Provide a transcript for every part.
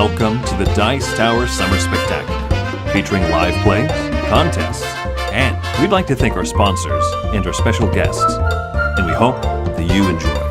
Welcome to the Dice Tower Summer Spectacular, featuring live plays, contests, and we'd like to thank our sponsors and our special guests, and we hope that you enjoy.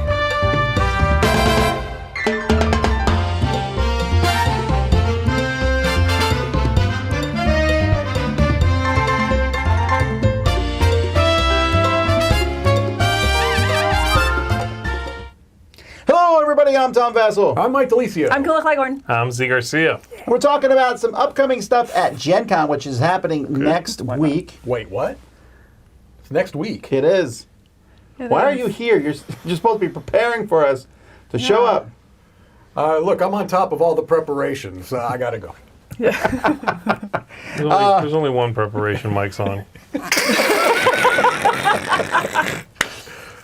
I'm Tom Vassell. I'm Mike DeLisio. I'm Killa Clyghorn. I'm Z Garcia. We're talking about some upcoming stuff at Gen Con, which is happening next week. Wait, what? It's next week. It is. Why are you here? You're supposed to be preparing for us to show up. Look, I'm on top of all the preparations. I got to go. There's only one preparation Mike's on.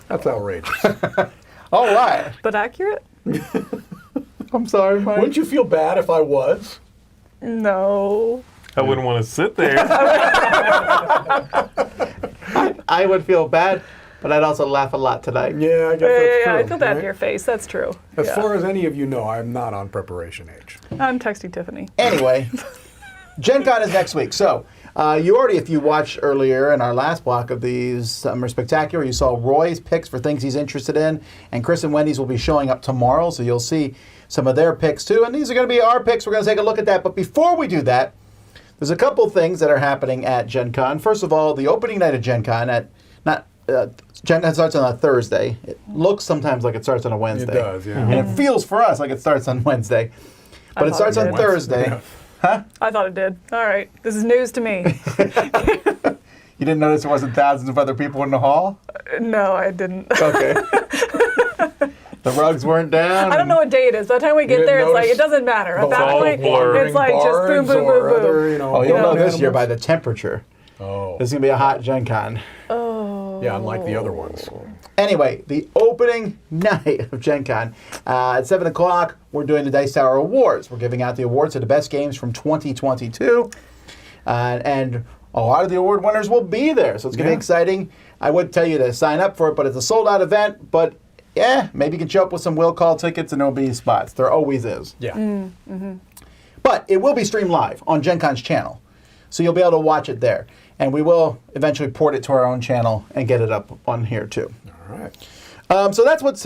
That's outrageous. All right. But accurate? I'm sorry, Mike. Wouldn't you feel bad if I was? No. I wouldn't want to sit there. I would feel bad, but I'd also laugh a lot tonight. Yeah, I guess that's true. I feel that in right? your face. That's true. As far as any of you know, I'm not on preparation age. I'm texting Tiffany. Anyway, Gen Con is next week. So, you already, if you watched earlier in our last block of these Summer Spectacular, you saw Roy's picks for things he's interested in, and Chris and Wendy's will be showing up tomorrow, so you'll see some of their picks too, and these are going to be our picks. We're going to take a look at that, but before we do that, there's a couple things that are happening at Gen Con. First of all, the opening night of Gen Con Gen Con starts on a Thursday. It looks sometimes like it starts on a Wednesday. It does, yeah. And it feels for us like it starts on Wednesday, but it starts on Thursday. Yeah. Huh? I thought it did. All right. This is news to me. You didn't notice there wasn't thousands of other people in the hall? No, I didn't. Okay. The rugs weren't down? I don't know what day it is. By the time we get there, it's like, notice it doesn't matter. At the that point, blurring it's like just boom, boom, boom, boom. Other, Oh, you'll know this year animals. by the temperature. Oh. This is going to be a hot Gen Con. Yeah, unlike the other ones. Anyway, the opening night of Gen Con, at 7 o'clock, we're doing the Dice Tower Awards. We're giving out the awards to the best games from 2022. And a lot of the award winners will be there, so it's going to be exciting. I would tell you to sign up for it, but it's a sold-out event. But, yeah, maybe you can show up with some will call tickets and there'll be spots. There always is. Yeah. But it will be streamed live on Gen Con's channel, so you'll be able to watch it there. And we will eventually port it to our own channel and get it up on here, too. All right. So that's what's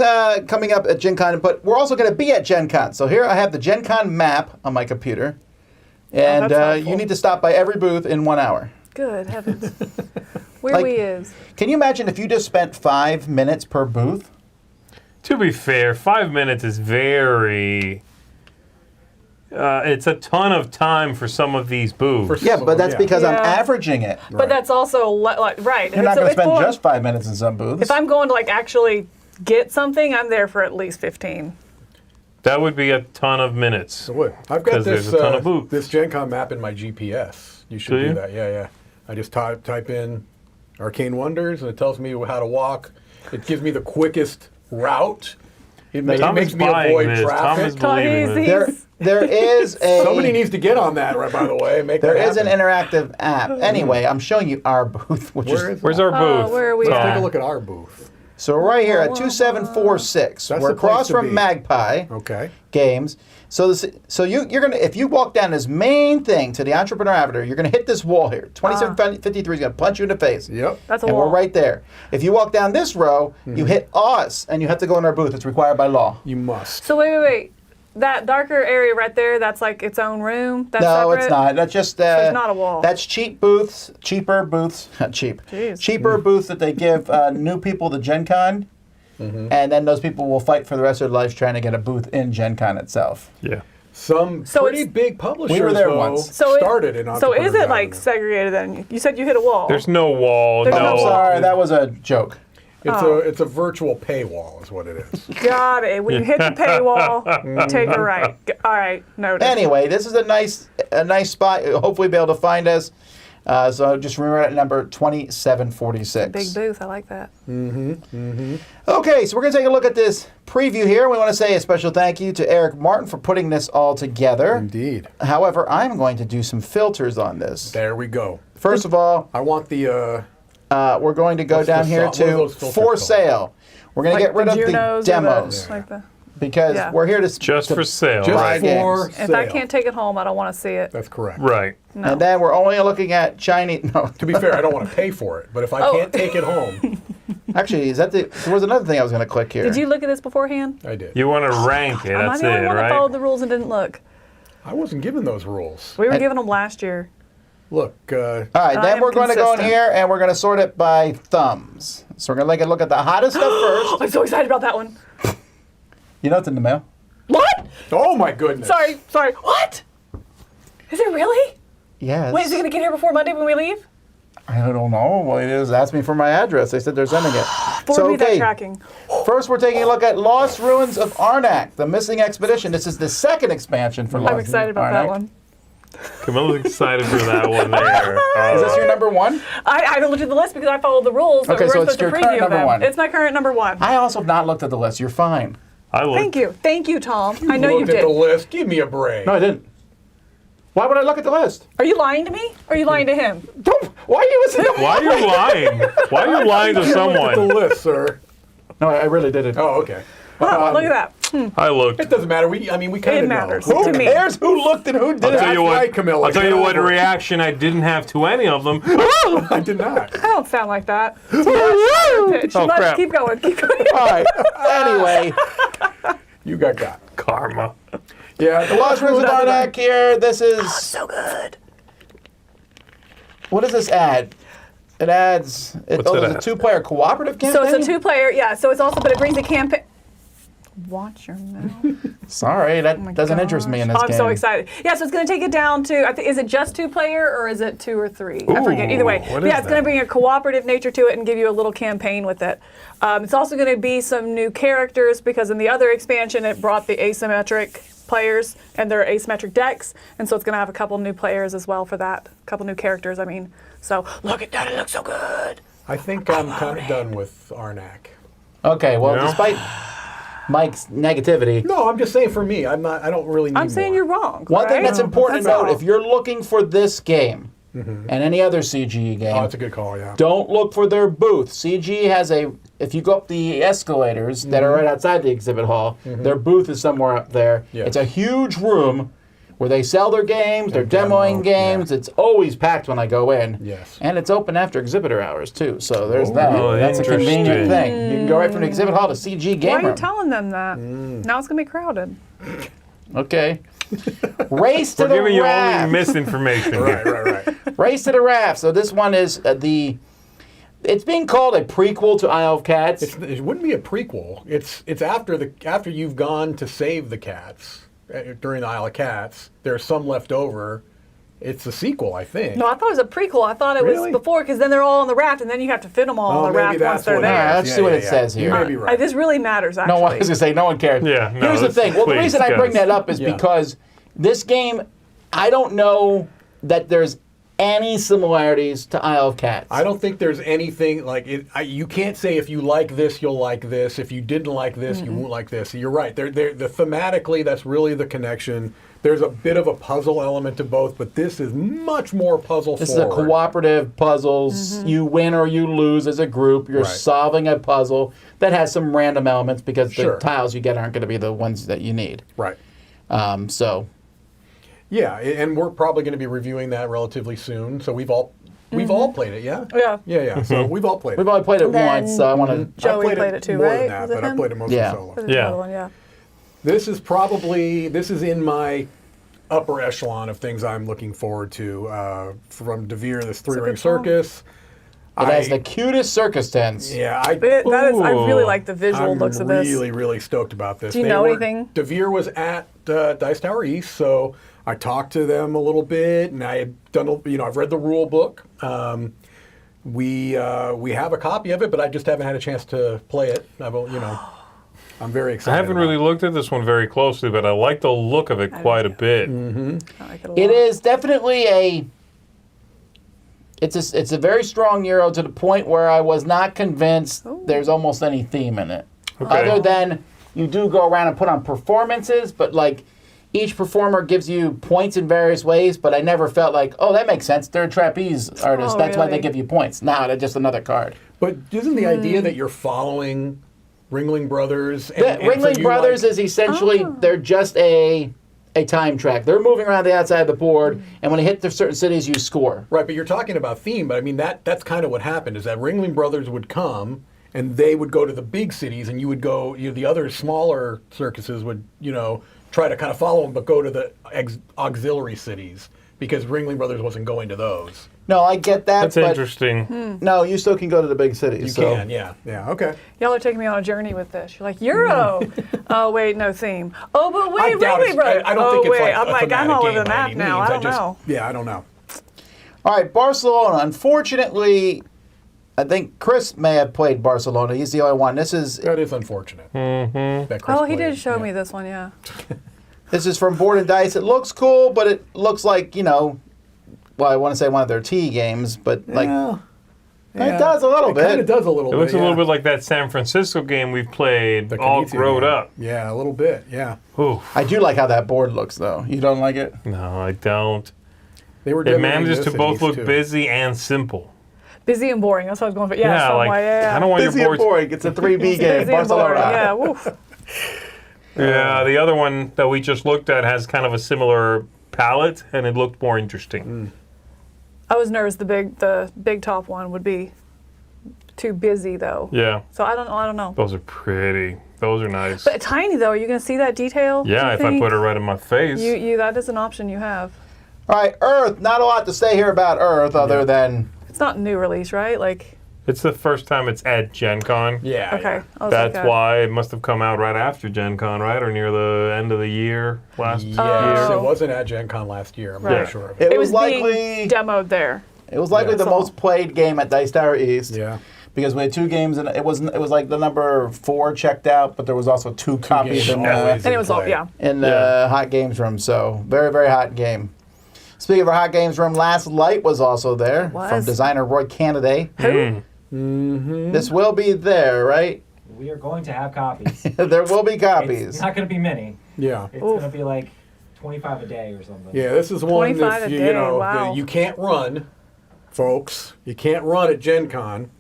coming up at Gen Con, but we're also going to be at Gen Con. So here I have the Gen Con map on my computer, and that's you need to stop by every booth in 1 hour. Good heavens. Where we is. Can you imagine if you just spent 5 minutes per booth? To be fair, 5 minutes is very... it's a ton of time for some of these booths. Yeah, but that's because I'm Yeah. averaging it. But that's also, right. You're not going to spend just 5 minutes in some booths. If I'm going to, actually get something, I'm there for at least 15. That would be a ton of minutes. It would. I've got 'Cause this there's a ton of booths. this Gen Con map in my GPS. You should Do do you? that. Yeah. I just type in Arcane Wonders, and it tells me how to walk. It gives me the quickest route. It Tom makes is me buying avoid this. Tom is traffic. believing this. there is a... Somebody needs to get on that, right, by the way. Make There that is an happen. interactive app. Anyway, I'm showing you our booth, which Where is... is Where's that? our booth? where are we Let's at? take a look at our booth. So right here at 2746. That's We're the place across to from be. Magpie Okay. Games. So you're gonna, if you walk down this main thing to the Entrepreneur Avatar, you're gonna hit this wall here. 2753 is gonna punch you in the face. Yep. That's a And wall. we're right there. If you walk down this row, you hit us, and you have to go in our booth. It's required by law. You must. So wait. That darker area right there, that's like its own room? That's No, separate? it's not. That's just it's not a wall. That's cheaper booths, not cheap. Jeez. Cheaper booths that they give new people to Gen Con, and then those people will fight for the rest of their lives trying to get a booth in Gen Con itself. Yeah. Some So pretty it's- big publishers We were there though, once. started in So is it Entrepreneur segregated then? You said you hit a wall. There's no wall. There's no. I'm sorry, that was a joke. It's a virtual paywall, is what it is. Got it. When you hit the paywall, take a right. All right, noted. Anyway, this is a nice spot. You'll hopefully be able to find us. So just remember that number 2746. Big booth. I like that. Okay, so we're going to take a look at this preview here. We want to say a special thank you to Eric Martin for putting this all together. Indeed. However, I'm going to do some filters on this. There we go. First of all, I want the we're going to go What's down the here what are to those filters for called? sale. We're going to get rid of the Junos or demos. like the because Yeah. we're here to Just for sale. Just buy for games. If I sale. can't take it home, I don't want to see it. That's correct. Right. No. And then we're only looking at Chinese. No, To be fair, I don't want to pay for it, but if I Oh. can't take it home, actually, there was another thing I was going to click here. Did you look at this beforehand? I did. You want to rank it. Am I That's the only it, one that right? followed the rules and didn't look? I wasn't given those rules. We were given them last year. Look, All right, I then am we're going to go in consistent. here and we're going to sort it by thumbs. So we're going to look at the hottest stuff first. I'm so excited about that one. You know what's in the mail? What? oh my goodness. Sorry. What? Is it really? Yes. Wait, is it going to get here before Monday when we leave? I don't know. Well, it is. Ask me for my address. They said they're sending it. Forward me that tracking. First, we're taking a look at Lost Ruins of Arnak, the Missing Expedition. This is the second expansion for Lost I'm excited about that one. Camilla's excited for that one there. Is this your number one? I haven't looked at the list because I followed the rules. Okay, we're so it's supposed to your preview current number them. one. It's my current number one. I also have not looked at the list. You're fine. I looked. Thank you, Tom. I know you Looked at did. the list. Give me a break. No, I didn't. Why would I look at the list? Are you lying to me? Or are you lying to him? Don't. Why are you listening to me? Why are you lying? Why are you lying to Look at the someone? list, sir. No, I really didn't. Oh, okay. Look at that. I looked. It doesn't matter. We kind It of know. matters. Who to me. cares who looked and who didn't? I'll tell you what. right, Camilla. I'll tell you Get what over it. reaction I didn't have to any of them. I did not. I don't sound like that. Pitch. Oh, crap. Keep going. Keep going. All right. Anyway, You got. Karma. Yeah. the Lost Ruins of Arnak here. This is. So good. What does this add? It adds. What's it there's a add? two-player cooperative campaign. So it's a two-player, yeah. So it's also, but it brings a campaign. Watch your mouth. Sorry, that Oh my doesn't interest me in this I'm game. so excited. Yeah, so it's going to take it down to, is it just two-player or is it 2 or 3? I forget. Either way. what But yeah, is it's going to that? bring a cooperative nature to it and give you a little campaign with it. It's also going to be some new characters because in the other expansion it brought the asymmetric players and their asymmetric decks, and so it's going to have a couple new players as well for that. A couple new characters, I mean. So look at that, it looks so good. I think I'm kind of done with Arnak. Okay, well, No? despite Mike's negativity, No, I'm just saying for me, I don't really need I'm saying more. you're wrong. one thing right? that's important to That's note, all. if you're looking for this game and any other CG game, Oh, that's a good call, yeah. don't look for their booth. CG has if you go up the escalators that are right outside the exhibit hall, their booth is somewhere up there. Yes. It's a huge room where they sell their games, they're demoing games. yeah. It's always packed when I go in. Yes. And it's open after exhibitor hours, too. So there's that. Oh, That's a convenient interesting. thing. You can go right from the exhibit hall to CG game Why are you room. telling them that? Now it's going to be crowded. Okay. Race to We're the giving you only raft. misinformation here. Right. Race to the raft. So this one is it's being called a prequel to Isle of Cats. It wouldn't be a prequel. It's after you've gone to save the cats during the Isle of Cats. There's some left over. It's a sequel, I think. No, I thought it was a prequel. I thought it Really? was before because then they're all on the raft and then you have to fit them all on the maybe raft once that's they're what it there. Let's is. see what it says here. You may be right. This really matters, actually. No one I was gonna say no one cares. Yeah, no, Here's the let's- thing. Well, the please, reason I bring guys. that up is Yeah. because this game, I don't know that there's any similarities to Isle of Cats. I don't think there's anything like it. You can't say if you like this, you'll like this. If you didn't like this, you won't like this. You're right. The thematically, that's really the connection. There's a bit of a puzzle element to both, but this is much more puzzle This is a forward. cooperative puzzles. You win or you lose as a group. You're Right. solving a puzzle that has some random elements because Sure. the tiles you get aren't going to be the ones that you need. Right. So Yeah, and we're probably going to be reviewing that relatively soon. So we've all played it, yeah. Yeah. Yeah. So we've all played we've it. only played it Then- once, so I want to. Joey I played it too, more right? Than that, Was it but I him? played it mostly Yeah. solo. There's Yeah. another one, yeah. This is in my upper echelon of things I'm looking forward to from DeVere, this three-ring good song. circus. It has the cutest circus tents. Yeah, I really Ooh. like the visual I'm looks of this. really stoked about this. Do you know anything? DeVere was at Dice Tower East, so I talked to them a little bit, and I had done, I've read the rule book. We have a copy of it, but I just haven't had a chance to play it. I'm very excited. I haven't really looked at this one very closely, but I like the look of it quite a bit. I like it a lot. It is definitely it's a very strong Euro to the point where I was not convinced there's almost any theme in it. Okay. Other than you do go around and put on performances, but like each performer gives you points in various ways, but I never felt like, oh, that makes sense. They're a trapeze artist. Oh, That's why they really? give you points. Now they're just another card. But isn't the idea that you're following Ringling Brothers. The Ringling Brothers is essentially, they're just a time track. They're moving around the outside of the board, and when they hit the certain cities, you score. Right, but you're talking about theme, but I mean, that's kind of what happened, is that Ringling Brothers would come, and they would go to the big cities, and you would go, the other smaller circuses would, try to kind of follow them, but go to the auxiliary cities, because Ringling Brothers wasn't going to those. No, I get that. That's but interesting. No, you still can go to the big cities. You can, yeah, okay. Y'all are taking me on a journey with this. You're like, Euro. Oh, wait, no theme. Oh, but wait, doubt Ringling Brothers. I don't think it's wait. like I'm a like, I'm thematic all over game the by map any now. means. I don't know. Yeah, I don't know. All right, Barcelona. Unfortunately, I think Chris may have played Barcelona. He's the only one. That is unfortunate. That Chris Oh, he did played, show yeah. me this one, yeah. This is from Board and Dice. It looks cool, but it looks like, well, I want to say one of their tea games, but like, it does a little It bit. kind of does a little It bit. looks a little yeah. bit like that San Francisco game we've played, The all Canizio growed game. up. Yeah, a little bit, yeah. Ooh, I do like how that board looks, though. You don't like it? no, I don't. They were It demoing manages this to at both East, look too. busy and simple. Busy and boring. That's what I was going for. Yeah, some like way, yeah. I don't want Busy your and boards. boring. It's a 3B game. Busy and boring, Barcelona. yeah, woof. Yeah, the other one that we just looked at has kind of a similar palette, and it looked more interesting. I was nervous the big top one would be too busy, though. Yeah, So I don't know. those are pretty. Those are nice. But tiny, though. Are you going to see that detail? Yeah, do you if I think? put it right in my face. You that is an option you have. All right, Earth. Not a lot to say here about Earth other than It's not new release, right? Like, It's the first time it's at Gen Con. Yeah. okay. yeah. I was That's like, why it must have come out right after Gen Con, right? Or near the end of the year last Yes, Oh. it wasn't at Gen Con last year. I'm Right. pretty sure of it it. It was was being likely demoed there. it was likely Yeah. the most played game at Dice Tower East. Yeah. Because we had 2 games and it was like the number 4 checked out, but there was also 2 copies games in always. the And it was all, play. yeah. Yeah. hot games room. So very, very hot game. Speaking of our hot games room, Last Light was also there from Was. designer Roy Cannaday. Who? This will be there, right? We are going to have copies. There will be It's copies. not going to be many. Yeah. It's Oof. going to be like 25 a day or something. Yeah, this is one 25 that a you day, know wow. that you can't run, folks. You can't run at Gen Con.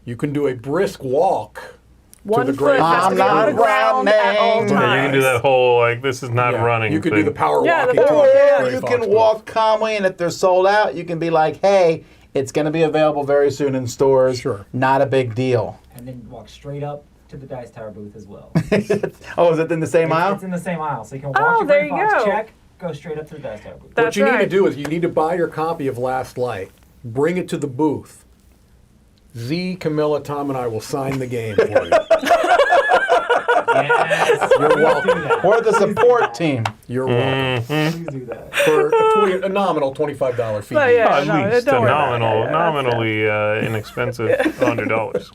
You can do a brisk walk. One the foot grave. has to be I'm on the not ground at all running. times. Yeah, you can do that whole, like, this is not Yeah. running You could thing. do the power Yeah, the walking. power- to yeah. the Or Gray you Fox can booth. walk calmly, and if they're sold out, you can be like, hey, it's going to be available very soon in stores. Sure. Not a big deal. And then walk straight up to the Dice Tower booth as well. Oh, is it in the same aisle? It's in the same aisle, so you can walk Oh, your there Gray you Fox, go. check, go straight up to the Dice Tower booth. What That's you need to right. do is you need to buy your copy of Last Light, bring it to the booth. Z, Camilla, Tom, and I will sign the game for you. Yes, You're please welcome. do that. Or the support team. You're welcome. Please do that. For a nominal $25 fee. But yeah, At no, least don't a worry about it. nominal, Yeah, nominally inexpensive $100. Points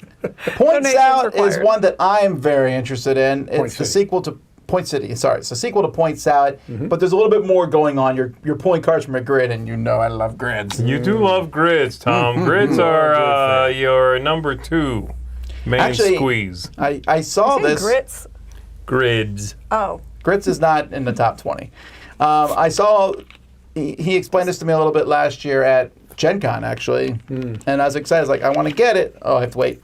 Donations Out is required. one that I am very interested in. Point It's the City. sequel to Point City. Sorry, it's a sequel to Points Out, but there's a little bit more going on. You're pulling cards from a grid, and you know I love grids. You do love grids, Tom. Grids are your number 2 main Actually, squeeze. I saw Is it this. grits? Grids. Oh. Grits is not in the top 20. I saw, he explained this to me a little bit last year at Gen Con, actually. And I was excited. I was like, I want to get it. Oh, I have to wait.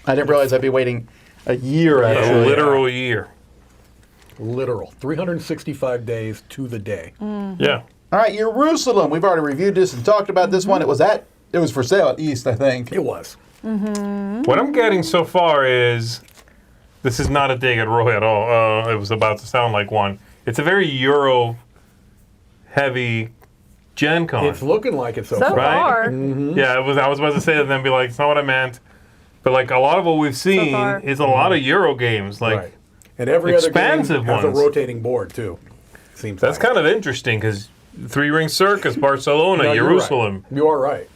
I didn't realize I'd be waiting a year, A actually. literal year. Literal. 365 days to the day. Yeah. All right, Jerusalem. We've already reviewed this and talked about this one. It was for sale at East, I think. It was. What I'm getting so far is, this is not a dig at Roy at all. It was about to sound like one. It's a very Euro-heavy Gen Con. It's looking like it so, So far. Right? far. Yeah, I was about to say that and then be like, it's not what I meant. But like a lot of what we've seen far. is a lot of Euro games. Like Right. And every other game has expansive a ones. rotating board, too. Seems that's like. kind of interesting because Three Ring Circus, Barcelona, No, you're Jerusalem. right. You are right.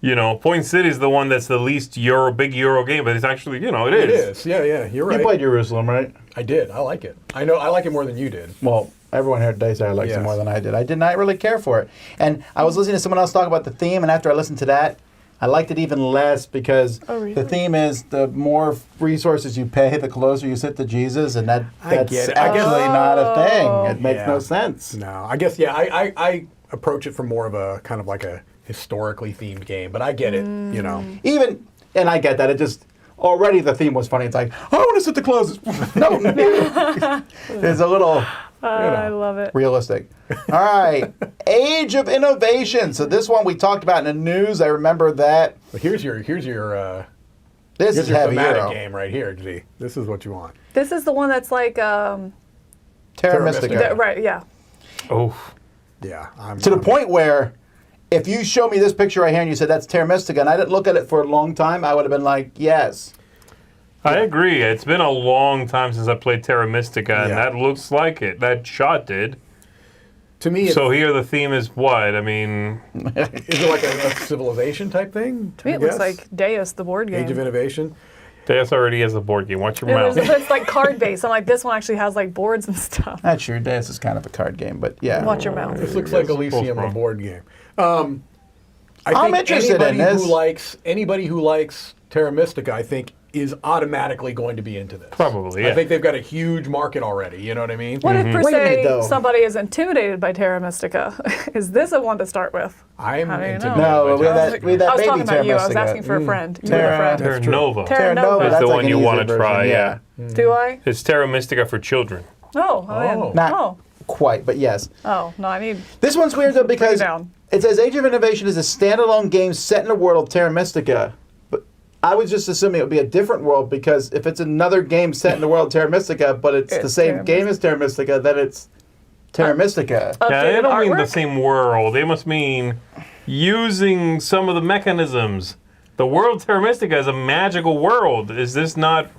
You know, Point City is the one that's the least big Euro game, but it's actually, it It is. is. Yeah, you're You right. played Jerusalem, right? I did. I like it. I know. I like it more than you did. Well, everyone here at Dice Tower likes it Yes. more than I did. I did not really care for it. And I was listening to someone else talk about the theme, and after I listened to that, I liked it even less because Oh, really? the theme is the more resources you pay, the closer you sit to Jesus, and that's get it. actually not a thing. It makes Yeah. no sense. No, I guess, yeah, I approach it from more of a kind of like a historically themed game, but I get it, you know. Even, and I get that, it just, already the theme was funny. It's like, I want to sit the closest. No. It's a little I love it. realistic. All right. Age of Innovation. So this one we talked about in the news. I remember that. But here's your This here's is your heavy thematic Euro. game right here, G. This is what you want. This is the one that's like, Terra Terra Mystica. Mystica. right, yeah. Oh, Yeah. To the point where if you show me this picture right here and you said that's Terra Mystica and I didn't look at it for a long time, I would have been like, yes. I agree. It's been a long time since I played Terra Mystica, and Yeah. that looks like it. That shot did. To me, So here the theme is what? I mean, is it like a civilization type thing? To me, it looks like Deus, the board game. Age of Innovation. Deus already has a board game. Watch your Yeah, mouth. it's like card based. I'm like, this one actually has like boards and stuff. Not sure. This is kind of a card game, but yeah. Watch your mouth. This looks like Yes, Elysium, both a wrong. board game. I'm think interested in this. Anybody who likes Terra Mystica, I think, is automatically going to be into this. Probably, yeah. I think they've got a huge market already. You know what I mean? What if per Wait a minute, se though. somebody is intimidated by Terra Mystica? Is this a one to start with? I'm How do you know? intimidated. No, by we had Terra that, we had I that was baby talking Terra about you. I was Mystica. asking for a friend. You Terra- have a friend. Terra true. Nova. Terra Nova. That's That's the like one an you easy want to version, try, yeah. Do I? It's Terra Mystica for children. Oh, Oh. Not oh, quite, but yes. oh, no, I need. This one's weird though because down. it says Age of Innovation is a standalone game set in a world of Terra Mystica. But I was just assuming it would be a different world because if it's another game set in the world of Terra Mystica, but it's the It's same Terra game as Terra Mystica, then it's Terra Mystica. Yeah, they Updated don't mean the artwork? same world. They must mean using some of the mechanisms. The world Terra Mystica is a magical world. Is this not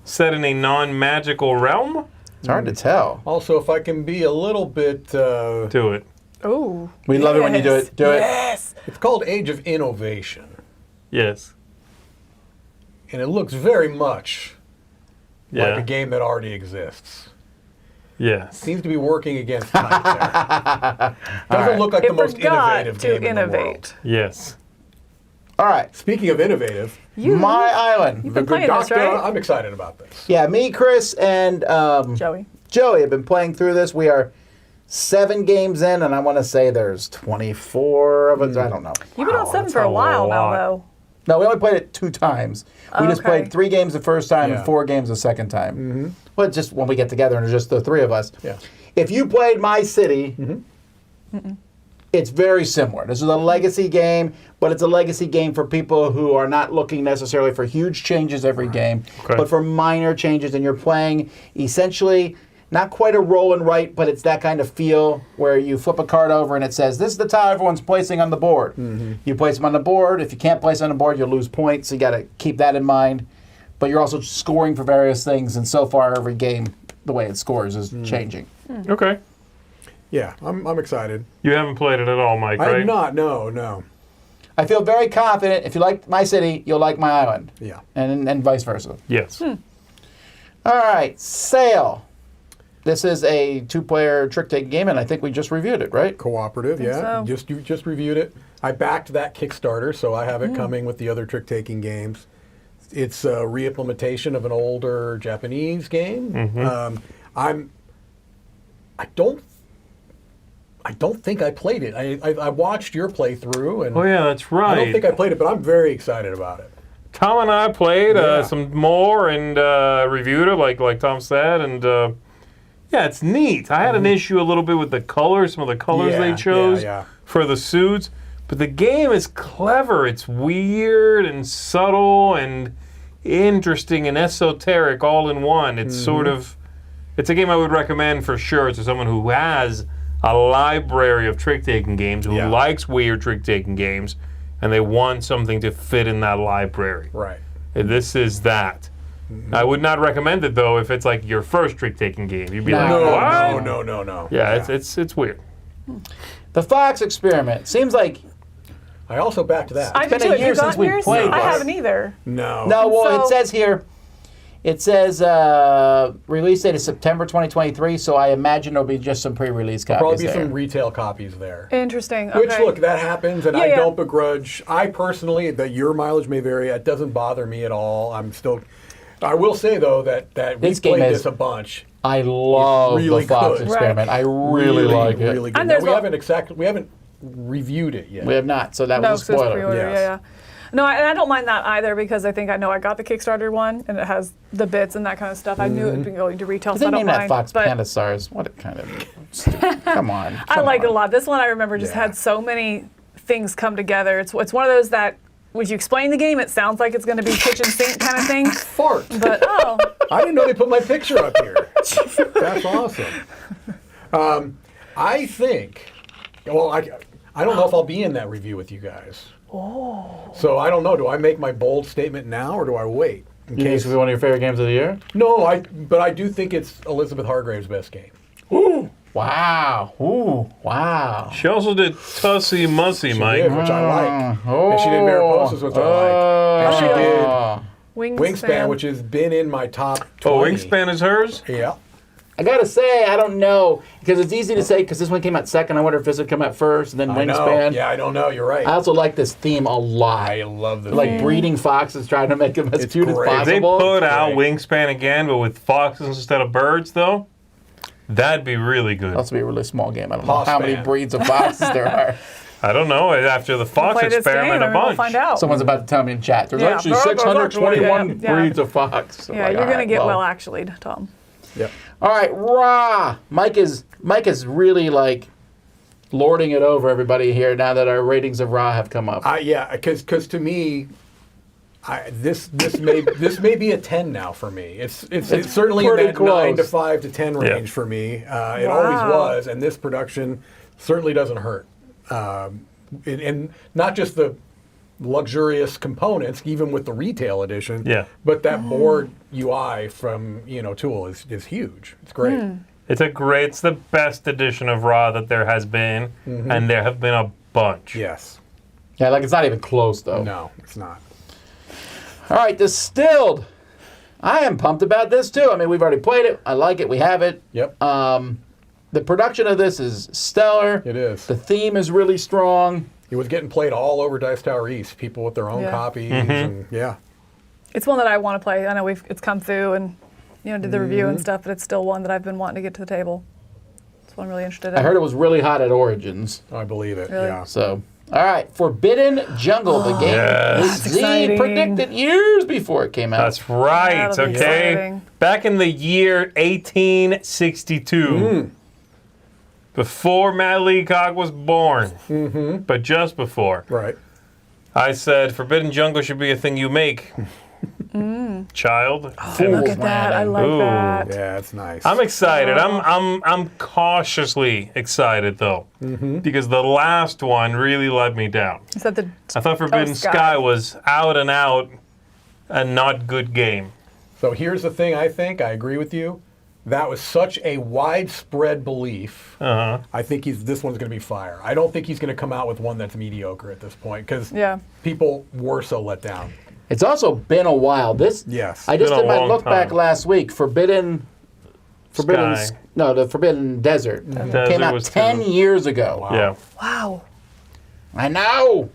set in a non-magical realm? It's hard to tell. Also, if I can be a little bit, Do it. Oh. We love it when you do it. Do it. Yes. it's called Age of Innovation, Yes. and it looks very much Yeah. like a game that already exists. Yes. Seems to be working against type there. Doesn't look like It the most forgot innovative to game in the world. innovate. Yes. All right. Speaking of innovative, My Island. You've the been Good playing this, Doctor, right? I'm excited about this. Yeah, me, Chris, and Joey. Joey have been playing through this. We are 7 games in, and I want to say there's 24 of it. I don't know. You've been on 7 for a a while now, lot. though. No, we only played it 2 times. We just Okay. played 3 games the first time Yeah. and 4 games the second time. Well, just when we get together and it's just the 3 of us. Yeah. If you played My City, it's very similar. This is a legacy game, but it's a legacy game for people who are not looking necessarily for huge changes every game, Okay. but for minor changes. And you're playing essentially not quite a roll and write, but it's that kind of feel where you flip a card over and it says, this is the tile everyone's placing on the board. You place them on the board. If you can't place on the board, you'll lose points. So you got to keep that in mind. But you're also scoring for various things. And so far, every game, the way it scores is changing. Okay. Yeah, I'm excited. You haven't played it at all, Mike, I right? have not, no. I feel very confident. If you like My City, you'll like My Island. Yeah. And vice versa. Yes. All right, Sail. This is a 2-player trick-taking game, and I think we just reviewed it, right? Cooperative, yeah. so. You just reviewed it. I backed that Kickstarter, so I have it coming with the other trick-taking games. It's a re-implementation of an older Japanese game. I don't think I played it. I watched your playthrough, and Oh, yeah, that's right. I don't think I played it, but I'm very excited about it. Tom and I played Yeah. some more and reviewed it, like Tom said, and yeah, it's neat. I had an issue a little bit with the colors, some of the colors Yeah, they chose yeah. for the suits, but the game is clever. It's weird and subtle and interesting and esoteric all in one. It's sort of, it's a game I would recommend for sure to someone who has a library of trick-taking games, who Yeah. likes weird trick-taking games, and they want something to fit in that library. Right. And this is that. I would not recommend it though if it's like your first trick-taking game. You'd be like, No, what? No. Yeah, it's weird. The Fox Experiment. Seems like I also backed that. I been did too. a Have year you since gotten we yours? played I this. haven't either. No. no. Well, So- it says here. It says release date is September 2023, so I imagine there'll be just some pre-release copies Probably there. some retail copies there. Interesting. Okay. Which, look, that happens, and I Yeah. don't begrudge. I personally, that your mileage may vary, it doesn't bother me at all. I'm still. I will say though that we This game played is this a bunch. I love really the Fox good. Experiment. I really like it. Really good. And Now, there's we a- haven't reviewed it yet. We have not, so that No, was a because it's spoiler. pre-order. Yes. Yeah. No, and I don't mind that either because I think I know I got the Kickstarter one and it has the bits and that kind of stuff. I knew it would be going to retail, so They I don't named that mind. Fox but Pandasaurs. What a kind of... Come on. I come like it a on. lot. This one I remember just Yeah. had so many things come together. It's one of those that, when you explain the game, it sounds like it's going to be kitchen sink kind of thing. Fart. But, oh, I didn't know they put my picture up here. That's awesome. I think, well, I don't know if I'll be in that review with you guys. Oh. So I don't know. Do I make my bold statement now or do I wait? In You think case, this will be one of your favorite games of the year? no, but I do think it's Elizabeth Hargrave's best game. Ooh. Wow. Ooh. Wow. She also did Tussy Mussy, She Mike. did, which I like. Oh. And she did Mariposas, which I like. And she did Wingspan. Wingspan, which has been in my top 20. Oh, Wingspan is hers? Yeah. I gotta say, I don't know, because it's easy to say, because this one came out second. I wonder if this would come out first, and then I know. Wingspan. Yeah, I don't know. You're right. I also like this theme a lot. I love this. Like breeding foxes, trying to make them as It's cute great. as If they possible. put out Right. Wingspan again, but with foxes instead of birds, though, that'd be really good. That's be a really small game. I don't know how many Span. breeds of foxes there are. I don't know. After the fox Play this game experiment, and a we'll bunch. find out. Someone's about to tell me in chat. There's Yeah. actually There's actually- 621 yeah. breeds of fox. I'm Yeah, like, you're all going right, to get well. well actually, Tom. Yep. All right, raw. Mike is really like lording it over everybody here now that our ratings of raw have come up. Yeah, because to me, this may be a 10 now for me. It's certainly in pretty that 9 to close. 5 to 10 range Yeah. for me. It always Wow. was, and this production certainly doesn't hurt. And not just the luxurious components, even with the retail edition. Yeah. But that board UI from Tool is huge. It's great. It's the best edition of Raw that there has been, and there have been a bunch. Yes. Yeah, like it's not even close though. No, it's not. All right, Distilled. I am pumped about this too. I mean, we've already played it. I like it. We have it. Yep. The production of this is stellar. It is. The theme is really strong. It was getting played all over Dice Tower East. People with their own Yeah. copies. And, yeah. It's one that I want to play. I know it's come through and did the review and stuff, but it's still one that I've been wanting to get to the table. It's one I'm really interested in. I heard it was really hot at Origins. I believe it. Really? Yeah. So, all right, Forbidden Jungle, the game Yes. that That's Z exciting. predicted years before it came out. That's right, That'll be okay? exciting. Back in the year 1862, before Matt Leacock was born, but just before, Right. I said Forbidden Jungle should be a thing you make, child. Look at that. I like Ooh. that. Yeah, it's nice. I'm excited. I'm cautiously excited though, because the last one really let me down. Is that the I thought Forbidden Sky was out and out a not good game. So here's the thing I agree with you. That was such a widespread belief. I think this one's going to be fire. I don't think he's going to come out with one that's mediocre at this point because people were so let down. It's also been a while. Yes. I just Been a did my long look back time. last week. The Forbidden Desert Desert came out was 10 years ago. Wow. Yeah. wow? I know.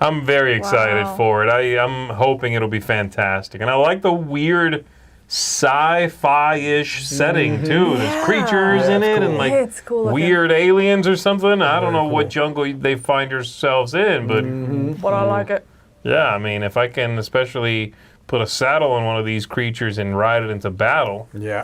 I'm very excited Wow. for it. I'm hoping it'll be fantastic. And I like the weird sci-fi-ish setting too. There's creatures in Yeah, it it's and cool. like It's cool looking. weird aliens or something. I don't know cool. what jungle they find yourselves in, but But I like it. yeah, I mean, if I can especially put a saddle on one of these creatures and ride it into battle. Yeah.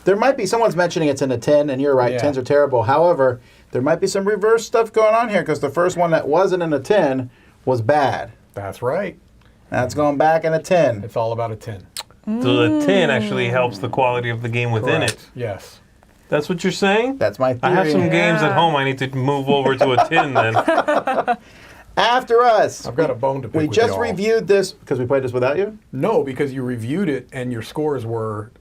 There might be, someone's mentioning it's in a 10, and you're right, Yeah. 10s are terrible. However, there might be some reverse stuff going on here because the first one that wasn't in a 10 was bad. That's right. That's going back in a 10. It's all about a 10. So the tin actually helps the quality of the game within Correct. it. Yes. That's what you're saying? That's my theory. I have some games at Yeah. home I need to move over to a tin then. After us. I've got a bone to pick We with just y'all. reviewed this because we played this without you. No, because you reviewed it and your scores were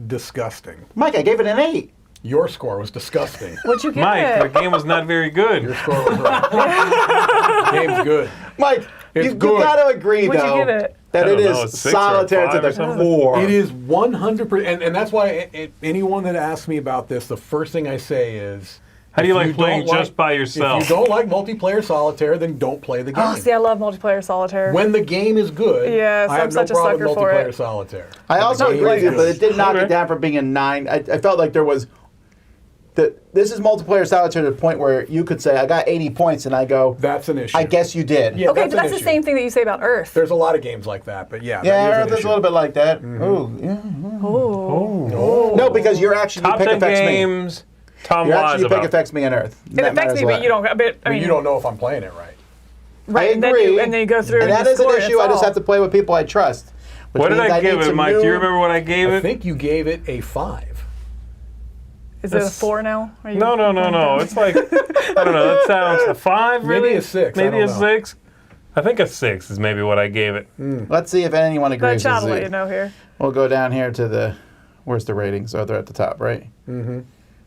disgusting. Mike, I gave it an 8. Your score was disgusting. What'd you give Mike, the it? game was not very good. Your score was right. Game's good. Mike, It's you good. got to agree, What'd though, you give it? that I it don't know, is it's 6 or a solitaire to 5 or the something. core. It is 100%, and that's why anyone that asks me about this, the first thing I say is, How do you if like playing don't just by yourself? If you don't like multiplayer solitaire, then don't play the game. Oh, see, I love multiplayer solitaire. When the game is good, Yes, I I'm have no such a problem with sucker for multiplayer it. solitaire. I When the also game agree is with you, but good. it did knock Okay. it down from being a 9. I felt like there was this is multiplayer solitaire to the point where you could say, I got 80 points, and I go, That's an issue. I guess you did. Yeah, Okay, that's but an that's the issue. same thing that you say about Earth. There's a lot of games like that, but yeah. Yeah, that is an there's a issue. little bit like that. Ooh, yeah. Oh. No, because you're actually, Top you pick 10 affects me. games. Tom You're lies actually, you pick about. affects me on Earth. It affects me, but you don't. But, I But mean, you don't know if I'm playing it right. right? I And then agree. and then you go through. And that you is an score it, issue. I that's just all. have to play with people I trust. which What did means I give need it, some Mike? Do you new- remember what I gave I it? think you gave it a 5. Is it a That's- 4 now? Are you- No. It's like, I don't know. That sounds a 5, Maybe really? a 6, I Maybe don't a know. 6. I think a 6 is maybe what I gave it. Let's see if anyone But agrees Chad with will let Z. you know here. We'll go down here to the, where's the ratings? Oh, they're at the top, right? Mm-hmm.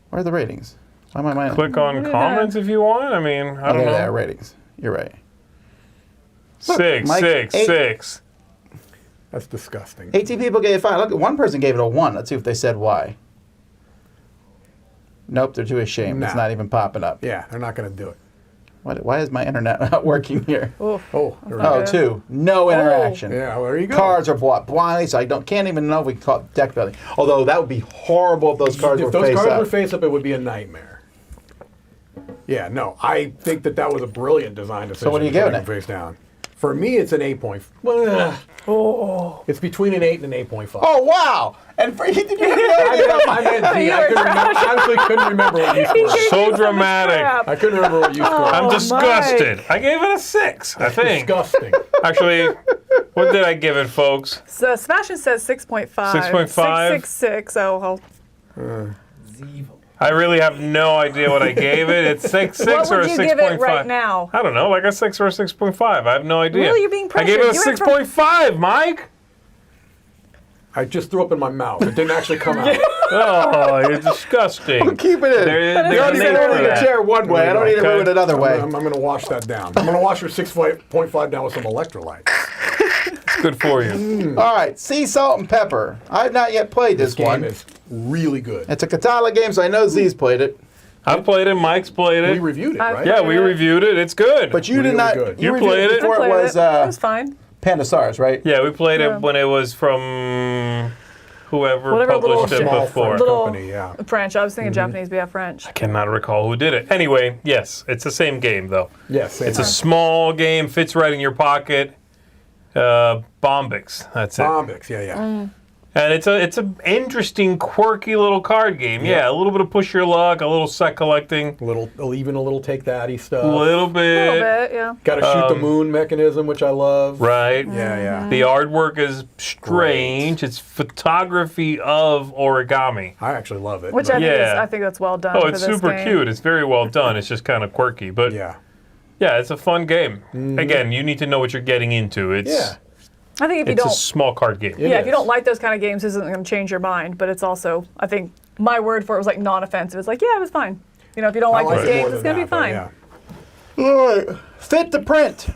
Where are the ratings? Why am I mind? Click on comments if you want. I mean, I don't Okay, know. there, ratings. You're right. 6, Mike, 6, 8. 6. That's disgusting. 18 people gave it 5. Look, one person gave it a 1. Let's see if they said why. Nope, they're too ashamed. It's Nah. not even popping up. Yeah, they're not going to do it. Why is my internet not working here? Oof. Oh, there we not go. Oh, good. 2. No interaction. Yeah, well, there you go. Cards are bought blindly, so I can't even know if we call it deck building. Although that would be horrible if those cards If were those face cards up. were face up, it would be a nightmare. Yeah, no, I think that was a brilliant design decision. what are you putting giving them it? face down. For me, it's an 8 point. Well, it's between an 8 and an 8.5. Oh, wow! And for you, did you I meant Z. You I were couldn't remember, honestly couldn't remember what you scored. So dramatic. I couldn't remember what you scored. I'm Oh, disgusted. Mike. I gave it a 6, I think. Disgusting. Actually, what did I give it, folks? So Sebastian says 6.5. 6.5? 666. Oh, Zeevil. I really have no idea what I gave it. It's 6, 6 what or a would you 6.5. give it right now? I don't know, like a 6 or a 6.5. I have no idea. Really? You're being I gave it a pressured. You went from- 6.5, Mike. I just threw up in my mouth. It didn't actually come out. Oh, you're disgusting. keep it in? There's You a don't need name to for ruin the that. chair one way. I don't need to Okay. ruin it another way. I'm going to wash that down. I'm going to wash your 6.5 down with some electrolytes. It's good for you. All right, Sea Salt and Pepper. I've not yet played this This one. game is really good. It's a Catala game, so I know Z's played it. I've played it. Mike's played We it. reviewed it, I- right? Yeah, we reviewed it. It's good. But you Really did not. good. You You reviewed played it? before I it played was it was fine. Pandasaurus, right? yeah, we played Yeah. it when it was from whoever Whatever published little it Small before. French Little- company, yeah. French. I was thinking Japanese, but yeah, French. I cannot recall who did it. Anyway, yes, it's the same game though. Yes, It's a small game, fits right in your pocket. Bombix, that's it. Bombix, yeah. And it's an interesting, quirky little card game. Yeah, a little bit of push your luck, a little set collecting, Even a little take thatty stuff. a little A bit. little bit, yeah. Got to shoot the moon mechanism, which I love. Right. Yeah. The artwork is strange. It's photography of origami. I actually love it. Which but- I think that's well done. Oh, for it's this super game. cute. It's very well done. It's just kind of quirky, but yeah. yeah, it's a fun game. Again, you need to know what you're getting into. It's Yeah. I think if you it's a don't, small card game. It yeah, if you is. don't like those kind of games, this isn't going to change your mind. But it's also, I think, my word for it was like non-offensive. It's like, yeah, it was fine. You know, if you don't I like like these it more games, it's than going to be that, but fine. yeah. All right. Fit to print.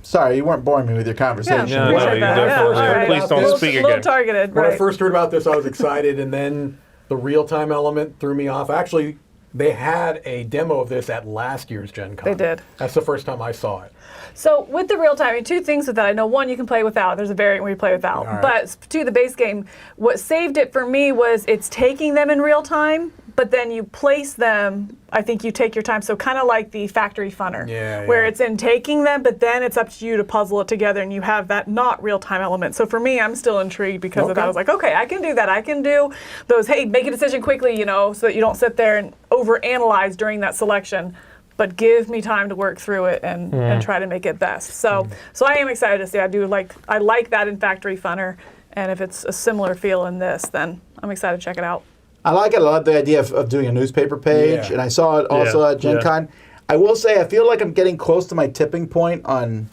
Sorry, you weren't boring me with your conversation. Yeah, No, appreciate no, you that. definitely. all right. Please don't Little- speak A little again. targeted, When I right? first heard about this, I was excited, and then the real-time element threw me off. Actually, they had a demo of this at last year's Gen Con. They did. That's the first time I saw it. So with the real time, I mean, two things with that. I know one, you can play without. There's a variant where you play without. right. But to the base game, what saved it for me was it's taking them in real time, but then you place them. I think you take your time. So kind of like the Factory Funner, where yeah. it's in taking them, but then it's up to you to puzzle it together, and you have that not real time element. So for me, I'm still intrigued because of that. Okay. I was like, okay, I can do that. I can do those. Hey, make a decision quickly, you know, so that you don't sit there and overanalyze during that selection. But give me time to work through it and try to make it best. So I am excited to see. I like that in Factory Funner, and if it's a similar feel in this, then I'm excited to check it out. I like it. I love the idea of doing a newspaper page, Yeah. and I saw it also Yeah, at Gen yeah. Con. I will say I feel like I'm getting close to my tipping point on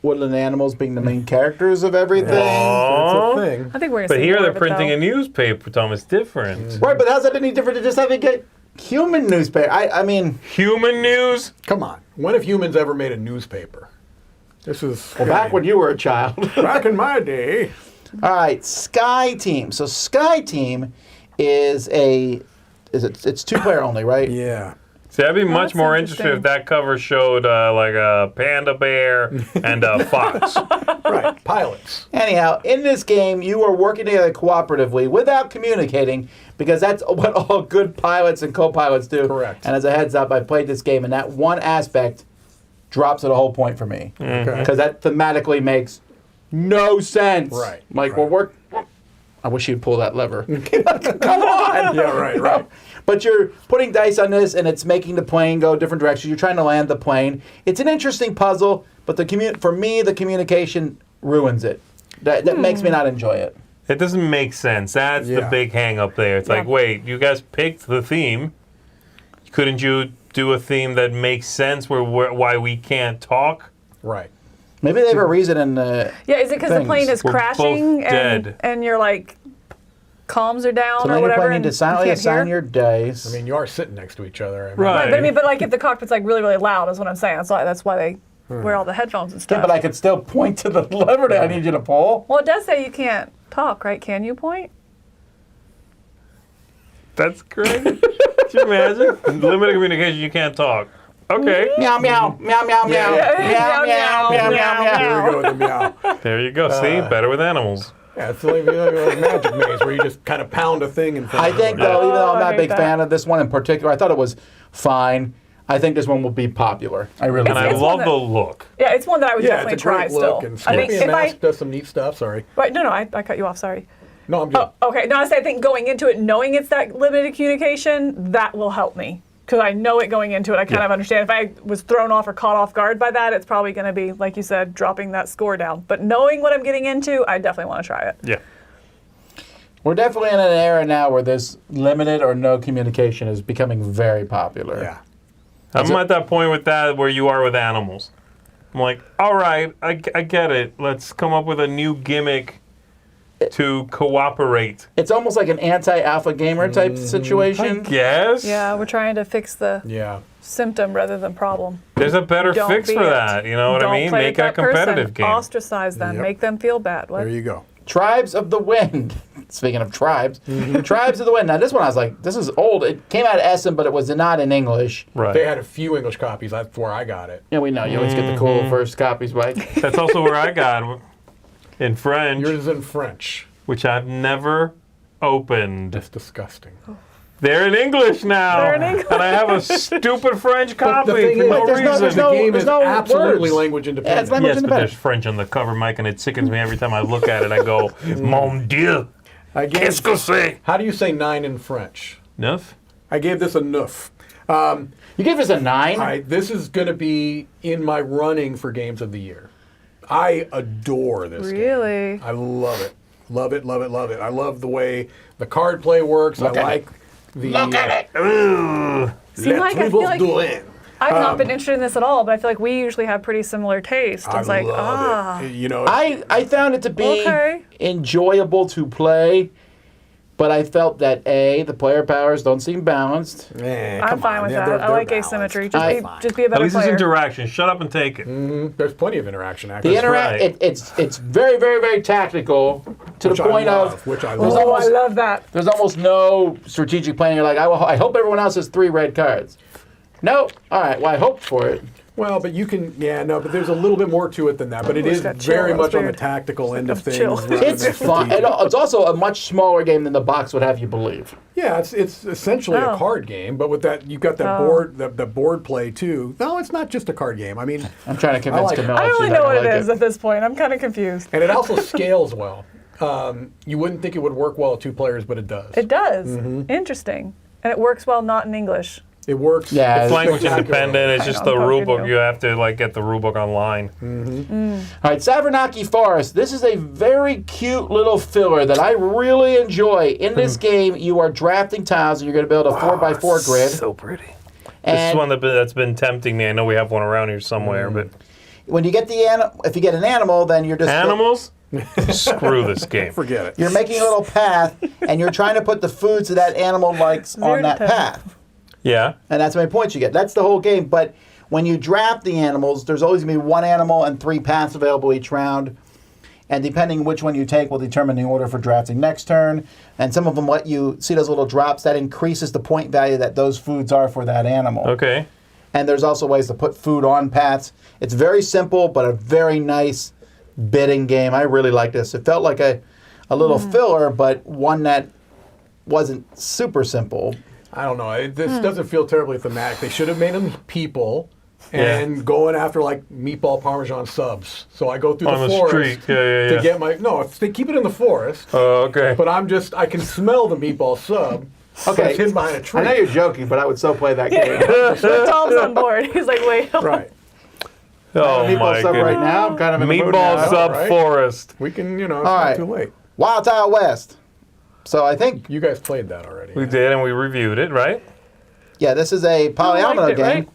woodland animals being the main characters of everything. Aw. It's a thing. I think we're going to But see here more they're of it, printing though. a newspaper, Tom. It's different. Right, but how's that any different to just having a human newspaper? I mean, Human news? Come on. When have humans ever made a newspaper? This is back when you were a child. back in my day. All right, Sky Team. So Sky Team is it's 2-player only, right? Yeah. See, I'd be much that's more interested if interesting. that cover showed like a panda bear and a fox. Right, pilots. Anyhow, in this game, you are working together cooperatively without communicating because that's what all good pilots and co-pilots do. Correct. And as a heads up, I played this game, and that one aspect drops it a whole point for me. Okay. Because that thematically makes no sense. Right, Like, right. we're I wish you'd pull that lever. Come on. Yeah, right, right. But you're putting dice on this, and it's making the plane go different directions. You're trying to land the plane. It's an interesting puzzle, but for me, the communication ruins it. That makes me not enjoy it. It doesn't make sense. That's the Yeah. big hang up there. It's like, wait, you guys picked the theme. Couldn't you do a theme that makes sense why we can't talk? Right. Maybe they have a reason in the... Yeah, is it because the things. plane is We're crashing both dead. and you're like comms are down So or then you're whatever? planning and to you silently can't assign hear? your dice. I mean, you are sitting next to each other. I mean, Right. But like if the cockpit's like really, really loud is what I'm saying. That's why they wear all the headphones and stuff. Yeah, but I could still point to the lever that I need you to pull. Well, it does say you can't talk, right? Can you point? That's great. Can you imagine? Limited communication, you can't talk. Okay. Meow, meow, meow, meow, meow, meow, meow, meow, meow, Here meow. we go with the meow. There you go. See? Better with animals. Yeah, it's like a magic maze where you just kind of pound a thing in front I of think, everybody. though, even though I'm I not a hate big that. fan of this one in particular, I thought it was fine. I think this one will be popular. I really And do. I It's love one the that- look. Yeah, it's one that I would Yeah, definitely it's a great try look. still. And I think Scorpion if I Mask does some neat stuff. Sorry. right, no, I cut you off. Sorry. No, I'm just... Okay, no, I think going into it, knowing it's that limited communication, that will help me. Because I know it going into it, I kind of understand. If I was thrown off or caught off guard by that, it's probably going to be, like you said, dropping that score down. But knowing what I'm getting into, I definitely want to try it. Yeah. We're definitely in an era now where this limited or no communication is becoming very popular. Yeah. I'm at that point with that where you are with animals. I'm like, all right, I get it. Let's come up with a new gimmick to cooperate. It's almost like an anti-alpha gamer type situation. Yes? Yeah, we're trying to fix the Yeah. symptom rather than problem. There's a better Don't fix be for it. that. You know what Don't I mean? play Make with it a that person. competitive game. Ostracize them. Yep. Make them feel bad. What? There you go. Tribes of the Wind. Speaking of tribes, Tribes of the Wind. Now, this one I was like, this is old. It came out of Essen, but it was not in English. Right. They had a few English copies. That's where I got it. Yeah, we know. You always get the cool first copies, right? That's also where I got it. In French, Yours is in French. which I've never opened. That's disgusting. They're in English now. They're in English. And I have a stupid French copy the thing for is, no there's no- reason. there's The game there's is no absolutely words. language Yeah, it's independent. language Yes, but independent. there's French on the cover, Mike, and it sickens me every time I look at it. I go, Mon Dieu, I qu'est-ce gave, que c'est? how do you say 9 in French? Neuf? I gave this a neuf. You gave us a 9? This is going to be in my running for Games of the Year. I adore this game. Really? I love it. Love it, love it, love it. I love the way the card play works. Look I at like the... Look at it. Ooh. See, Mike, I feel like Douin. I've not been interested in this at all, but I feel like we usually have pretty similar taste. I It's like, love it. You know, I found it to be Okay. enjoyable to play, but I felt that the player powers don't seem balanced. I'm fine with that. I like asymmetry. Just be a At better least it's player. interaction. Shut up and take it. there's plenty of interaction, actually. The right. it's very, very, very tactical to Which the I point love, of which I there's love. Oh, I almost love that. there's almost no strategic planning. You're like, I hope everyone else has 3 red cards. No, all right. Well, I hoped for it. Well, but you can, but there's a little bit more to it than that. But it is got chill. very That was much on the weird. tactical end of Got things. chill. rather It's than fun. strategic. It's also a much smaller game than the box would have you believe. Yeah, it's essentially a Oh. card game, but with that, you've got that board, the board play too. No, it's not just a card game. I mean, I'm trying to convince like it. Camilla. I don't she's really not know what gonna it like is at this point. I'm kind of confused. and it also scales well. You wouldn't think it would work well at 2 players, but it does. It does. Interesting. And it works well not in English. It works. Yeah, It's language spectacularly. independent. It's just I the know, I'm rule talking book. to You you. have to get the rule book online. All right, Savernake Forest. This is a very cute little filler that I really enjoy. In this game, you are drafting tiles, and you're going to build a 4x4 grid. So pretty. This And is one that's been tempting me. I know we have one around here somewhere, but when you get if you get an animal, then you're just animals? Screw this game. Forget it. You're making a little path, and you're trying to put the foods that that animal likes on that Very path. Yeah. And that's how many points you get. That's the whole game. But when you draft the animals, there's always going to be 1 animal and 3 paths available each round. and depending which one you take will determine the order for drafting next turn. And some of them let you see those little drops that increases the point value that those foods are for that animal. Okay. And there's also ways to put food on paths. It's very simple, but a very nice bidding game. I really like this. It felt like a little filler, but one that wasn't super simple. I don't know. This doesn't feel terribly thematic. They should have made them people and going after like meatball parmesan subs. So I go through On the the forest street. Yeah. to get my. No, if they keep it in the forest. Oh, okay. But I can smell the meatball sub. Okay. It's hidden behind a tree. I know you're joking, but I would so play that game. Tom's on board. He's like, wait. Right. Oh Meatball my sub right goodness. now. I'm kind of in the mood Meatball now. sub right? forest. We can, it's All not right. too late. Wild Tile West. So I think, You guys played that already. We did, and we reviewed it, right? yeah, this is a polyomino it, game. right?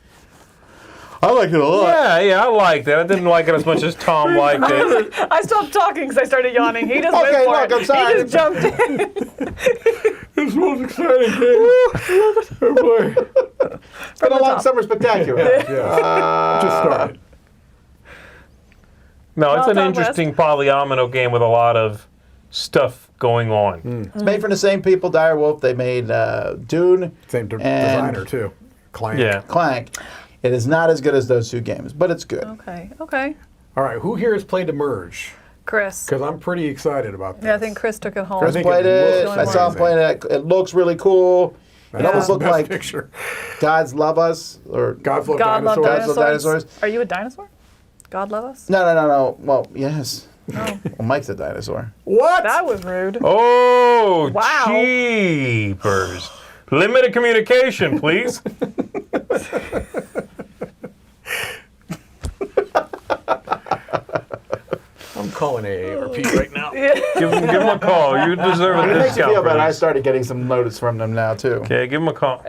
I like it a lot. Yeah, I liked it. I didn't like it as much as Tom liked it. I stopped talking because I started yawning. He just Okay, went for look, it. I'm sorry. He just jumped in. This was exciting game. Oh boy. It's been a long top. summer spectacular. Yeah. Just started. No, it's Wild an Tile interesting polyomino game with a lot of stuff going on. It's made from the same people, Dire Wolf. They made Dune Same and designer too. Clank. Yeah. Clank. It is not as good as those two games, but it's good. Okay. All right. Who here has played Emerge? Chris. Because I'm pretty excited about this. Yeah, I think Chris took it home. Chris think played it it. looks I saw him amazing. playing it. It looks really cool. It That's almost the looked best like picture. Gods Love Us or God's Love God love Dinosaurs. Dinosaurs. Love Dinosaurs. Are you a dinosaur? God love us? No. Well, yes. No. Well, Mike's a dinosaur. What? That was rude. Oh, Wow. cheapers. Limited communication, please. I'm calling AARP right now. Give him a call. You deserve a It makes you discount feel for better. I this. started getting some notice from them now, too. Okay, give him a call.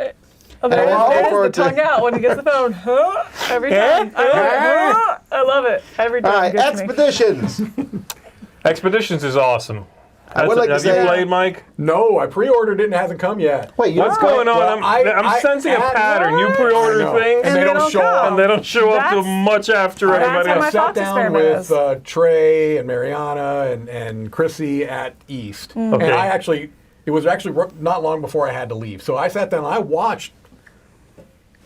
Oh, And I'll look there's forward the to- tongue out when he gets the phone. Huh? Every time. I love it. Every time. All right, it gets me. Expeditions. Expeditions is awesome. I would like to Have say- you played, Mike? No, I pre-ordered it and it hasn't come yet. Wait, you What's don't play- going on? Well, I'm I sensing a pattern. You I pre-order know. things, And they don't show up. and they don't show up till That's- much after I everybody how else. my sat Fox down experiment with is. Trey and Mariana and Chrissy at East. Okay. And it was actually not long before I had to leave. So I sat down and I watched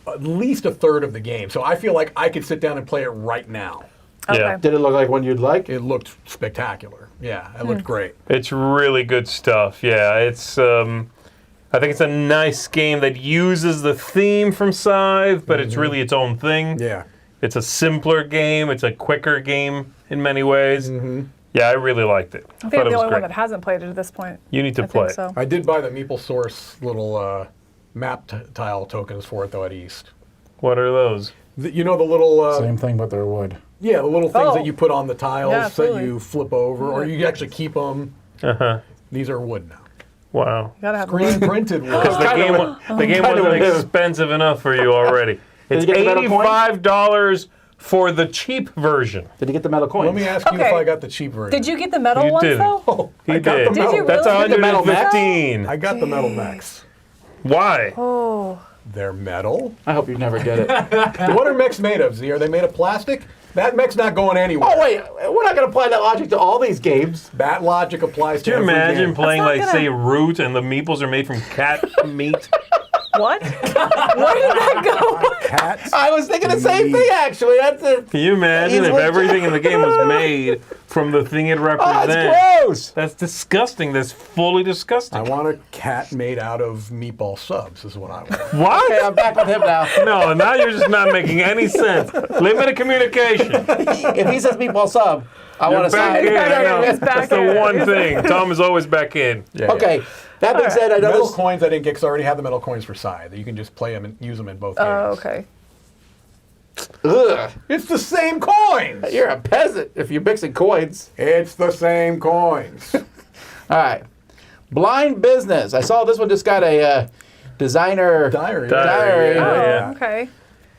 at least a third of the game. So I feel like I could sit down and play it right now. Okay. Yeah. Did it look like one you'd like? It looked spectacular. Yeah, it looked great. It's really good stuff. Yeah, it's. I think it's a nice game that uses the theme from Scythe, but it's really its own thing. Yeah. It's a simpler game. It's a quicker game in many ways. Yeah, I really liked it. I thought think I'm it the was only one great. that hasn't played it at this point. You need to I play think it. so. I did buy the Meeple Source little map tile tokens for it, though, at East. What are those? You know the little... Same thing, but they're wood. Yeah, the little things Oh. that you put on the tiles Yeah, that absolutely. you flip over, or you actually keep them. Uh-huh. These are wood now. Wow. You gotta have Green printed wood. The game, the game wasn't expensive enough for you already. It's you get the metal coin? $85 for the cheap version. Did you get the metal coins? Let me ask you if Okay. I got the cheap version. Did you get the metal You ones did. though? He I got did. the metal. Did you That's really? The metal mechs? $115. I got the metal mechs. Why? Oh. They're metal. I hope you never get it. What are mechs made of, Z? Are they made of plastic? That mech's not going anywhere. Oh, wait. We're not going to apply that logic to all these games. That logic applies Do to you every imagine game. playing, That's like, not say, gonna- Root and the meeples are made from cat meat? What? Where did that go? Cats? I was thinking the same Meat. thing, actually. That's it. Can you imagine if Easily- everything in the game was made from the thing it Oh, represents? that's gross. That's disgusting. That's fully I disgusting. want a cat made out of meatball subs is what I want. What? Okay, I'm back with him now. No, now you're just not making any sense. Limited communication. If he says meatball sub, I You're want to back sign. in. I know. He's back That's the in. one thing. Tom is always back in. Okay. That being said, I know Metal this. coins I didn't get because I already have the metal coins for Scythe. You can just play them and use them in both games. Oh, okay. Ugh, It's the same coins. you're a peasant if you're mixing coins. It's the same coins. All right. Blind Business. I saw this one just got a designer Diary. diary. Yeah, Oh, yeah. okay.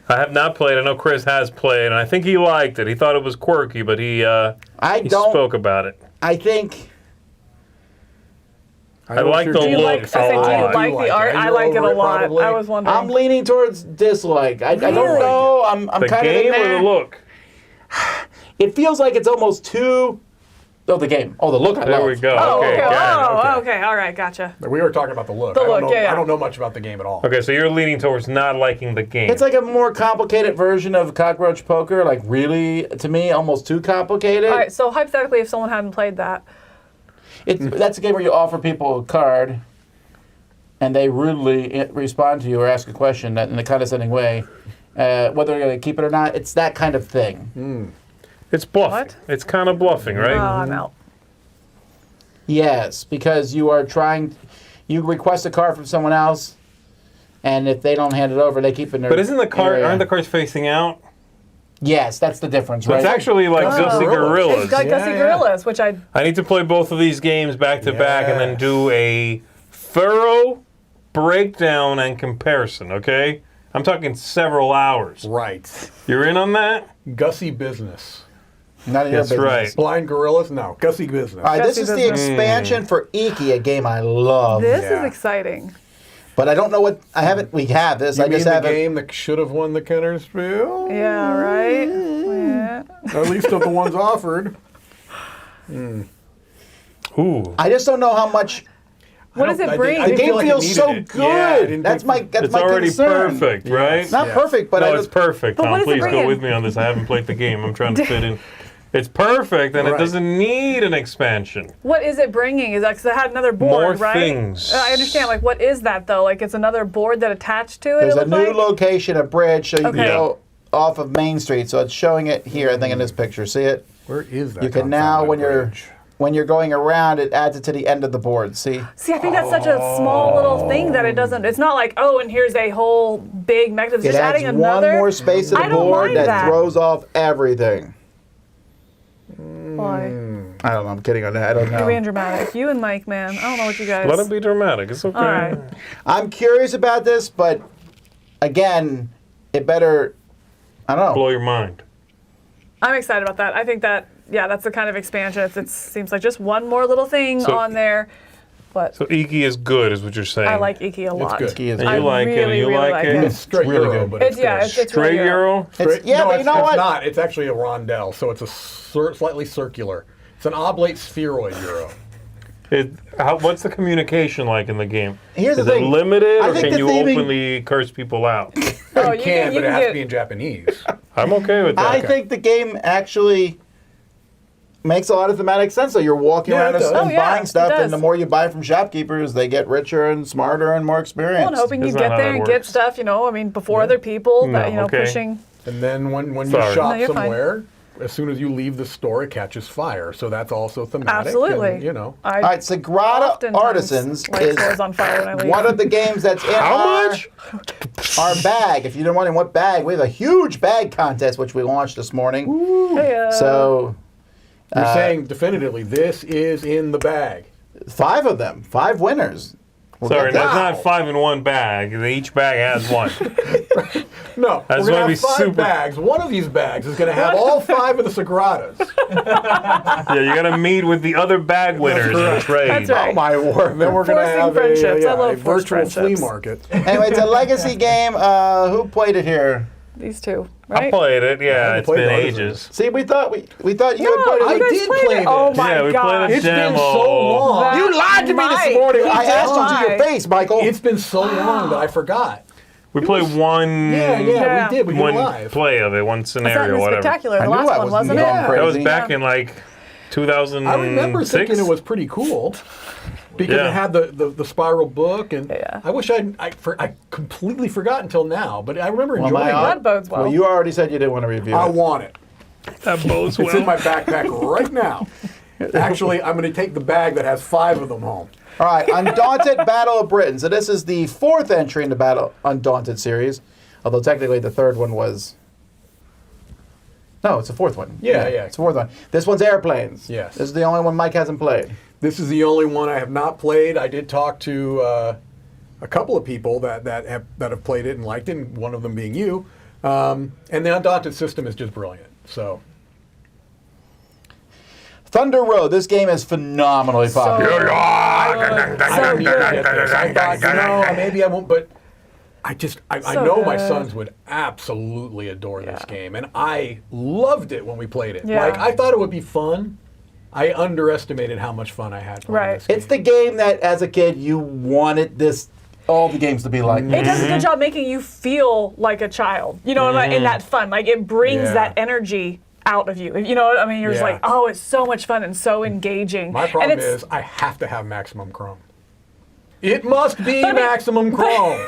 I have not played. I know Chris has played, and I think he liked it. He thought it was quirky, but he I he don't. spoke about it. I think. I like the Do you look like? I a said, do you lot. like the art? I You're like it over a it, lot. probably. I was wondering. I'm leaning towards dislike. I don't Really? know. I'm The kind of game in or there. the look? It feels like it's almost too Oh, the game. Oh, the look I There love. we go. Oh, okay, okay. got it. Oh, okay. okay. All right. Gotcha. We were talking about the look. The I don't look, know, yeah. I don't know much about the game at all. Okay, so you're leaning towards not liking the game. It's like a more complicated version of cockroach poker. Like really, to me, almost too complicated. All right. So hypothetically, if someone hadn't played that, That's a game where you offer people a card, and they rudely respond to you or ask a question in a condescending way, whether they're going to keep it or not. It's that kind of thing. It's bluffing. What? It's kind of bluffing, right? I'm out. Yes, because you request a card from someone else, and if they don't hand it over, they keep it in their But isn't the card? area. Aren't the cards facing out? Yes, that's the difference, right? It's actually like Oh. Gussie Gorillas. Gorillas. It's got Gussie yeah. Gorillas, which I I need to play both of these games back to back and then Yes. do a thorough breakdown and comparison, okay? I'm talking several hours. Right. You're in on that? Gussie business. Not in your That's business. right. Blind gorillas? No. Gussie business. All right, this Gussie is the business. expansion for Ikea, a game I love. this Yeah. is exciting. But I don't know what I haven't. We have this. You I mean just the haven't. game that should have won the Kenner's Spiel? Yeah. Right. Yeah. At least of the ones offered. Ooh. I just don't know how much. What does it bring? I The didn't game feel like it feels needed so it. good. Yeah, I didn't that's think- my It's already concern. perfect, right? It's not Yes. perfect, but No, I it's just, perfect. But Tom, what does it please bring go in? with me on this. I haven't played the game. I'm trying to fit in. It's perfect, and it Right. doesn't need an expansion. What is it bringing? Is that because it had another board, More right? things. I understand. Like, what is that though? Like, it's another board that attached to it. there's it a looked new like? location, a bridge, so you can Okay. go off of Main Street. So it's showing it here. I think in this picture. See it? Where is that? You can now confounded when you're bridge? going around, it adds it to the end of the board. See? See, I think that's such a small little thing that it doesn't. It's not like, oh, and here's a whole big mechanism. It Just adds adding another. one more space to the I don't board mind that that. throws off everything. Why? I don't know. I'm kidding on that. I don't You're being know. dramatic. You and Mike, man. I don't know what you guys. Let it be dramatic. It's okay. All right. I'm curious about this, but again, it better. I don't know. Blow your mind. I'm excited about that. I think that, yeah, that's the kind of expansion. It seems like just one more little thing So- on there. But So Iki is good, is what you're saying. I like Ikea a lot. good. Ikea is And I you like it, and really, you really like like it. it. It's straight really Euro, good. but It's yeah, it's really Straight good. Euro? It's- yeah, no, but you know it's what? not. It's actually a rondelle, so it's a slightly circular. It's an oblate spheroid Euro. What's the communication like in the game? Here's the is thing. it limited, I or think can the you theming- openly curse people out? Oh, You can, but it has get, to be in Japanese. I'm okay with that. I think the game actually makes a lot of thematic sense. So you're walking Yeah, around it does. and Oh, yeah, buying stuff, it does. and the more you buy from shopkeepers, they get richer and smarter and more well, experienced. and hoping you Isn't get that how there that and get works? stuff, before other people, No, that, okay. pushing. And then when you Sorry. shop No, you're fine. somewhere, as soon as you leave the store, it catches fire. So that's also thematic. Absolutely. And, I All right, Sagrada oftentimes Artisans light is stores on fire when I leave. one of the games that's in How much? our bag. If you don't wondering what bag, we have a huge bag contest which we launched this morning. Hey, So you're saying definitively this is in the bag. 5 of them, 5 winners. We'll Sorry, get that. that's not 5 in one bag. Each bag has one. No, That's we're gonna going be to have 5 super- bags. One of these bags is going to have all 5 of the Sagradas. Yeah, you got to meet with the other bag winners in the trade. That's right. Oh my word! Then we're going to Forcing have friendships. I a love forced virtual flea friendships. market. Anyway, it's a legacy game. Who played it here? These two, I right? played it. Yeah, haven't it's played been the others. ages. See, we thought you had No, played I you it. guys did played play it. Oh this. my Yeah, we played god! it. It's been Demo. so long. That- You lied to me this Mike, morning. I you asked you to your lied. face, Michael. It's been so long that I forgot. We played one Yeah. we did. We did one live. play of it, one Was that scenario, in whatever. Spectacular? I The knew last I one, was wasn't going it? crazy. That was back in like 2006. I remember thinking it was pretty cool because Yeah. it had the spiral book, and Yeah. I wish I completely forgot until now, but I remember Well, enjoying my- it. That bodes well. Well, you already said you didn't want to review I it. want it. That bodes It's in well. my backpack right now. Actually, I'm going to take the bag that has 5 of them home. All right, Undaunted Battle of Britain. So this is the 4th entry in the Battle Undaunted series, although technically the 3rd one was. No, it's the 4th one. Yeah. It's the 4th one. This one's airplanes. Yes. This is the only one Mike hasn't played. This is the only one I have not played. I did talk to a couple of people that have played it and liked it, and one of them being you. And the Undaunted system is just brilliant. So Thunder Road. This game is phenomenally popular. I don't need to good. get this. I thought, maybe I won't, but I So know my good. sons would absolutely adore this Yeah. game, and I loved it when we played it. Yeah. Like I thought it would be fun, I underestimated how much fun I had playing Right. this game. It's the game that, as a kid, you wanted all the games to be like. It does a good job making you feel like a child. You know, in that fun. Like, it brings Yeah. that energy out of you. You know what I mean? You're just Yeah. like, oh, it's so much fun and so engaging. My And problem it's- is I have to have maximum chrome. It must be maximum chrome.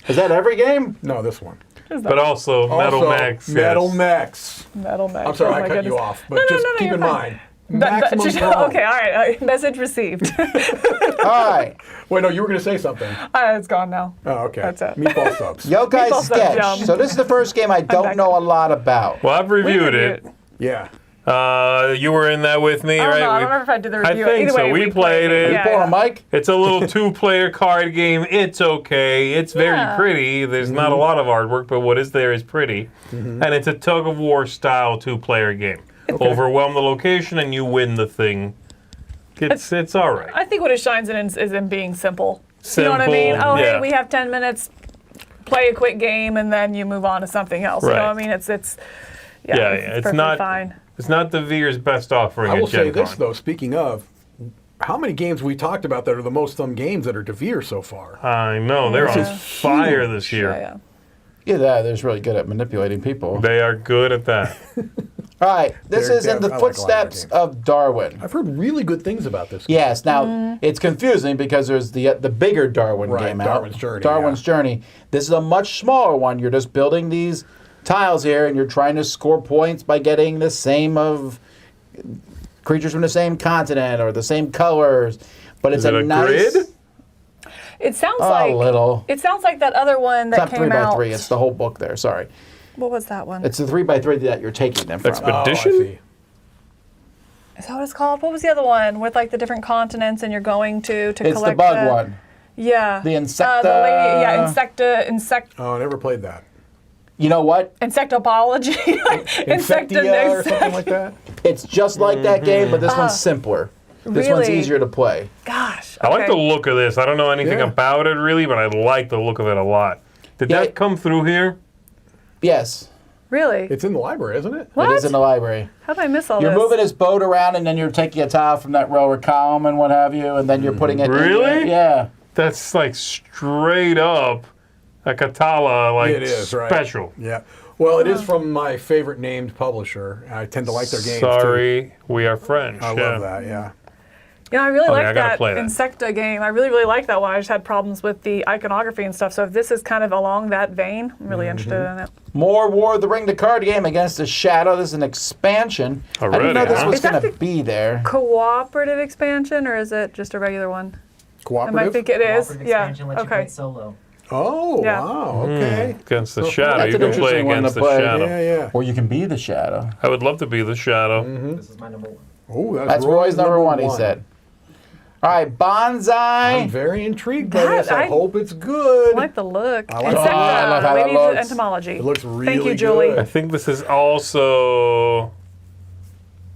Is that every game? No, this one. But also Metal Also, Max. Metal yes. Max. Metal Max. I'm sorry, oh my I cut goodness. you off, but No, just keep you're in fine. mind. Maximum chrome. Okay, all right. Message received. All right. Wait, no, you were going to say something. It's gone now. Oh, okay. That's it. Meatball subs. Yokai Meatball Sketch. Subs, yum. So this is the first game I don't back. know a lot about. Well, I've reviewed it. Yeah. You were in that with me, I don't right? know. I We- don't remember if I did the I review. think Either so. way, We played it. Yeah, Pull yeah. a mic. It's a little two-player card game. It's okay. It's very Yeah. pretty. There's not a lot of artwork, but what is there is pretty. And it's a tug-of-war style two-player game. Overwhelm the location and you win the thing. It's all right. I think what it shines in is in being simple. You know what I Simple, mean? Oh, yeah. hey, we have 10 minutes. Play a quick game and then you move on to something else. You know Right. what I mean? It's Yeah, it's it's perfectly not. fine. It's not the Veer's best offering I will at Gen say this, Con. though, speaking of, how many games we talked about that are the most fun games that are DeVere so far? I know they're on Yeah. fire this year. Yeah. Yeah, they're really good at manipulating people. They are good at that. All right, this They're is in the I like a lot of their footsteps games. of Darwin. I've heard really good things about this game. Yes. Now it's confusing because there's the bigger Darwin Right, game out. Darwin's Journey, Darwin's Journey. This is a much smaller one. You're just building these tiles here, and you're trying to score points by getting the same of creatures from the same continent or the same colors. But it's Is it a nice. grid? It sounds A like little. It sounds like that other one It's that not came out. 3x3. It's the whole book there. Sorry. What was that one? It's the 3x3 that you're taking them from. Expedition? Oh, I see. Is that what it's called? What was the other one with like the different continents and you're going to It's collect the bug one. Yeah. The Insecta. The lady, yeah, Oh, I never played that. You know what? Insectopology. Insectia or something like that? It's just like that game, but this one's simpler. This one's Really? easier to play. Gosh. I like okay. the look of this. I don't know anything Yeah. about it really, but I like the look of it a lot. Did Yeah. that come through here? Yes, Really? It's in the library, isn't it? What? it is in the library. How did I miss all You're this? moving his boat around, and then you're taking a tile from that row or column and what have you, and then you're putting it in Really? there. Yeah. That's like straight up a Katala like It is, right. special. Yeah. Well, it is from my favorite named publisher. I tend to like their games, too. Sorry, we are French. I love that, yeah. Yeah, I really Okay, I like gotta that play that. Insecta game. I really, really like that one. I just had problems with the iconography and stuff. So if this is kind of along that vein, I'm really interested in it. More War of the Ring, the card game against the Shadow. This is an expansion. I didn't know Already, this huh? was Is that going to the- be there. Cooperative expansion, or is it just a regular one? Cooperative? I think it is. Cooperative Yeah. expansion lets you Okay. play solo. Oh, Yeah. wow, okay. Against the So- Shadow. That's You an can play interesting one against to the play. Shadow. Yeah, yeah. Or you can be the Shadow. I would love to be the Shadow. This is my number one. Oh, That's Roy's number one, he said. All right, I'm Bonsai. very intrigued by That- this. I I- hope it's good. I like the look. I like it. Oh, I love how that Ladies looks. Entomology. It looks really Thank you, Julie. good. I think this is also.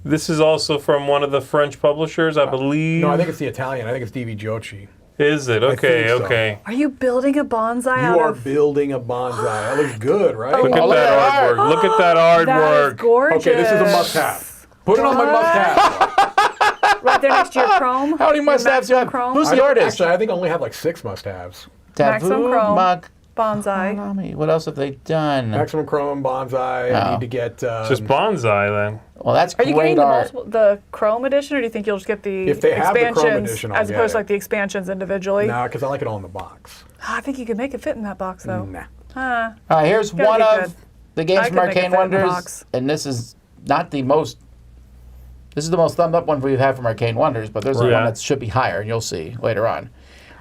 This is also from one of the French publishers, I believe. No, I think it's the Italian. I think it's DV Giochi. Is it? Okay, think so. okay. Are you building a bonsai You out are of... building a bonsai. That looks good, right? Look Oh, at look at that that artwork. Look at that That is artwork. gorgeous. Okay, this is a must-have. Put it on my must-have. Right there next to your Chrome. How many Your must-haves do you Maximum have? Chrome. Who's I the artist? Actually, I think I only have like 6 must-haves. Maximum Tavu, Chrome. Mug, Bonsai. Konami. What else have they done? Maximum Chrome, Bonsai. I Oh. need to get... Just bonsai then. Well, that's Are you great getting the, art. the Chrome edition, or do you think you'll just get the If they have the Chrome expansions edition, I'll as get opposed to it. like the expansions individually? Nah, because I like it all in the box. I think you could make it fit in that box though. Nah. Huh. All right, here's Gotta one be of good. the games I from could make it Arcane fit in the Wonders, box. and this is not the most. This is the most thumbed up one we've had from Arcane Wonders, but there's Right. one that should be higher, and you'll see later on.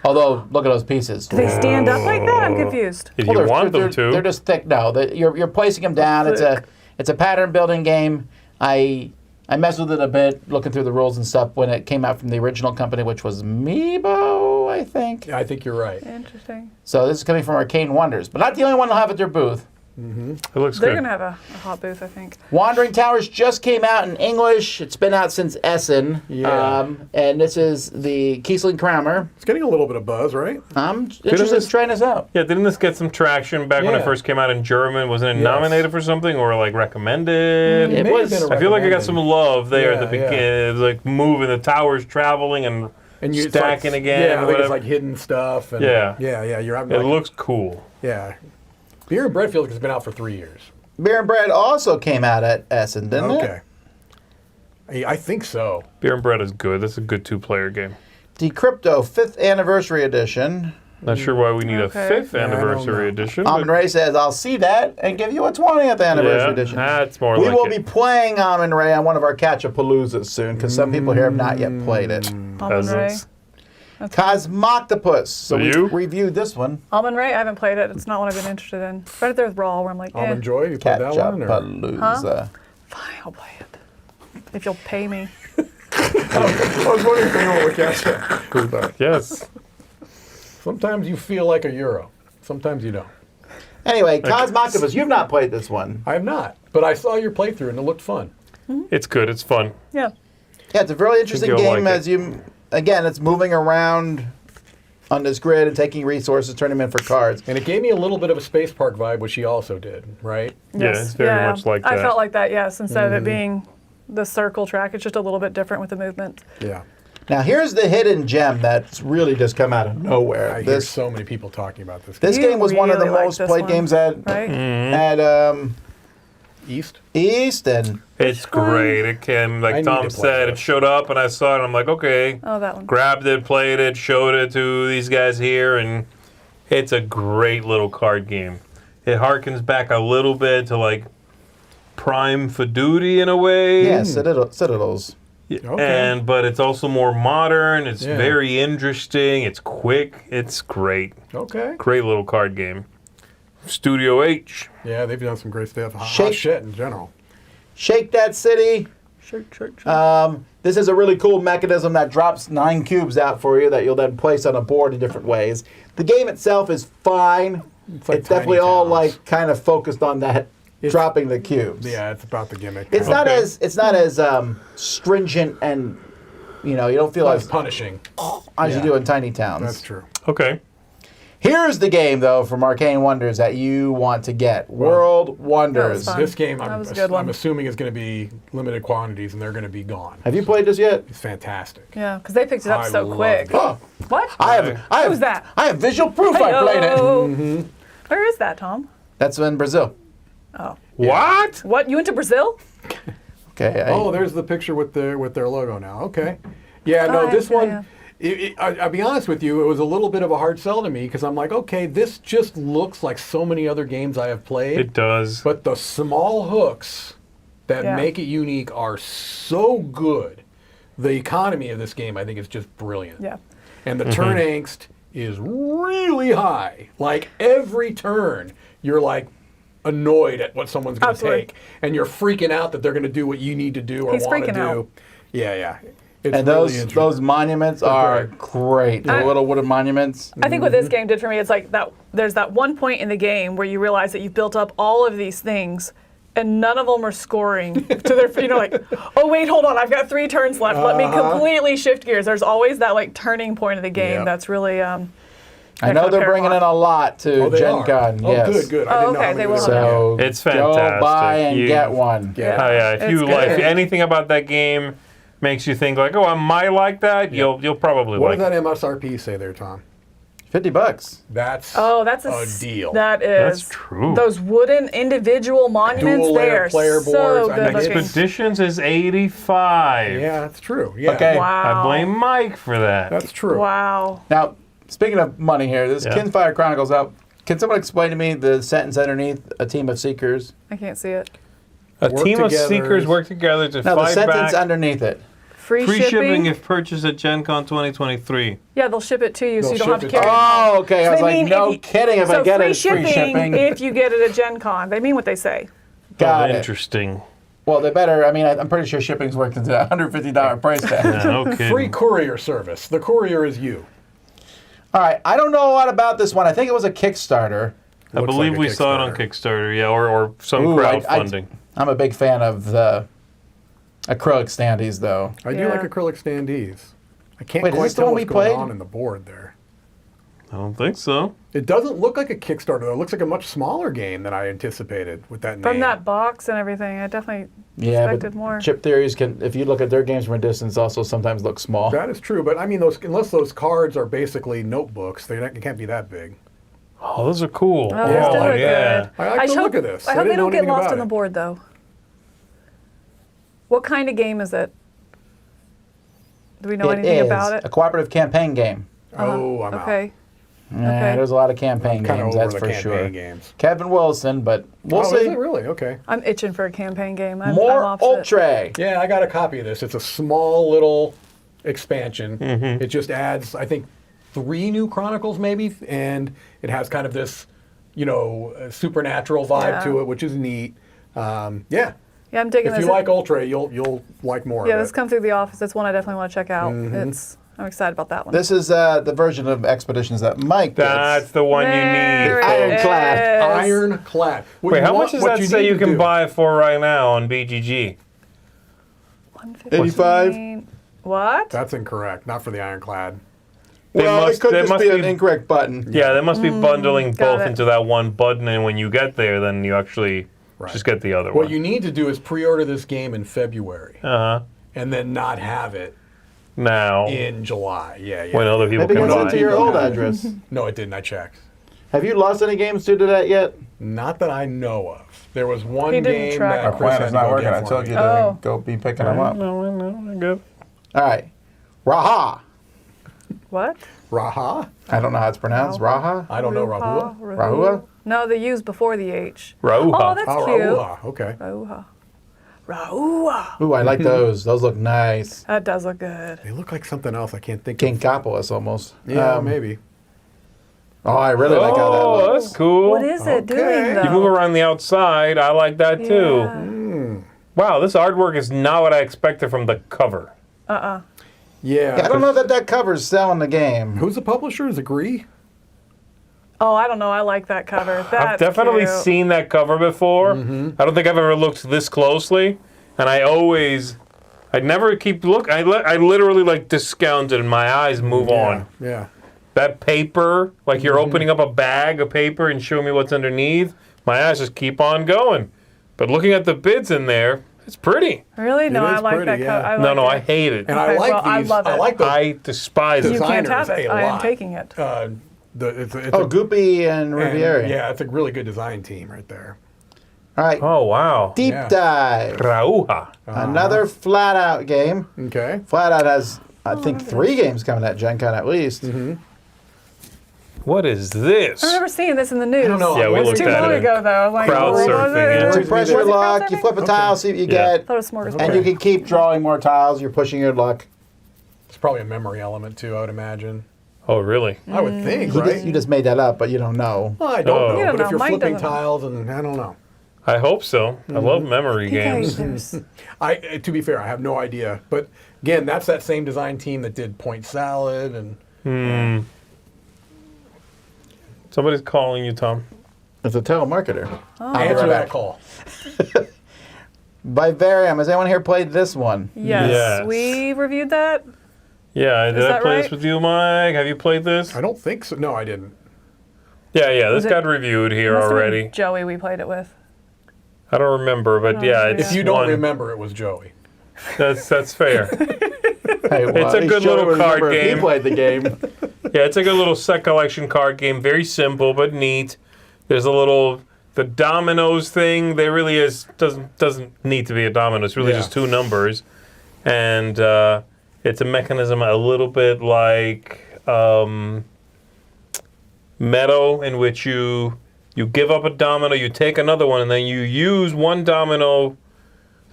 Although, look at those pieces. Do they stand up like that? I'm confused. If Well, you they're- want them to. They're just thick. No, you're placing them down. Thick. It's a pattern building game. I messed with it a bit, looking through the rules and stuff when it came out from the original company, which was Meebo, I think. Yeah, I think you're right. Interesting. So this is coming from Arcane Wonders, but not the only one they'll have at their booth. It looks They're good. going to have a hot booth, I think. Wandering Towers just came out in English. It's been out since Essen. Yeah. And this is the Kiesling Kramer. It's getting a little bit of buzz, right? I'm interested in trying this out. Yeah, didn't this get some traction back when it Yeah. first came out in German? Wasn't it Yes. nominated for something or like recommended? It may have was- been a I feel like I got recommended. some love there at the Yeah, yeah. beginning. It was like moving, the towers traveling and And it's stacking like, again. Yeah, I or think it's whatever. like hidden stuff. And Yeah. Yeah, you're It looks cool. Yeah. Beer and Bread feels like it's been out for 3 years. Beer and Bread also came out at Essen, didn't it? Okay. I think so. Beer and Bread is good. That's a good 2-player game. Decrypto 5th Anniversary Edition. Not sure why we need Okay. a 5th Yeah, I don't anniversary know. edition. Amon Ray says, I'll see that and give you a 20th Anniversary yeah, Edition. that's more We like will it. be playing Amon Ray on one of our Catch-a-Paloozas soon, because some people here have not yet played it. Almond Ray. Peasants. Cosmoctopus. So we You? reviewed this one. Almond Ray, I haven't played it. It's not one I've been interested in. Right there with Raw, where I'm like, Almond Joy, you played that one? Or? Catch-a-Palooza. fine, I'll play it. If you'll pay me. I was wondering if anyone would catch that. Yes. Sometimes you feel like a Euro. Sometimes you don't. Anyway, Cosmoctopus, you've not played this one. I have not. But I saw your playthrough and it looked fun. It's good. It's fun. Yeah. Yeah, it's a really interesting you'll game like as you, again, it's moving around on this grid and taking resources, turning them in for cards. And it gave me a little bit of a Space Park vibe, which he also did, right? Yeah, it's very much like I that. felt like that, yes. Instead of it being the circle track, it's just a little bit different with the movement. Yeah. Now, here's the hidden gem that's really just come out of nowhere. I hear This so many people talking about this. this You game was one of the really like most this played one, games at Right? East? East, and It's great. It came, I like need Tom to play said, it this. showed up and I saw it and I'm like, okay. Oh, that one. Grabbed it, played it, showed it to these guys here, and it's a great little card game. It harkens back a little bit to like Prime for Duty in a way. yeah, Citadels. Okay. But it's also more modern. It's Yeah. very interesting. It's quick. It's great. Okay. Great little card game. Studio H. Yeah, they've done some great stuff. Hot Shake- shit in general. Shake That City. Sure. This is a really cool mechanism that drops 9 cubes out for you that you'll then place on a board in different ways. The game itself is fine. It's, like definitely Tiny all Towns. like kind of focused on that It's- dropping the cubes. Yeah, it's about the gimmick. It's not Okay. as stringent and you don't feel Not as as punishing. as you yeah. do in Tiny Towns. That's true. Okay. Here's the game though from Arcane Wonders that you want to get. World Wonders. fun. This game, That I'm, was a good one. I'm assuming is going to be limited quantities and they're going to be gone. Have you played this yet? It's fantastic. Yeah, because they picked it up I so loved quick. it. Oh, What? I have Who's that? I have visual proof I played it. Heyo. Where is that, Tom? That's in Brazil. Oh. What? What? You went to Brazil? Okay. Oh, there's the picture with their logo now. Okay. Yeah, no, Oh, this yeah, one. yeah. I'll be honest with you, it was a little bit of a hard sell to me because I'm like, okay, this just looks like so many other games I have played. It does. But the small hooks that Yeah. make it unique are so good. The economy of this game, I think, is just brilliant. Yeah. And the turn angst is really high. Like every turn, you're like annoyed at what someone's going to Absolutely. take, and you're freaking out that they're going to do what you need to do or He's want to freaking do. out. Yeah. It's And really those interesting. monuments are great. The little wooden monuments. I think what this game did for me, it's like that. There's that one point in the game where you realize that you've built up all of these things, and none of them are scoring to their. Like, oh wait, hold on, I've got 3 turns left. Let me completely shift gears. There's always that like turning point of the game Yep. that's really. I know they're bringing in a lot to Oh, they Gen are. Con. Oh, yes. good. I Oh, didn't know okay, how they many will there have were. So It's go fantastic. buy and You- get one. Yeah. Oh yeah, if It's you good. like if anything about that game makes you think like, oh, I might like that, you'll probably What like does it. that MSRP say there, Tom? $50. That's That's a deal. That is. That's true. Those wooden individual monuments. Dual They layer are player so boards. I good mean, looking. Expeditions is 85. yeah, that's true. Yeah. Okay. Wow. I blame Mike for that. That's true. Wow. Now, speaking of money here, this Yeah. Kinfire Chronicles out. Can someone explain to me the sentence underneath a team of seekers? I can't see it. A Work team of together. seekers work together to No, the fight sentence back. underneath it. Free Free shipping shipping. if purchased at Gen Con 2023. Yeah, they'll ship it to you, so They'll you don't have to ship it carry it. Oh, okay. I So was they like, mean no if you- kidding. If so I get free it, it's free shipping. if you get it at Gen Con. They mean what they say. Got Oh, it. interesting. Well, they better. I mean, I'm pretty sure shipping's worked into a $150 price tag. Yeah, no kidding. Free courier service. The courier is you. All right. I don't know a lot about this one. I think it was a Kickstarter. I Looks believe like a we saw it on Kickstarter. Kickstarter, yeah, or some Ooh, crowdfunding. I'm a big fan of the acrylic standees, though. I do Yeah. like acrylic standees. I can't Wait, is quite this the tell one what's we going played? on in the board there. I don't think so. It doesn't look like a Kickstarter, though. It looks like a much smaller game than I anticipated with that name. From that box and everything, I definitely Yeah, expected but more. Chip Theories can, if you look at their games from a distance, also sometimes look small. That is true, but I mean, unless those cards are basically notebooks, they can't be that big. Oh, those are cool. Oh, those do look yeah. good. I like the look of this. I I hope they didn't know don't get anything lost about on the it. board, though. What kind of game is it? Do we know It anything is about it? a cooperative campaign game. Oh, I'm out. Okay. Yeah, Okay. there's a lot of campaign Kind of games, over that's the for campaign sure. games. Kevin Wilson, but we'll Oh, see. is it really? Okay. I'm itching for a campaign game. I'm More off it. Ultra. Yeah, I got a copy of this. It's a small little expansion. It just adds, I think, 3 new Chronicles maybe, and it has kind of this, supernatural vibe Yeah. to it, which is neat. Yeah. Yeah, I'm digging If this. you like Ultra, you'll like more Yeah, of this it. come through the office. It's one I definitely want to check out. Mm-hmm. I'm excited about that one. This is the version of Expeditions that Mike gets. That's the one you There need. it Ironclad. is. Ironclad. What Wait, you how want- much does what that you say need you to can do- buy it for right now on BGG? 85? What? That's incorrect. Not for the Ironclad. They Well, must- it could they just must be an be- incorrect button. Yeah, they must be bundling got both it. into that one button, and when you get there, then you actually Right. just get the other What one. you need to do is pre-order this game in February Uh-huh. and then not have it Now, in July. Yeah, yeah. when other people Maybe can it's buy into it. your old Yeah. address. No, it didn't. I checked. Have you lost any games due to that yet? Not that I know of. There was one He didn't game track that Our Chris plan had is to not go working. get I for told me. you to Oh. go be picking them up. No, I good. All right. Raha. What? Raha? I don't know how it's pronounced. Raha? I don't know Rahua. Rahua? No, the U's before the H. Rauha. Oh, that's Oh, cute. Rahuha. Okay. Rauha. Rauha. Ooh, I like those. Those look nice. That does look good. They look like something else. I can't think of. Kinkopolis almost. Yeah, maybe. Oh, I really like how that Oh, looks. that's cool. What is it doing, Okay. though? You move around the outside. I like that too. Yeah. Wow, this artwork is not what I expected from the cover. Yeah. Yeah, I don't know that cover's selling the game. Who's the publisher? Is it Agree? Oh, I don't know. I like that cover. That's I've definitely cute. seen that cover before. I don't think I've ever looked this closely, and I never keep look. I literally like discount it, and my eyes move on. Yeah. That paper, like you're opening up a bag of paper and showing me what's underneath. My eyes just keep on going. But looking at the bids in there, it's pretty. Really? No, It I is like pretty, that yeah. cover. No, I hate it. And I Okay, like well, I these. love I it. like the I despise it. You can't have designers it. a I am lot. taking it. It's Oh, a, Goopy and and, Riviere. yeah, it's a really good design team right there. All right. Oh wow. Deep Yeah. Dive. Rauha. Another flat out game. Okay. Flat out has, I think, 3 games coming at Gen Con at least. What is this? I remember seeing this in the news. I don't know. Yeah, we It was looked too at long it. ago, though. I'm like, Crowd what was surfing, it? yeah. You press your Was it crowd luck, you surfing? flip a tile, see what you Yeah. get. I thought it was smorgasbord. And you can keep drawing more tiles. You're pushing your luck. It's probably a memory element too, I would imagine. Oh really? I would think, You, right? you just made that up, but you don't know. Well, I don't Oh. know. You don't But if know. you're Mike flipping doesn't know. tiles, and I don't know. I hope so. I love memory I think games. there's- To be fair, I have no idea. But again, that's that same design team that did Point Salad and Somebody's calling you, Tom. It's a telemarketer. answer that call. Vivarium. Has anyone here played this one? Yes. Yes. We reviewed that. Yeah, did I that play right? this with you, Mike? Have you played this? I don't think so. No, I didn't. Yeah, this Was it- got reviewed here Must have been already. Joey, we played it with. I don't remember, but Oh, yeah, yeah. it's If you don't one. remember, it was Joey. That's fair. Hey, well, It's a at least good Joey little would remember card if game. He played the game. Yeah, it's a good little set collection card game. Very simple but neat. There's the dominoes thing. There really doesn't need to be a domino. It's really Yeah. just 2 numbers, and it's a mechanism a little bit like Meadow, in which you give up a domino, you take another one, and then you use one domino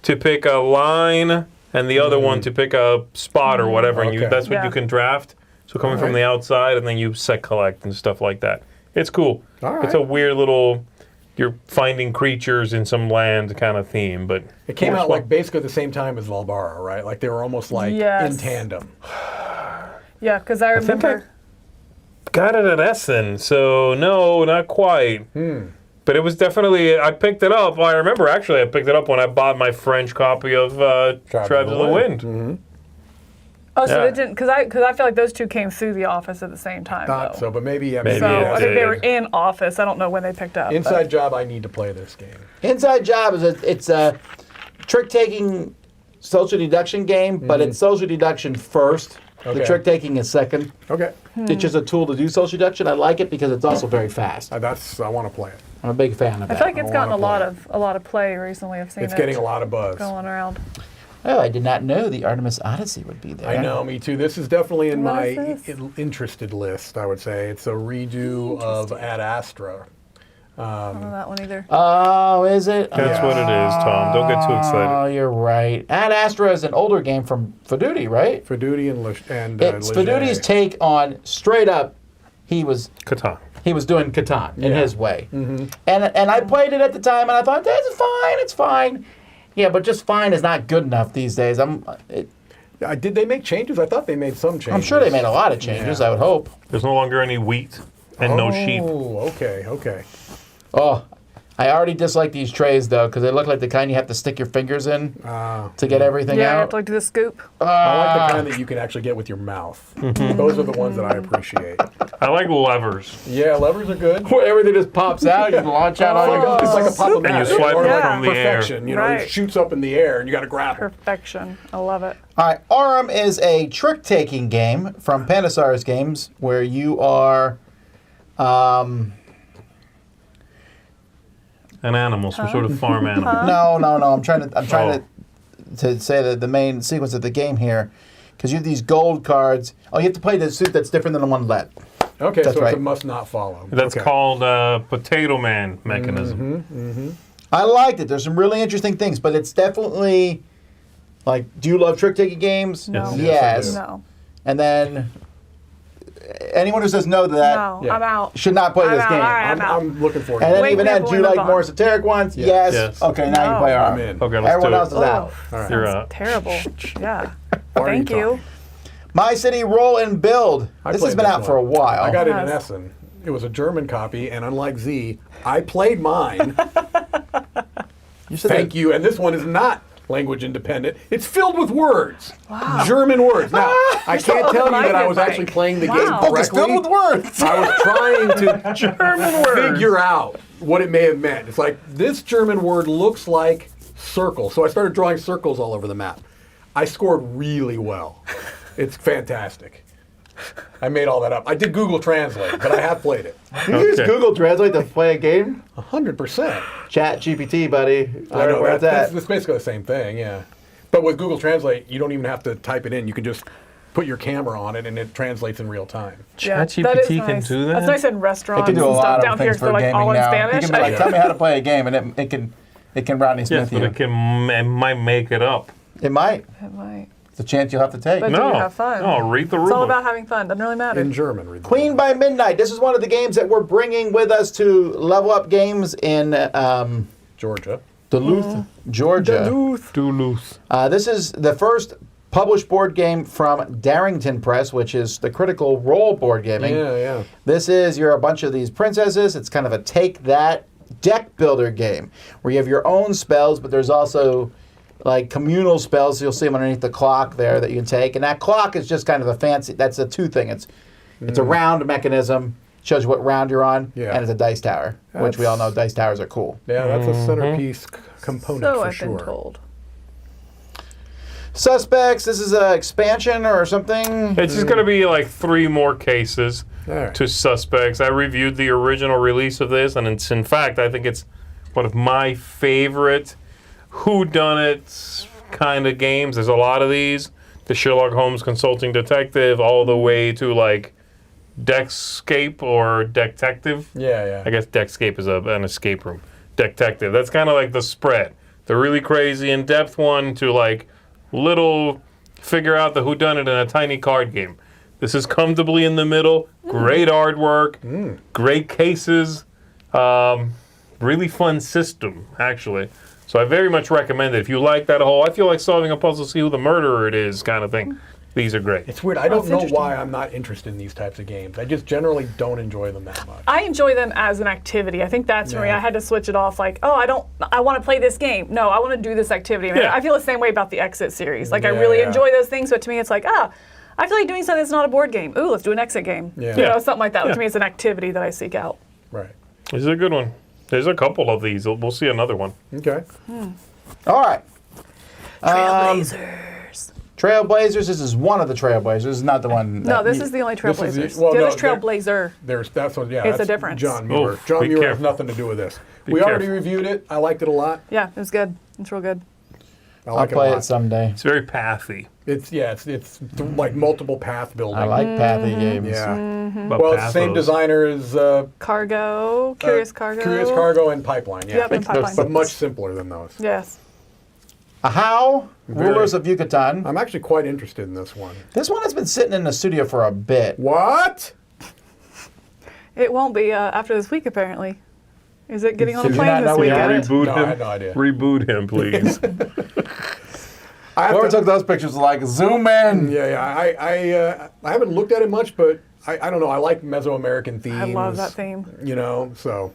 to pick a line and the other one to pick a spot or whatever, and Okay. that's what Yeah. you can draft. So coming from the outside, and then you set collect and stuff like that. It's cool. All It's a right. weird little, you're finding creatures in some land kind of theme, but It came more out fun. like basically the same time as Valbara, right? Like they were almost like Yes. in tandem. Yeah, because I think remember. got it at Essen, so no, not quite. But it was definitely, I picked it up. I remember actually I picked it up when I bought my French copy of Tribes of the Wind. Oh, so Yeah. they didn't, because I feel like those two came through the office at the same time. Thought though. so, but maybe. Maybe So it I think they were did. in office. I don't know when they picked up. Inside job. I need to play this game. Inside Job is it's a trick-taking social deduction game, but it's social deduction first. Okay. The trick-taking is second. Okay. It's just a tool to do social deduction. I like it because it's also very fast. I want to play it. I'm a big fan of I that. feel like it's gotten wanna a lot of play recently. I've seen It's it getting a lot of buzz. going around. Oh, I did not know the Artemis Odyssey would be there. I know, me too. This is definitely in What my is this? interested list, I would say. It's a redo of Ad Astra. I don't know that one either. Oh, is it? That's what it is, Tom. Don't get too Oh, excited. you're right. Ad Astra is an older game from Fiduti, right? For Duty and It's Fiduti's take on straight up. He was Catan. doing Catan in Yeah. his way, and I played it at the time, and I thought that's fine. It's fine. Yeah, but just fine is not good enough these days. Did they make changes? I thought they made some changes. I'm sure they made a lot of changes. Yeah. I would hope. There's no longer any wheat and no sheep. Oh, okay. Oh, I already dislike these trays though because they look like the kind you have to stick your fingers in to get everything Yeah, you have out. to like do the scoop. I like the kind that you can actually get with your mouth. Those are the ones that I appreciate. I like levers. Yeah, levers are good. Where everything just pops out, you can launch out all your guns. It's like a pop And you swipe or it like from the air. perfection. You know, Right. it shoots up in the air and you got to grab it. Perfection. I love it. All right, Aurum is a trick-taking game from Pandasaurus Games where you are, An animal, some sort of farm animal. no. I'm trying to say that the main sequence of the game here, because you have these gold cards. Oh, you have to play the suit that's different than the one led. Okay, That's so right. it's a must not follow. That's Okay. called Potato Man mechanism. I liked it. There's some really interesting things, but it's definitely like, do you love trick-taking games? No. Yes. Yes. No. And then anyone who says no to that No. yeah. I'm out. should not play I'm this out. game. All right, I'm out. I'm looking forward to And then it. Wait, even we then, have do to you like move more on. esoteric ones? Yes. Yes. Yes. Okay, now you No. play I'm Aurum. in. Okay, let's Everyone do else it. is out. All right. You're Sounds out. terrible. Yeah. Why are Thank you. talking? My City Roll and Build. I This has played been this out for a one. while. I got it in Nice. Essen. It was a German copy, and unlike Z, I played mine. You said Thank that- you. And this one is not language independent. It's filled with words. Wow. German words. Now, I can't tell you that I was open-minded, actually Mike. playing the Wow. game Book is correctly. filled with words. I was trying to German words. figure out what it may have meant. It's like, this German word looks like circle. So I started drawing circles all over the map. I scored really well. It's fantastic. I made all that up. I did Google Translate, but I have played it. You use Okay. Google Translate to play a game? 100%. Chat GPT, buddy. I know Where's that? that's basically the same thing, yeah. But with Google Translate, you don't even have to type it in. You can just put your camera on it, and it translates in real time. Yeah, ChatGPT that is can nice. do that? That's nice in It restaurants can do a and lot stuff of down here. things So they're for like gaming all in now. Spanish. You can be like, tell me how to play a game, and it can Rodney Yes, Smith but you. it might make it up. It might. It might. It's a chance you'll have to take. But No. do you have fun? No, read the It's all rule. about having fun. Doesn't really matter. In German. Read the Queen by Midnight. This is one of the games that we're bringing with us to Level Up Games in Georgia. Duluth, Georgia. Duluth. This is the first published board game from Darrington Press, which is the Critical Role board gaming. Yeah. This is, you're a bunch of these princesses. It's kind of a take that deck builder game where you have your own spells, but there's also like communal spells. You'll see them underneath the clock there that you can take. And that clock is just kind of a fancy, that's a two thing. It's a round mechanism, shows you what round you're on, Yeah. and it's a dice tower, which we all know dice towers are cool. Yeah, that's a centerpiece component So for I've sure. been told. Suspects, this is an expansion or something. It's just going to be like 3 more cases All right. to Suspects. I reviewed the original release of this, and it's, in fact, I think it's one of my favorite whodunit kind of games. There's a lot of these. The Sherlock Holmes Consulting Detective, all the way to like Deckscape or Detective. Yeah. I guess Deckscape is an escape room. Detective. That's kind of like the spread. The really crazy in-depth one to like little figure out the whodunit in a tiny card game. This is comfortably in the middle. Great artwork. Great cases. Really fun system, actually. So I very much recommend it. If you like that whole, I feel like solving a puzzle, see who the murderer it is kind of thing. These are great. It's weird. I don't it's know interesting. why I'm not interested in these types of games. I just generally don't enjoy them that much. I enjoy them as an activity. I think that's for me. Yeah. I had to switch it off. Like, oh, I want to play this game. No, I want to do this activity. Yeah. I feel the same way about the Exit series. Like, I Yeah, really yeah. enjoy those things, but to me, it's like, I feel like doing something that's not a board game. Ooh, let's do an Exit game. Yeah. You Yeah. know, something like that. Yeah. To me, it's an activity that I seek out. Right. This is a good one. There's a couple of these. We'll see another one. Okay. All right. Trailblazers. Trailblazers. This is one of the Trailblazers. This is not the one. No, that this me- is the only This is the- Trailblazers. well, the no, other's there- Trailblazer. That's what. Yeah, It's a that's difference. John Muir. Oh, John be Muir has careful. nothing to do with this. Be We already careful. reviewed it. I liked it a lot. Yeah, it was good. It's real good. I I'll like play it a it lot. someday. It's very pathy. It's like multiple path building. I like pathy games. Yeah. But Well, it's the same pathos. designer as Cargo, Curious Cargo. Curious Cargo and Pipeline. Yeah. Yep, and Pipeline. But much simpler than those. Yes. How? Very. Rulers of Yucatan. I'm actually quite interested in this one. This one has been sitting in the studio for a bit. What? It won't be after this week, apparently. Is it getting on a Did you plane not know this we week? had it? Reboot No, him. I had no idea. Reboot him, please. I have Whoever to- took those pictures was like, zoom in. Yeah. I haven't looked at it much, but I don't know. I like Mesoamerican themes. I love that theme. You know, so.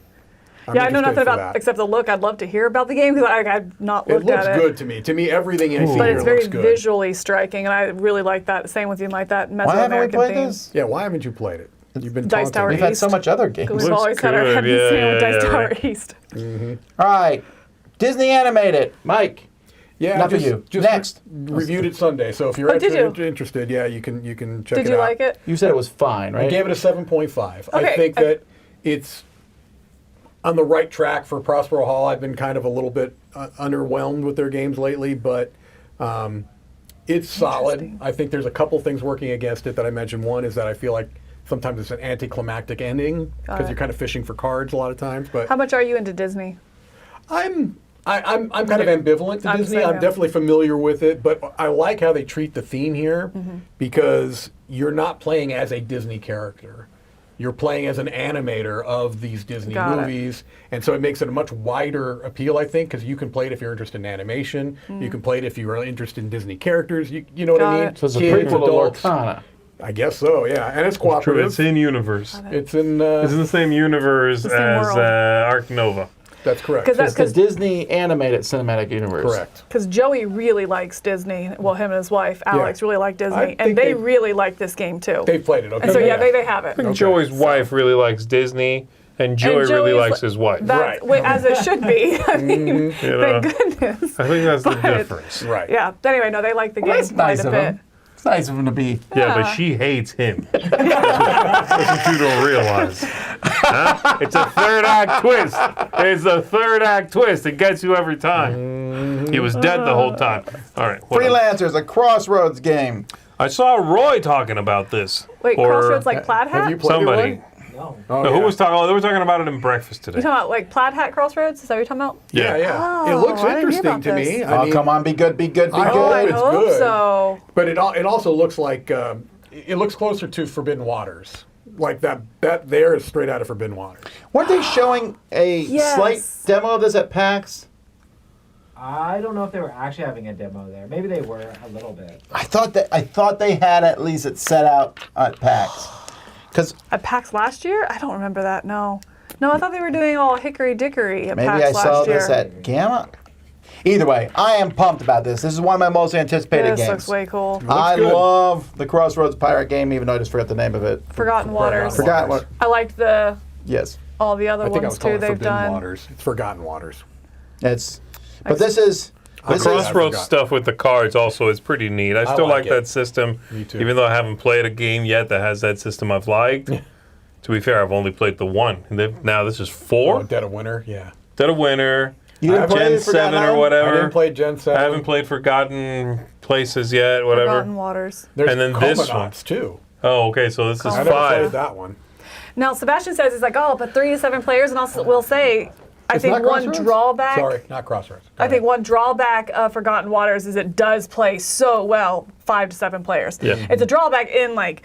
I'm Yeah, I know interested nothing for about that. except the look. I'd love to hear about the game because I've not It looked looks at it. good to me. To me, everything I see But here it's very looks good. visually striking, and I really like that. Same with you, like that Mesoamerican Why haven't we played theme. this? Yeah, why haven't you played it? You've been Dice taunting Tower me. We've had East. so much other games. We've Looks always had our good. heads Yeah, in with yeah, Dice yeah, Tower right. East. All right. Disney animated. Mike. Yeah, Not for just, you. Just Next. reviewed it Sunday, so if you're Oh, did you? interested, yeah, you can check it out. Did you like it? You said it was fine, I right? gave it a 7.5. I Okay, think that it's on the right track for Prospero Hall. I've been kind of a little bit underwhelmed with their games lately, but it's solid. Interesting. I think there's a couple things working against it that I mentioned. One is that I feel like sometimes it's an anticlimactic ending Got because it. you're kind of fishing for cards a lot of times. But How much are you into Disney? I'm kind of ambivalent to I'm Disney. the same, I'm yeah. definitely familiar with it, but I like how they treat the theme here Mm-hmm. because you're not playing as a Disney character. You're playing as an animator of these Disney Got it. movies, and so it makes it a much wider appeal, I think, because you can play it if you're interested in animation. You can play it if you're interested in Disney characters. You know what I Mm. Got mean? it. So it's a Kids, prequel adults. to Lorcana. I guess so, yeah. And it's True, cooperative. it's in universe. It's in. It's in the same universe The same as world. Arc Nova. That's correct. Because It's the Disney animated cinematic universe. Correct. Because Joey really likes Disney. Well, him and his wife, Alex, really like I Disney. think And they they- really like this game, too. They've played it, okay? And so, yeah, they have I it. think Joey's wife really likes Disney, and Joey And really Joey's likes his wife. That's Right. as it should be. I mean, You know? thank goodness. I think that's the But- difference. Right. Yeah. But anyway, no, they like the Well, game that's quite nice a of bit. him. It's nice of him to be. Yeah, but Yeah. she hates him. That's what you don't realize. Huh? It's a third act twist. It's a third act twist. It gets you every time. He was dead the whole time. All right. what else? Freelancers, a Crossroads game. I saw Roy talking about this. Wait, Or Crossroads like Plaid Have Hat? you played somebody. it, Roy? No. Oh, No, yeah. who was talking? Oh, they were talking about it in breakfast today. You talking about like Plaid Hat Crossroads? Is that what you're talking about? Yeah, yeah. it Oh, looks I didn't hear interesting about to me. this. I Oh, mean, come on, be good, be good, be I good. hope I it's hope good. so. But it also looks like it looks closer to Forbidden Waters. Like that there is straight out of Forbidden Waters. Weren't they showing a Yes. slight demo of this at PAX? I don't know if they were actually having a demo there. Maybe they were a little bit. I thought they had at least it set out at PAX. Because At PAX last year? I don't remember that, no. No, I thought they were doing all hickory dickory at maybe PAX I last saw year. this at Gamma. Either way, I am pumped about this. This is one of my most anticipated This games. looks way cool. I good. love the Crossroads pirate game, even though I just forgot the name of it. Forgotten Waters. Forgot what? I liked Yes, all the other I think I ones was calling too it they've Forbidden done. Waters. It's Forgotten Waters. it's. But this is. The This is Crossroads forgot. stuff with the cards also is pretty neat. I still like like it. that system. Me too. Even though I haven't played a game yet that has that system I've liked. To be fair, I've only played the one. Now this is 4. Oh, Dead of Winter, yeah. Dead of Winter, You didn't play Gen Forgotten 7 or Island? whatever. I didn't play Gen 7. I haven't played Forgotten Places yet, whatever. Forgotten Waters. There's and then this Comanauts, too. Oh, okay, so this is I never 5. played that one. Now Sebastian says he's like, oh, but 3 to 7 players, and also will say, I It's think not one Crossroads? drawback. Sorry, not Crossroads. Go I think ahead. one drawback of Forgotten Waters is it does play so well 5 to 7 players. Yeah. It's a drawback in like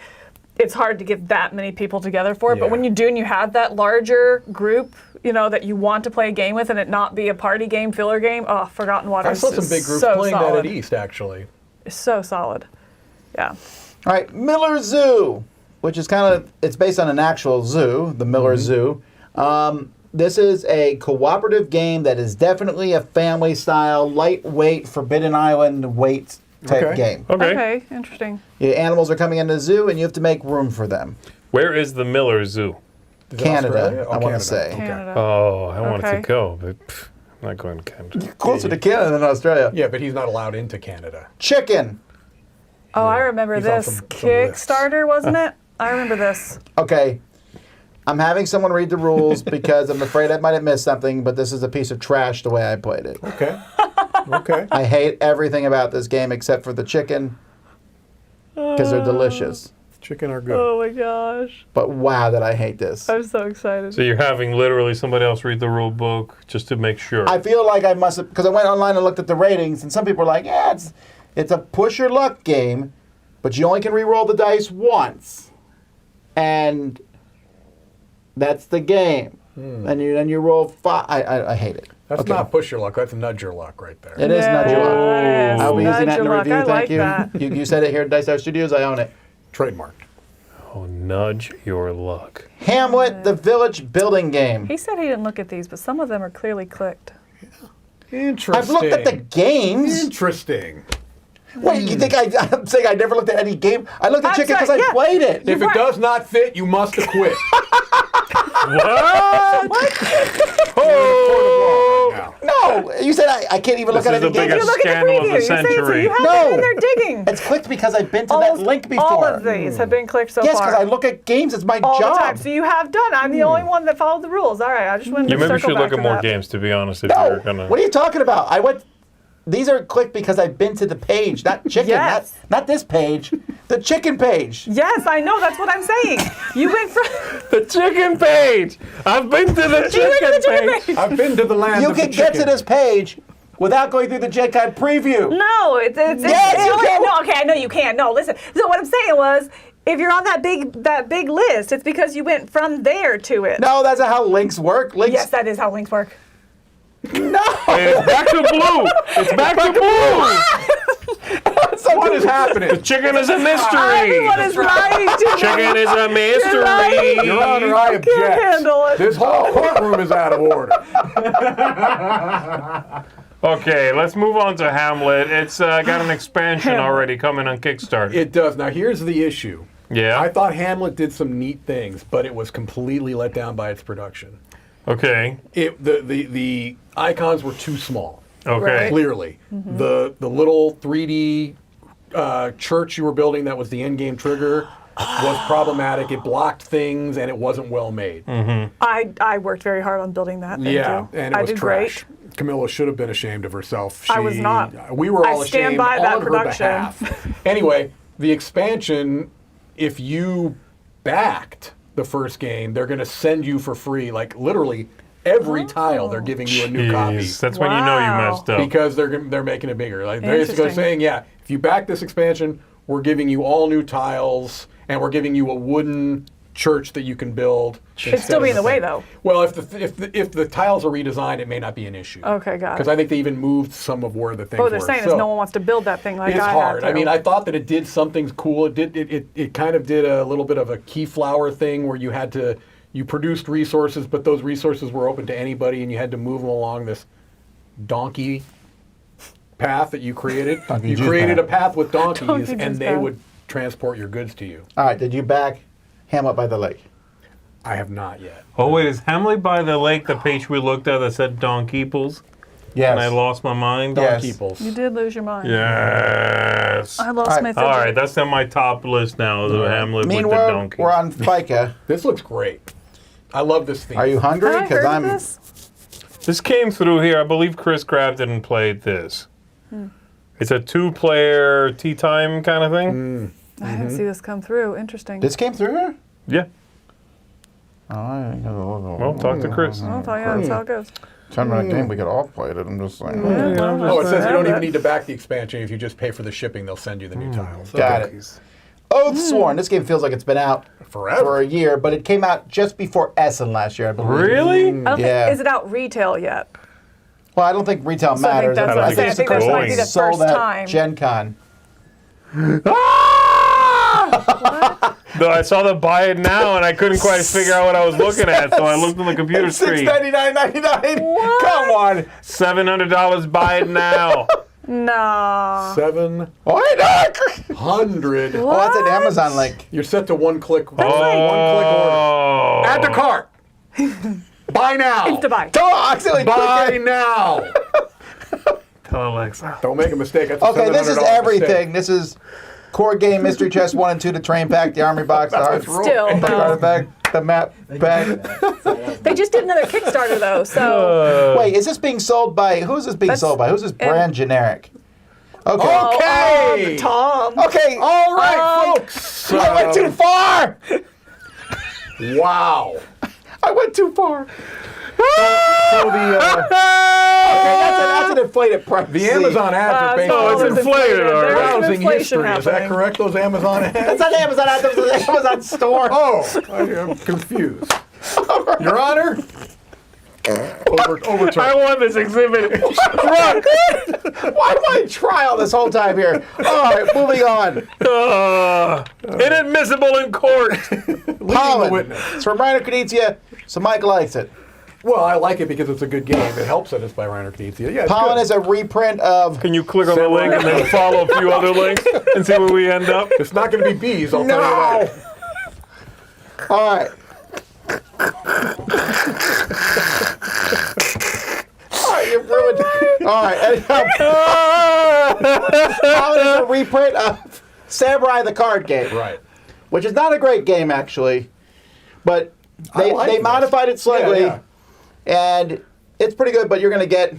it's hard to get that many people together for it, but Yeah. when you do and you have that larger group, you know, that you want to play a game with and it not be a party game, filler game, oh, Forgotten I Waters saw some is big groups so playing solid. that at East, actually. It's so solid. Yeah. All right, Miller Zoo, which is it's based on an actual zoo, the Miller Zoo. This is a cooperative game that is definitely a family-style, lightweight, Forbidden Island weight type game. Okay, interesting. Your animals are coming into the zoo, and you have to make room for them. Where is the Miller Zoo? Is it Canada, Australia? I want Canada. to say. Okay. Canada. Oh, I wanted Okay. to go, but I'm not going to Canada. Closer to Canada than Australia. Yeah, but he's not allowed into Canada. Chicken. Oh, I remember He's on this. some lists. Kickstarter, wasn't it? I remember this. Okay. I'm having someone read the rules because I'm afraid I might have missed something, but this is a piece of trash the way I played it. Okay. Okay. I hate everything about this game except for the chicken because they're delicious. Chicken are good. Oh my gosh. But wow, did I hate this. I'm so excited. So you're having literally somebody else read the rule book just to make sure. I feel like I must have, because I went online and looked at the ratings, and some people were like, yeah, it's a push your luck game, but you only can re-roll the dice once. And that's the game. And you roll 5. I hate it. That's Okay. not push your luck. That's nudge your luck right there. It is nudge your luck. that is I'll be using nudge that in the your luck. review. I Thank like you. that. You said it here at Dice Tower Studios. I own it. Trademarked. Oh, nudge your luck. Hamlet, the village building game. He said he didn't look at these, but some of them are clearly clicked. Interesting. I've looked at the games. Interesting. Wait, you think I'm saying I never looked at any game? I looked at I'm chicken because sorry, I yeah. played it. If it does not fit, you must acquit. What? Oh! Now. No, you said I can't even look This at is any the game. biggest Look at the scandal of preview. the You say so. century. You have No. it in there digging. It's clicked because I've been to that link before. All of these have been clicked so Yes, far. because I look at games. It's my all job. the time. So you have done. I'm the only one that followed the rules. All right, I just wanted to You maybe circle should back look at to more that. games, to be honest, if No, you're going to... what are you talking about? These are clicked because I've been to the page, not chicken, Yes. not this page, the chicken page. Yes, I know. That's what I'm saying. You went from. The chicken page! I've been to the You went to chicken the chicken page! page. I've been to the land You of the can get to chicken. this page without going through the Gen Con preview. No, it's Yes, you can. No, okay, I know you can. No, listen. So what I'm saying was, if you're on that big list, it's because you went from there to it. No, that's not how links work. Links. Yes, that is how links work. No. Hey, it's back to blue! It's back to blue! What is happening? Chicken is a mystery! Everyone is right. Chicken is a mystery! Your Honor, I object. Can't handle it. This whole courtroom is out of order. Okay, let's move on to Hamlet. It's got an expansion already coming on Kickstarter. It does. Now, here's the issue. Yeah? I thought Hamlet did some neat things, but it was completely let down by its production. Okay. The icons were too small. Okay. Right. Clearly, the little 3D church you were building that was the end-game trigger was problematic. It blocked things, and it wasn't well made. I worked very hard on building that. Thank Yeah, you. and it I was did trash. great. Camilla should have been ashamed of herself. I was not. We were I all stand ashamed by that on her production. behalf. Anyway, the expansion, if you backed the first game, they're going to send you for free, like literally every tile. They're giving you a new copy Jeez, that's when you know you Wow. messed up. because they're making it bigger. Like they're basically Interesting. saying, yeah, if you back this expansion, we're giving you all new tiles, and we're giving you a wooden church that you can build. It'd still be in the way, though. Well, if the tiles are redesigned, it may not be an issue. Okay, got it. Because I think they even moved some of where the things were. What they're saying is So no one wants to build that thing like it's I hard. had to. I mean, I thought that it did something cool. It kind of did a little bit of a keyflower thing where you produced resources, but those resources were open to anybody, and you had to move them along this donkey path that you created. Donkey You juice created path. a path with donkeys, Donkey and juice they path. would transport your goods to you. All right, did you back Hamlet by the Lake? I have not yet. Oh, wait, is Hamlet by the Lake the page we looked at that said Donkeeples? Yes. And I lost my mind? Yes. Keeples. you did lose your mind. Yes. I lost All right. my All fidget. right, that's on my top list now, the Hamlet with the Meanwhile, donkey. we're on FICA. This looks great. I love this theme. Are you hungry? Have I heard of this? This came through here. I believe Chris grabbed it and played this. It's a 2-player tea time kind of thing. I didn't see this come through. Interesting. This came through here? Yeah. Oh, Well, talk to Chris. I'll tell you, that's how it goes. Turn around game, we could all play it. I'm just saying. Oh, it says you don't even that. need to back the expansion. If you just pay for the shipping, they'll send you the new tiles. Got it. Oathsworn. This game feels like it's been out Forever. for a year, but it came out just before Essen last year, I believe. Really? I don't Yeah. think, is it out retail yet? Well, I don't think retail So I think matters. that's what I'm saying. I it's think the that's first might be time the sold first at time. Gen Con. Though I saw the buy it now, and I couldn't quite figure out what I was looking at, so I looked on the computer screen. $699.99. Come on. $700 buy it now. No. 700. Why not? What? Oh, that's an Amazon link. You're set to one click. One Oh. click order. Add to cart. Buy now. To buy. Oh, accidentally Buy clicked it. now. Tell Alexa. Don't make a mistake. That's a Okay, this is $700 everything. mistake. This is core game, mystery chest 1 and 2, the train pack, the army box, the heart, Still, the though. card bag, the map bag. They just did another Kickstarter, though, so. Wait, is this being sold by? Who's this being sold by? Who's this brand generic? Okay. Okay. Tom. Okay. All right, folks. I went too far. Wow. I went too far. So the Okay, that's an inflated price. the Amazon ads are based Oh, on it's inflated already. There's some browsing inflation history. Is that happening. correct? Those Amazon ads? That's not Amazon. That's the Amazon store. Oh, I'm confused. Your Honor. Overturn. I want this exhibit. Why am I in trial this whole time here? All right, moving on. Inadmissible in court. Pollen. witness. It's from Reiner Knizia, so Mike likes it. Well, I like it because it's a good game. It helps that it's by Reiner Knizia. Yeah, it's Pollen good. is a reprint of. Can you click on the link and then follow a few other links and see where we end up? It's not going to be bees, I'll tell you that. All right. All right, you've ruined. All right. Pollen is a reprint of Samurai the card game, Right. which is not a great game actually, but they like this. modified it slightly, Yeah. and it's pretty good. But you're going to get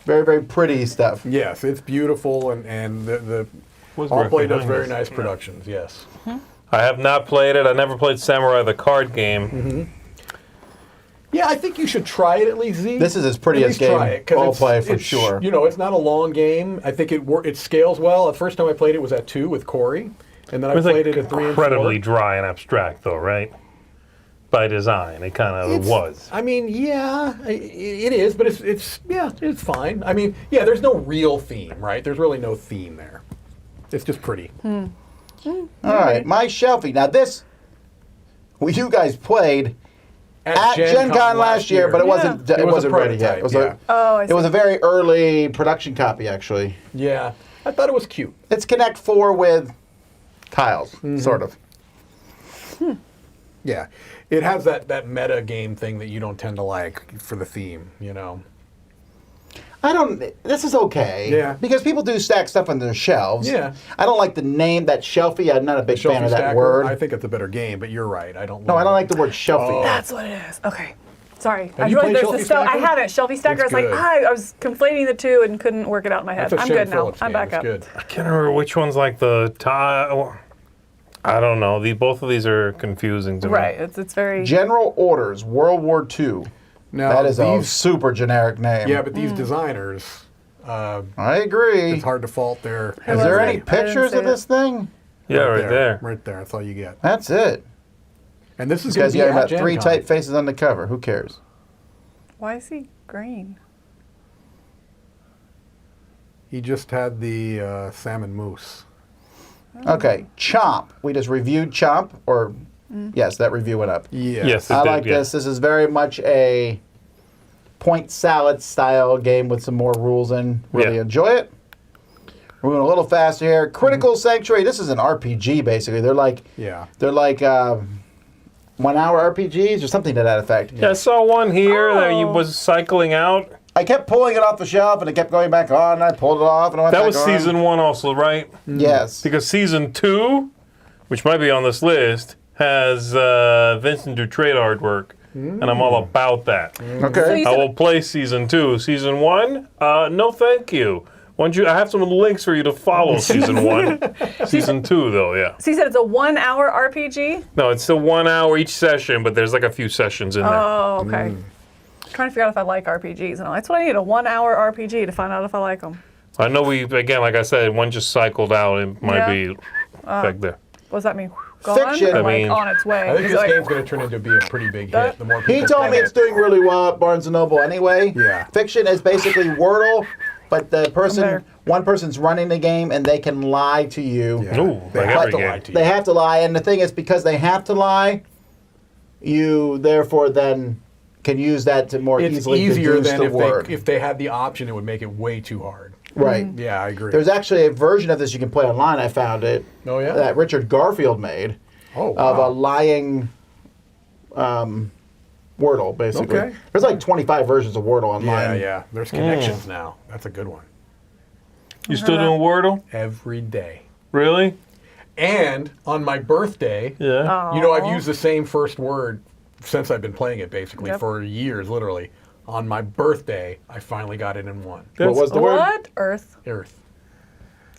very, very pretty stuff. Yes, it's beautiful, and the What's All Play does behind very this? nice productions, yes. I have not played it. I never played Samurai the card game. Yeah, I think you should try it at least, Z. This is his At prettiest least try game. it, 'cause All it's- play for it's, sure. You know, it's not a long game. I think it scales well. The first time I played it was at 2 with Corey, and then I It's played like it at 3 and incredibly 4. dry and abstract, though, right? By design, it kind of was. I mean, yeah, it is, but it's fine. I mean, yeah, there's no real theme, right? There's really no theme there. It's just pretty. All right, my shelfie. Now this, well, you guys played at Gen Con last year, but it wasn't. It It was a wasn't ready yet. It was prototype, Oh, I It was see. a very early production copy, actually. Yeah, I thought it was cute. It's Connect 4 with tiles, sort of. Yeah, it has that meta game thing that you don't tend to like for the theme, you know. I don't. This is okay. Yeah. Because people do stack stuff on their shelves. Yeah. I don't like the name that shelfie. I'm not a big fan Shelfie of that Stacker, word. I think it's a better game, but you're right. I don't. No, I don't like the word shelfie. That's what it is. Okay. Sorry. Have you played there's Shelfie this stuff. I Stacker? haven't. Shelfie Stacker. I It's was like, good. I was conflating the two and couldn't work it out in my head. That's a I'm Shane good now. Phillips I'm game. back It's up. good. I can't remember which one's like the tile. I don't know. Both of these are confusing to me. Right. It's very. General Orders, World War II. Now, That is a these, super generic name. yeah, but these designers, I agree. it's hard to fault their. Is there was any it? I didn't pictures see of this thing? Yeah, right there. Right there. That's all you get. That's it. And this is This going guy's to be got at about Gen 3 Con. typefaces on the cover. Who cares? Why is he green? He just had the salmon mousse. Okay, Chomp. We just reviewed Chomp, or yes, that review went up. Yeah. Yes, it I did, like yeah. this. This is very much a point salad style game with some more rules in. Really Yeah. enjoy it. We're going a little faster here. Critical Sanctuary. This is an RPG basically. They're like Yeah. 1 hour RPGs or something to that effect. Yeah, I saw one here that he Oh. was cycling out. I kept pulling it off the shelf and it kept going back on. And I pulled it off and I went That back was on. season 1 also, right? Yes. Because season 2, which might be on this list, has Vincent Dutrait artwork, and I'm all about that. Okay. So you I said- will play season 2. Season 1, no thank you. I have some links for you to follow season 1. Season 2, though, yeah. So you said it's a 1 hour RPG? No, it's still 1 hour each session, but there's like a few sessions in there. Oh, okay. Trying to figure out if I like RPGs. And that's what I need, a 1 hour RPG to find out if I like them. I know again, like I said, one just cycled out. It might Yeah. be back there. What does that mean? Gone? Fiction. Or I like mean- on its way? I think Is this it like- game's going to turn into be a pretty big hit. The more people He told play me it. it's doing really well at Barnes & Noble anyway. Yeah. Fiction is basically Wordle, but the person there. one person's running the game and they can lie to you. Yeah. Ooh, They like have every to game. lie to you. They have to lie, and the thing is, because they have to lie, you therefore then can use that to more It's easily easier deduce than the word. if they had the option, it would make it way too hard. Right. Yeah, I agree. There's actually a version of this you can play online. I found it. Oh, yeah? That Richard Garfield made Oh, of a wow. lying Wordle, basically. Okay. There's like 25 versions of Wordle online. Yeah. There's connections now. That's a good one. You still doing Wordle? Every day. Really? And on my birthday, Yeah. you know, I've used the same first word since I've been playing it, basically, Yep. for years, literally. On my birthday, I finally got it in one. What was the word? What? Earth. Earth.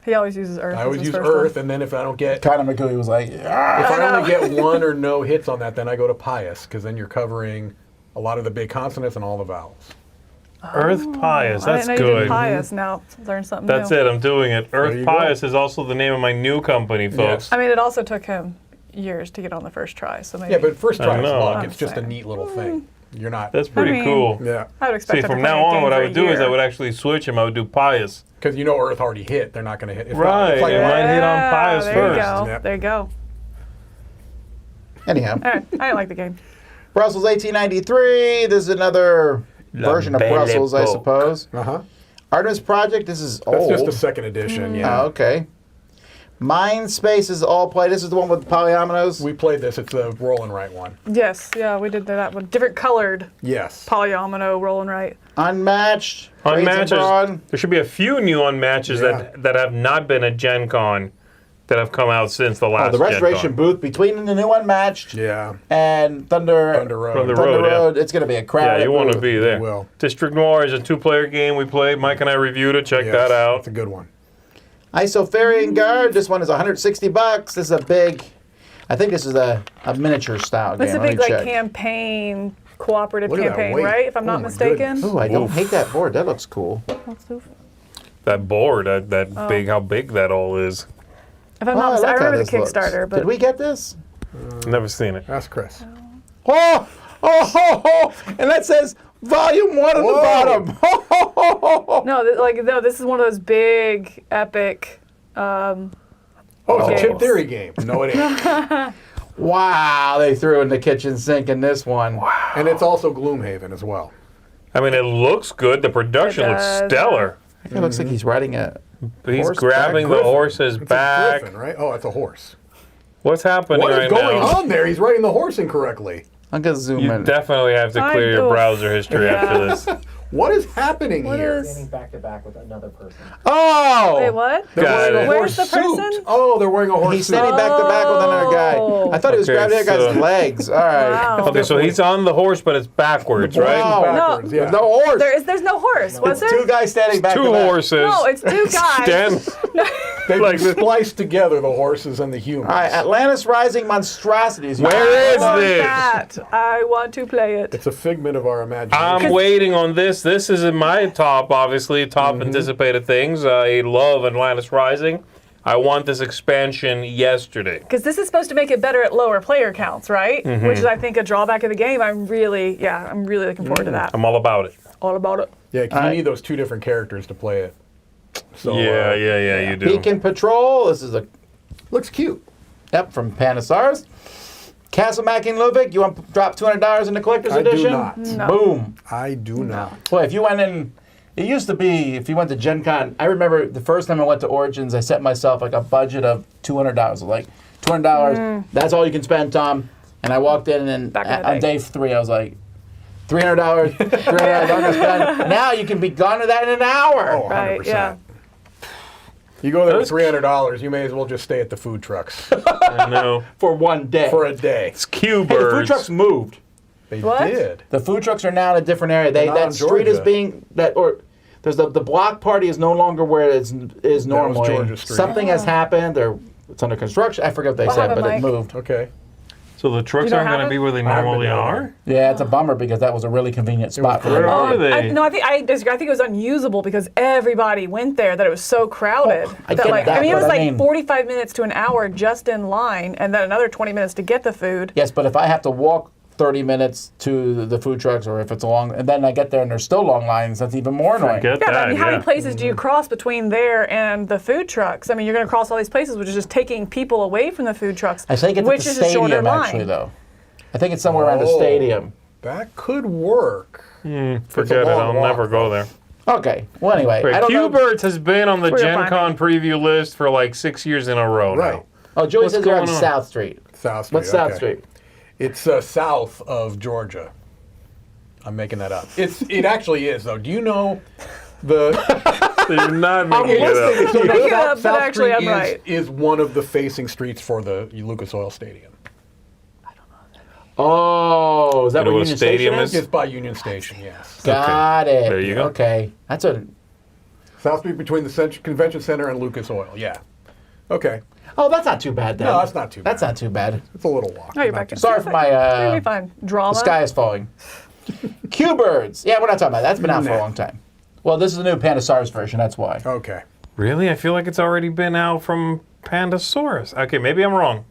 He always uses Earth. I as always his use first one. Earth, and then if I don't get... Connor McCooey was like, "Ah." If I only get one or no hits on that, then I go to pious, because then you're covering a lot of the big consonants and all the vowels. Earth Pious. I That's didn't know you did good. pious. Now learn something That's new. it. I'm doing it. you Earth go. Pious is also the name of my new company, folks. Yes. I mean, it also took him years to get on the first try. So maybe. Yeah, but first try I is know. luck. I'm It's just a saying. neat little thing. You're not... That's pretty I mean- cool. Yeah, I would expect See, him to from play now a on, game what for I a would do is I year. would actually switch him. I would do Pious. because you know Earth already hit. They're not going to hit. It's not, Right, it's like it luck. might hit on pious there first. You go. Yep. There you go. Anyhow, All right. I like the game. Brussels 1893. This is another version of Belle Brussels, I Époque. suppose. Uh-huh. Artemis Project. This is That's old. just the second edition, yeah. Oh, okay. Mindspace is all play. This is the one with polyominoes. We played this. It's the roll and write one. Yes. Yeah, we did that one. Different colored Yes. polyomino roll and write. Unmatched. Raisin Unmatches. Brawn. There should be a few new unmatches Yeah. that have not been at Gen Con that have come out since the last Oh, the Gen restoration Con. booth between the new Unmatched Yeah. and Thunder Thunder Road. From the Thunder Road, yeah. Road. It's going to be a crowd. Yeah, you want to be there. will. District Noir is a 2-player game we played. Mike and I reviewed it. Check Yes, that out. It's a good one. Isofarian Guard. This one is $160. This is a big. I think this is a miniature style It's game. a Let big me like check. campaign, cooperative Look at that campaign, weight. right? If I'm Oh not my mistaken. goodness. Ooh, I don't Oof. hate that board. That looks cool. That board, that Oh. big, how big that all is. If I'm Oh, not mistaken, I like how remember the this looks. Kickstarter, but Did we get this? Never seen it. Ask Chris. Oh, and that says Volume 1 on the Whoa. bottom. no, this is one of those big, epic. Oh, it's a Games. chip theory game. No, it ain't. Wow, they threw in the kitchen sink in this one. And it's also Gloomhaven as well. I mean, it looks good. The production It looks does. stellar. It looks like he's riding a. He's Horseback grabbing the Griffin. horse's It's a back. griffin, right? Oh, it's a horse. What's happening What is right going now? on there? He's riding the horse incorrectly. I'm gonna zoom You in. definitely have to clear your oof. browser history after this. What is happening What here? is- Standing back to back with another person. Oh! Wait, what? They're Got wearing it. a Where's horse the person? suit. Oh, they're wearing a horse He's suit. standing back to back with another guy. I thought he was Okay, grabbing that guy's so- legs. All right. Wow. Okay, so he's on the horse, but it's backwards, Horse is right? Wow. backwards, yeah. No horse. There's no horse, was It's there? two guys standing back Two to back. horses. No, it's two guys. Stand- They've like the- spliced together the horses and the humans. All right, Atlantis Rising Monstrosities. Where is I want this? that. I want to play it. It's a figment of our imagination. I'm waiting on this. This is in my top, obviously, top anticipated things. I love Atlantis Rising. I want this expansion yesterday. Because this is supposed to make it better at lower player counts, right? Mm-hmm. Which is, I think, a drawback of the game. I'm really looking forward to that. I'm all about it. All about it. Yeah, 'cause you need those two different characters to play it. So, Yeah, you do. Beacon Patrol. This is a Looks cute. from Panasaurus. Castle Mac in Ludwig. You want to drop $200 in the collector's I do edition? not. No. Boom. I do not. Boy, if you went in, it used to be, if you went to Gen Con, I remember the first time I went to Origins, I set myself like a budget of $200. Like, $200, that's all you can spend, Tom. And I walked in, and Back in the on day. day 3, I was like, $300, $300 I'm gonna spend. Now you can be gone to that in an hour. Oh, 100%. Right, yeah. You go there with $300, you may as well just stay at the food trucks I know. For one day. for a day. It's Q Hey, the food birds. trucks moved. They What? did. The food trucks are now in a different area. Not That in street is Georgia. being there's the block party is no longer where it is normally. Georgia Street. Something has happened. It's under construction. I forget what they What said, happened, but it Mike? moved. Okay. So the trucks You know aren't what going to be where they I haven't normally been are? there. Yeah, it's a bummer because that was a really convenient spot for great. them. Where are they? No, I disagree. I think it was unusable because everybody went there. That it was so crowded. I get that, I mean, it but was I like mean- 45 minutes to an hour just in line, and then another 20 minutes to get the food. Yes, but if I have to walk 30 minutes to the food trucks, or if it's a long, and then I get there and there's still long lines, that's even more annoying. Forget Yeah, but that. I mean, how many places do you cross between there and the food trucks? I mean, you're going to cross all these places, which is just taking people away from the food trucks, I think it's which at the is a shorter stadium, line. actually, though. I think it's somewhere around the Oh. stadium. That could work. Forget it. long I'll walk, never go there. Okay. Well, anyway, Wait, I don't know. Q-Birds has been on the We're Gen fine. Con preview list for like 6 years in a row Right. now. Oh, Joey What's says you're on going on? South Street. South Street. What's South okay. Street? It's south of Georgia. I'm making that up. It actually is though. Do you know the? So you're not I'm making it up. listening. So Make it South- up, but South actually Street I'm right. is one of the facing streets for the Lucas Oil Stadium. Oh, is that You know where what a Union stadium Station is? It's by Union Station. Yes. Got it. There you go. Okay. That's a. South Street between the Convention Center and Lucas Oil. Yeah. Okay. Oh, that's not too bad then. No, that's not too That's bad. not too bad. It's a little walk. Oh, you're Not back too in. Sorry for my. It'll be fine. Drama. The sky is falling. Q-Birds. Yeah, we're not talking about that. That's been out for a Nah. long time. Well, this is the new Pandasaurus version. That's why. Okay. Really? I feel like it's already been out from Pandasaurus. Okay, maybe I'm wrong.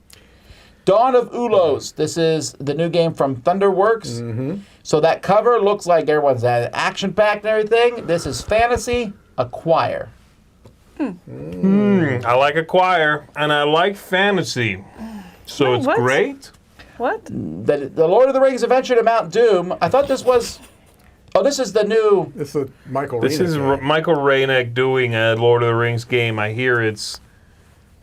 Dawn of Ulos. This is the new game from Thunderworks. Mm-hmm. So that cover looks like everyone's action-packed and everything. This is fantasy. Acquire. I like Acquire, and I like Fantasy. So Oh, it's what? great. What? The Lord of the Rings Adventure to Mount Doom. I thought this was. Oh, this is the new. This is Michael. This Renick is game. Michael Renick doing a Lord of the Rings game. I hear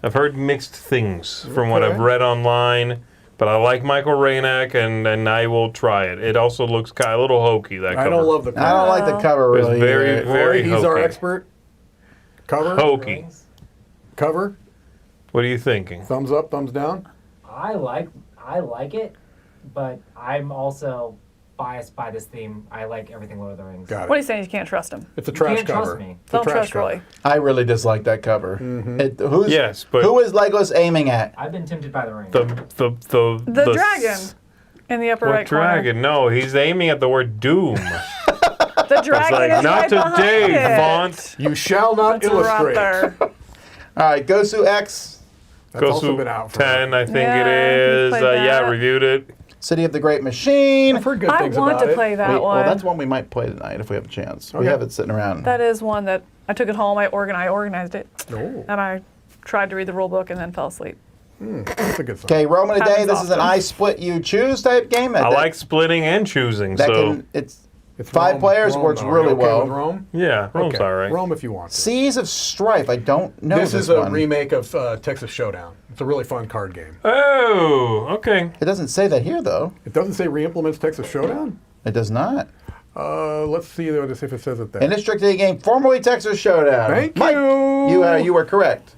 I've heard mixed things from what Okay. I've read online, but I like Michael Renick, and I will try it. It also looks kind of a little hokey, that cover. I don't love the. I don't like the cover It's really. very, either. very He's our hokey. expert. Cover. Hokey. Cover. What are you thinking? Thumbs up. Thumbs down. I like it, but I'm also biased by this theme. I like everything Lord of the Rings. Got it. What are you saying? You can't trust him. It's a You trash can't cover. trust me. It's a Don't trash trust cover. Roy. I really dislike that cover. Who's, Yes, but who is Legolas aiming at? I've been tempted by the ring. the dragon in the upper What right dragon? No, he's aiming at the word Doom. corner. The dragon Like, is not right behind today, it. font. You shall not It's illustrate. right there. All right, Gosu X, That's Goes also to been out for 10, I think Yeah, it he's is. played Yeah, that. reviewed it. City of the Great Machine. I've heard good I things want about to it. play that Wait, one. well, that's one we might play tonight if we have a chance. We Okay. have it sitting around. That is one that I took it home. I organized it, Oh, and I tried to read the rule book and then fell asleep. that's a good song. Okay, Roman a day. Happens This is an often. I split you choose type game. I like splitting and choosing, that. so It's It's 5 Rome. players, Rome, works though. really Are you okay well. with Rome? yeah, Rome's Okay. all right. Rome if you want to. Seas of Strife. I don't know This this is a one. remake of Texas Showdown. It's a really fun card game. Oh, okay. It doesn't say that here though. It doesn't say re-implements Texas Showdown? It does not. Let's see if it says it there. An instructed game, formerly Texas Showdown. Thank Mike, you. you were correct.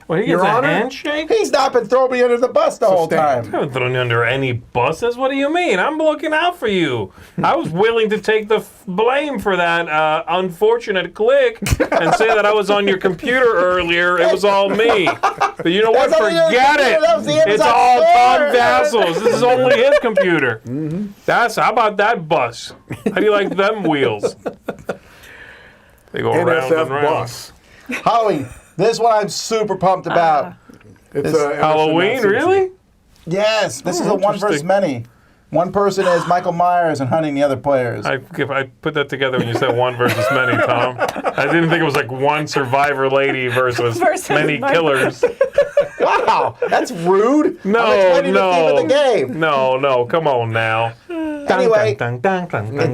Well, he Your gets a Honor? handshake? He's not been throwing me under the bus the whole Sustained. time. I haven't thrown you under any buses. What do you mean? I'm looking out for you. I was willing to take the blame for that unfortunate click and say that I was on your computer earlier. It was all me. But you know what? That's only your Forget computer. That was the it. It's Amazon all Tom store. Vassel's. This is only his computer. How about that bus? How do you like them wheels? They go round and NSF round. Bus. Halloween. This one I'm super pumped about. It's This- Emerson Halloween, Matsuuchi. really? Yes, this is a one versus interesting. many. One person is Michael Myers and hunting the other players. I put that together when you said one versus many, Tom. I didn't think it was like one survivor lady versus Versus many many. killers. Wow, that's rude. I'm No, explaining the theme of no. the game. No, come on now. Anyway, It's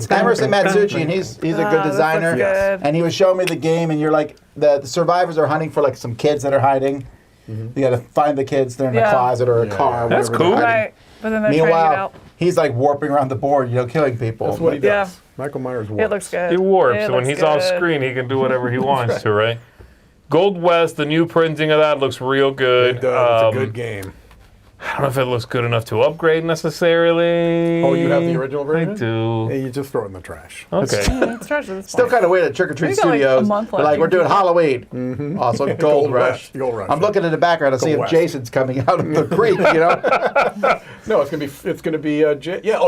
it's Emerson Matsuuchi, and he's a good Ah, this designer. looks good. And he was showing me the game, and you're like, the survivors are hunting for like some kids that are hiding. You got to find the kids. They're in a Yeah. closet or a car. Or That's whatever cool. they're hiding. Right, but then they're trying to get Meanwhile, out. he's like warping around the board, killing people. That's what he does. Yeah. Michael Myers warps. It looks good. He warps, It so when looks he's off good. screen, he can do whatever he wants to, right? Gold West, the new printing of that looks real good. It does. It's a good game. I don't know if it looks good enough to upgrade necessarily. Oh, you have the original I version? do. Hey, you just throw it in the trash. Okay. It's treasure this Still point. kind of weird at Trick or Treat We got, like, a Studios. month They're left. like, we're doing Halloween. Also, Gold Gold Rush. Rush. Gold Rush, I'm yeah. looking in the background to see Gold if West. Jason's coming out of the creek. No, it's gonna be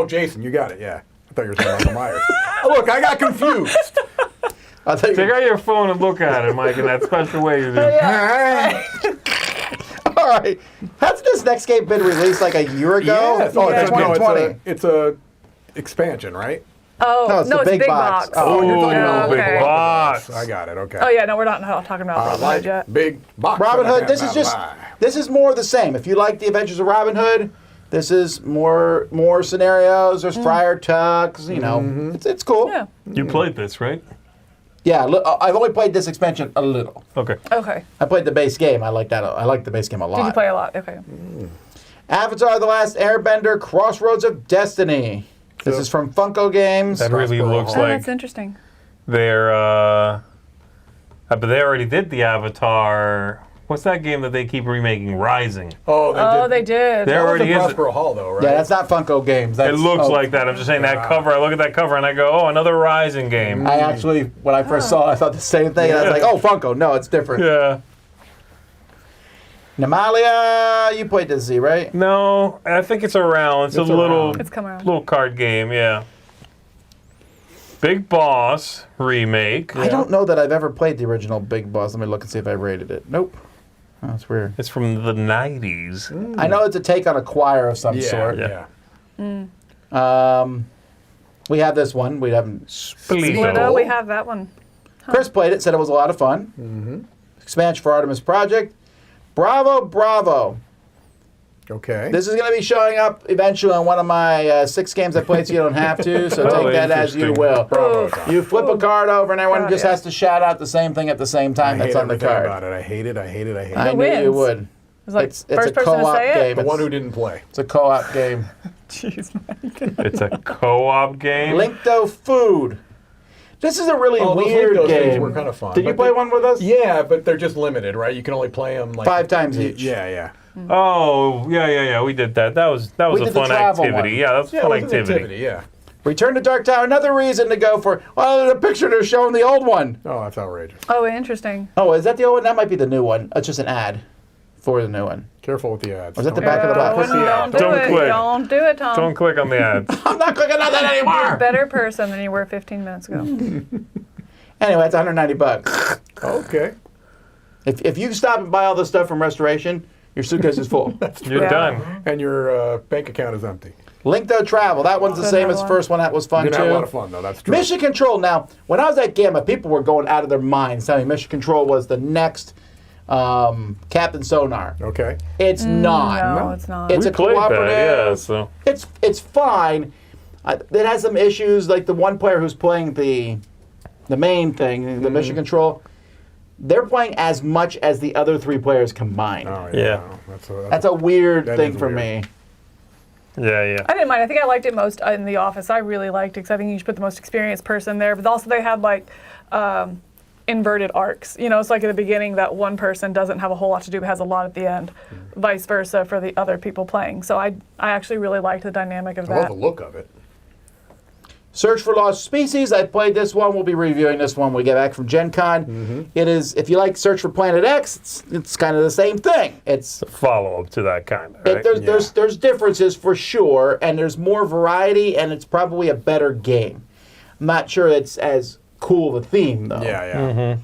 Jason. You got it. Yeah, I thought you were saying Michael Myers. Oh, look, I got confused. I'll tell Take you. out your phone and look at it, Mike, in that special way you do. Oh All right. Hasn't this next game been released like a year ago? Yes. Oh, Yeah. it's 2020. It's a expansion, right? Oh, No, it's the it's big big box. box. Oh, you're talking Oh, about big okay. box. I got it. Okay. Oh yeah, no, we're not talking about Robin like Hood yet. big box. Robin Hood, this is more of the same. If you like the Adventures of Robin Hood, this is more scenarios. There's Friar Tucks, you know. It's cool. Yeah. You played this, right? Yeah, I've only played this expansion a little. Okay. Okay. I played the base game. I like that. I like the base game a lot. Did you play a lot? Okay. Avatar: The Last Airbender: Crossroads of Destiny. This is from Funko Games. That really looks Oh, like that's interesting. they're. But they already did the Avatar. What's that game that they keep remaking? Rising. Oh, They did. There That was already in is. Prospero Hall, though, right? Yeah, that's not Funko Games. That's, It looks oh, like that. I'm just saying that cover. I look at that cover and I go, oh, another Rising game. I actually, when I first saw it, I thought the same thing. And I was like, oh, Funko. No, it's different. Yeah. Namalia, you played this, Z, right? No, I think it's around. It's a little, around. It's come around. little card game. Yeah. Big Boss remake. I don't know that I've ever played the original Big Boss. Let me look and see if I rated it. Nope. Oh, that's weird. It's from the 90s. I know it's a take on Acquire of some sort. Yeah. We have this one. We haven't. Splitto, we have that one. Chris played it, said it was a lot of fun. Expansion for Artemis Project. Bravo, bravo. Okay. This is going to be showing up eventually on one of my 6 games I played, so you don't have to. So Oh, take that as you interesting. will. Bravo. You flip a card over, and everyone Got just it. has to shout out the same thing at the same time I that's hate on the everything card. about it. I hate it. I hate it. I hate it. I Who knew you wins? would. It was like It's first a person to co-op say game. it. The one who didn't play. It's a co-op game. Jeez, It's a co-op game. Linkto Food. This is a really Oh, those weird Linkto things game. were kind of fun. Did you But play they- one with us? Yeah, but they're just limited, right? You can only play them like 5 times each. Yeah, yeah. Oh, yeah. We did that. That was We a did the fun travel activity. one. Yeah, that was a Yeah, fun it was an activity. Yeah. Return to Dark Tower. Another reason to go for. Well, the picture they're showing the old one. Oh, that's outrageous. Oh, interesting. Oh, is that the old one? That might be the new one. It's just an ad for the new one. Careful with the ads. Was that the back of the box? Don't do Don't it. click. Don't do it, Tom. Don't click on the ads. I'm not clicking on that You're a anymore. better person than you were 15 minutes ago. Anyway, it's $190. Okay. If you stop and buy all this stuff from Restoration, your suitcase is full. You're Yeah. done. And your bank account is empty. Linkto Travel. That one's the Good same as the one. first one. That was fun You too. had a lot of fun, though. That's true. Mission Control. Now, when I was at Gamma, people were going out of their minds telling me Mission Control was the next Captain Sonar. Okay. It's not. No, it's not. It's We a played cooperative. that, yeah. So It's fine. It has some issues, like the one player who's playing the main thing, the Mission Control. They're playing as much as the other 3 players combined. Oh, Yeah. That's a weird That thing is for weird. me. yeah. I didn't mind. I think I liked it most in the office. I really liked it because I think you should put the most experienced person there. But also they have like inverted arcs. You know, it's like at the beginning that one person doesn't have a whole lot to do but has a lot at the end. Vice versa for the other people playing. So I actually really liked the dynamic of I love that. the look of it. Search for Lost Species. I played this one. We'll be reviewing this one when we get back from Gen Con. It is, if you like Search for Planet X, it's kind of the same thing. It's Follow up to that kind of. Right? there's differences for sure, and there's more variety, and it's probably a better game. I'm not sure it's as cool of a theme though. Yeah.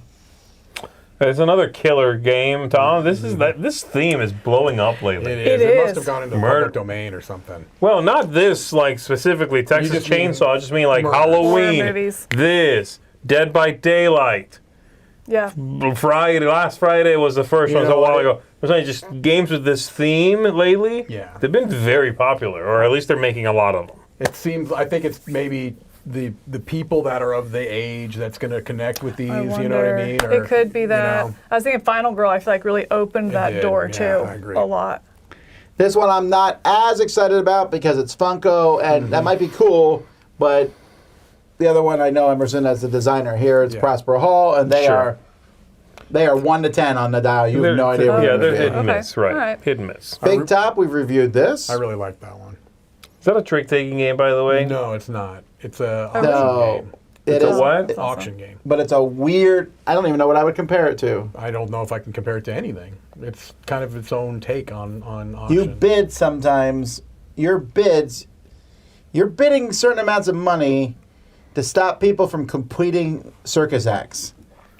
There's another killer game, Tom. This theme is blowing up lately. It It must is. have gone into Murder. public domain or something. Well, not this like specifically Texas just mean Chainsaw. I just mean like murder. Halloween. Horror movies. This Dead by Daylight. Yeah. Last Friday was the first You one. It was a know while what? ago. There's only just games with this theme lately. Yeah. They've been very popular, or at least they're making a lot of them. It seems, I think it's maybe the people that are of the age that's going to connect with these, I you know what wonder. I mean? It could be you that. know. I was thinking Final Girl, I feel like really opened that did, door yeah, too I agree. a lot. This one I'm not as excited about because it's Funko, and that might be cool, but the other one I know Emerson as the designer here. It's Yeah. Prospero Hall, and they Sure. are 1 to 10 on the dial. You have no idea what Yeah, they're they're gonna hit be. and Okay. miss, right? All right. Hit and miss. Big Top, we've reviewed this. I really like that one. Is that a trick taking game, by the way? No, it's not. It's a auction No, game. it It's a is. what? Auction game. But it's a weird. I don't even know what I would compare it to. I don't know if I can compare it to anything. It's kind of its own take on auction. You bid sometimes. Your bids. You're bidding certain amounts of money to stop people from completing circus acts.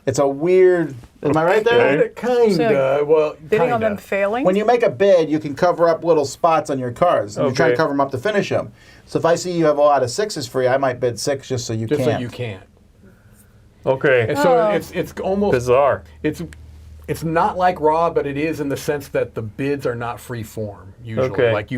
It's a weird. Am I right there? Kinda. Well, Bidding on them kinda. failing? When you make a bid, you can cover up little spots on your cards. And you try to Okay. cover them up to finish them. So if I see you have a lot of 6s free, I might bid 6 just so you Just can't. so you can't. Okay. And so it's almost Bizarre. it's not like Raw, but it is in the sense that the bids are not free form usually. Okay. Like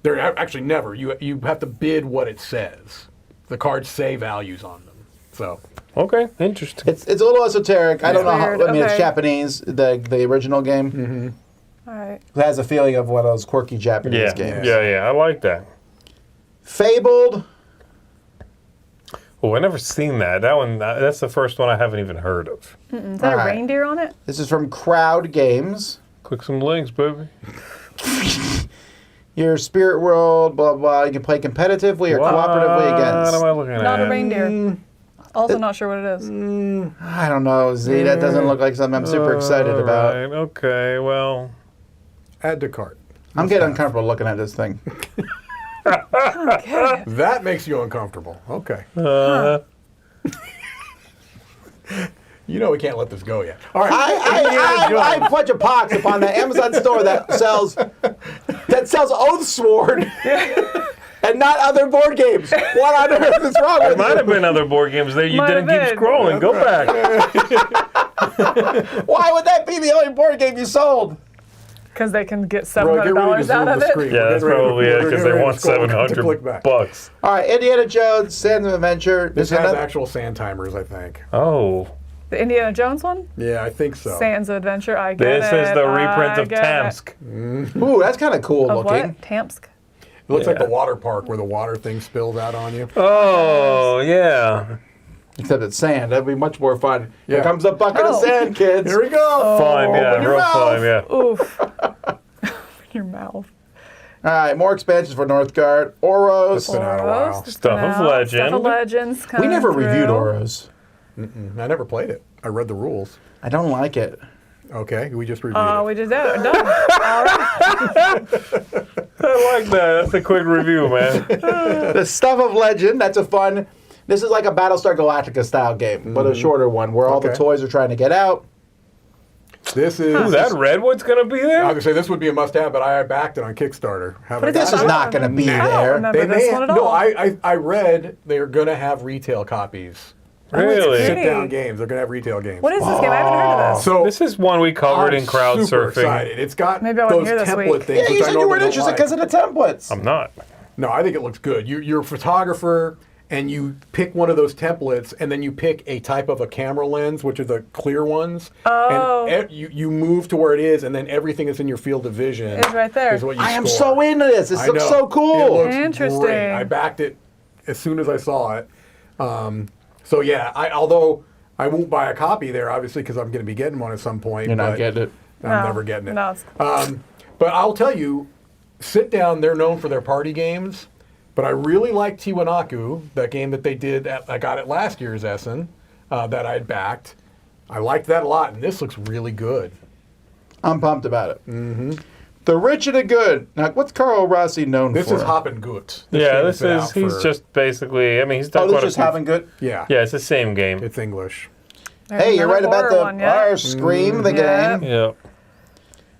they're actually never. You have to bid what it says. The cards say values on them. So Okay. Interesting. It's a little esoteric. I don't know how. Weird, I mean, it's okay. Japanese. The original game Mm-hmm. All right. it has a feeling of one of those quirky Japanese Yeah. games. Yeah. I like that. Fabled. Oh, I never seen that. That one. That's the first one I haven't even heard of. Is that All a right. reindeer on it? This is from Crowd Games. Click some links, baby. Your spirit world, blah blah. You can play competitively or What cooperatively against. am I looking at? Not a reindeer. Also not sure what it is. I don't know, Z. That doesn't look like something I'm super excited about. Right, okay, well. add to cart. I'm getting uncomfortable looking at this thing. Okay. That makes you uncomfortable. Okay. You know we can't let this go yet. All right. I pledge a pox upon the Amazon store that sells Oathsword and not other board games. What on earth is wrong There with might have you? been other board games there. You Might didn't have keep been. scrolling. Go back. Why would that be the only board game you sold? Because they can get Bro, get ready to $700 zoom out of the it. screen. Yeah, that's We're getting probably ready it to- because we're they getting want ready to click back. $700. All right, Indiana Jones, Sands of Adventure. This has another- actual sand timers, I think. Oh, The Indiana Jones one? Yeah, I think so. Sands of Adventure. I get it. this is the reprint I of get it. Tamsk. Ooh, that's kind of cool Of looking. what? Tamsk? It looks like Yeah. the water park where the water thing spills out on you. Oh, yeah. Except it's sand. That'd be much more fun. Here Yeah. comes a bucket of Oh. sand, kids. Here we go. Fun, yeah, Open your real mouth. fun, yeah. Oof. Your mouth. All right, more expansions for Northgard. Oros. It's been out a while. It's Stuff been of out. Legend. Stuff of Legends. We coming never through. reviewed Oros. I never played it. I read the rules. I don't like it. Okay, we just reviewed Oh, it. we did that. Done. All right. I like that. That's a quick review, man. The Stuff of Legend, that's a fun. This is like a Battlestar Galactica style game, but a shorter one where all the Okay. toys are trying to get out. This is. Ooh, that redwood's gonna be I was there? gonna say this would be a must-have, but I backed it on Kickstarter. Haven't it's got This it is yet. not going to be I don't there. remember They this may. one at No, all. I read they're gonna have retail copies. Really? Hey. Sit-down games. They're gonna have retail games. What is this game? I haven't heard of this. So This is one we covered in crowd super surfing. excited. It's got Maybe I wasn't those here this template week. things. Yeah, you which I said you normally weren't don't interested like. because of the templates. I'm not. No, I think it looks good. You're a photographer, and you pick one of those templates, and then you pick a type of a camera lens, which are the clear ones. Oh. And you move to where it is, and then everything is in your field of vision. It's right there. Is what you I am score. so into this. This I looks know. so cool. It looks Interesting. great. I backed it as soon as I saw it. So yeah, although I won't buy a copy there, obviously, because I'm going to be getting one at some point. You're not but getting it. I'm No. never getting it. No, it's- But I'll tell you, Sit Down, they're known for their party games, but I really like Tiwanaku, that game that they did. I got at last year's Essen that I'd backed. I liked that a lot, and this looks really good. I'm pumped about it. Mm-hmm. The Rich and the Good. Now, what's Carl Rossi known This for? is Hoppin' Gut. Yeah, game this has been is. out He's for- just basically. I mean, he's done Oh, this quite is a few. having good. Yeah, Yeah, it's the same game. it's English. There's Hey, you're right another about the horror one, yeah. Scream, the Yeah. game. Yeah.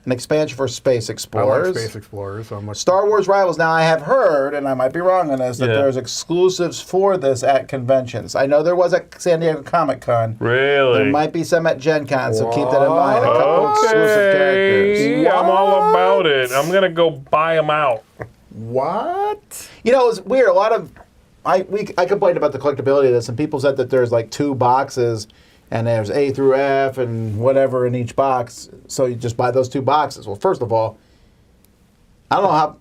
An expansion for Space I Explorers. like Space Explorers so much. Star Wars Rivals. Now, I have heard, and I might be wrong on this, that Yeah. there's exclusives for this at conventions. I know there was at San Diego Comic Con. Really? There might be some at Gen Con, so keep that in mind. A couple exclusive characters. Okay, I'm all about it. I'm gonna go buy them out. What? You know, it's weird. A lot of I complained about the collectability of this, and people said that there's like 2 boxes, and there's A through F and whatever in each box. So you just buy those 2 boxes. Well, first of all, I don't know how.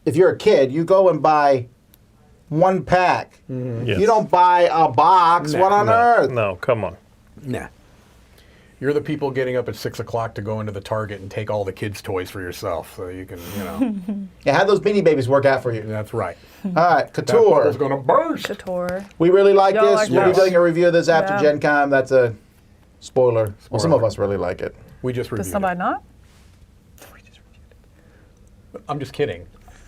If you're a kid, you go and buy 1 pack. Yes. You don't buy a box. No, what on earth? No, come on. Nah. You're the people getting up at 6 o'clock to go into the Target and take all the kids' toys for yourself, so you can, Yeah, have those Beanie Babies work out for you. That's right. All right, That Couture. bubble's gonna burst. Couture. We really like Y'all this. like We'll be this? doing a review of this after Yeah. Gen Con. That's a spoiler. Well, some Spoiler. of us really like it. We just reviewed Does somebody it. not? I'm just kidding.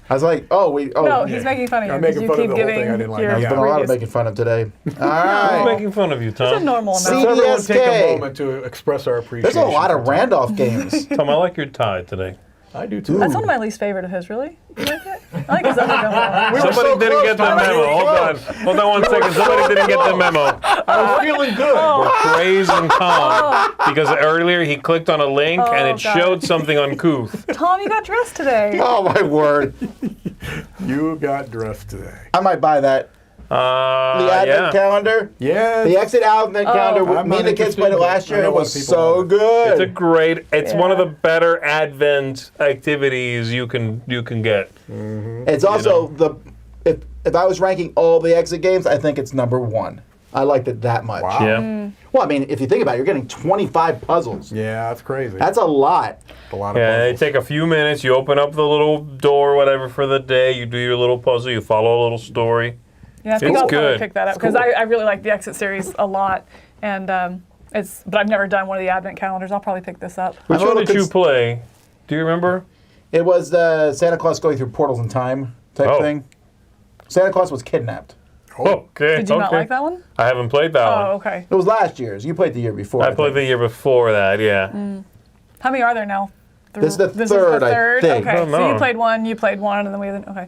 I was like, oh, No, he's making fun of you. I'm making 'cause fun of you the keep whole thing. giving I didn't like your it. There's Yeah. been a lot of previous- making fun of today. All Who's right. making fun of you, It's a Tom? normal See, amount. Everyone take CSK. a moment to express our appreciation. There's a lot of for Tom. Randolph games. Tom, I like your tie today. I do too. That's one of my least favorite of his, really. You like it? I like his other one. We were Somebody so didn't close, get the Tom. memo. Hold on 1 second. Somebody didn't get the memo. I was feeling good. We're praising Tom because earlier he clicked on a link and it God. showed something uncouth. Tom, you got dressed today. Oh, my word. You got dressed today. I might buy that. The advent Yeah. calendar. Yeah. The exit advent calendar. I'm Me not and the kids interested, played it but last I year. know It a lot was of people so love good. It's a great. It's one of Yeah. the better Advent activities you can get. It's also if I was ranking all the exit games, I think it's number 1. I liked it that much. Wow. Yeah. Well, I mean, if you think about it, you're getting 25 puzzles. Yeah, that's crazy. That's a lot. a lot of Yeah, they puzzles. take a few minutes. You open up the little door, whatever, for the day. You do your little puzzle. You follow a little story. Yeah, I think It's I'll probably good. pick that up because I really like the Exit series a lot, and but I've never done one of the Advent calendars. I'll probably pick this up. Which I'm a one little did you play? Do you remember? It was Santa Claus going through portals in time type Oh. thing. Santa Claus was kidnapped. Okay. Did you not okay. like that one? I haven't played that one. Oh, okay. It was last year's. You played the year before. I played the year before that. Yeah. How many are there now? This is the third, I think. Okay, I don't so know. you played one, and then we had okay.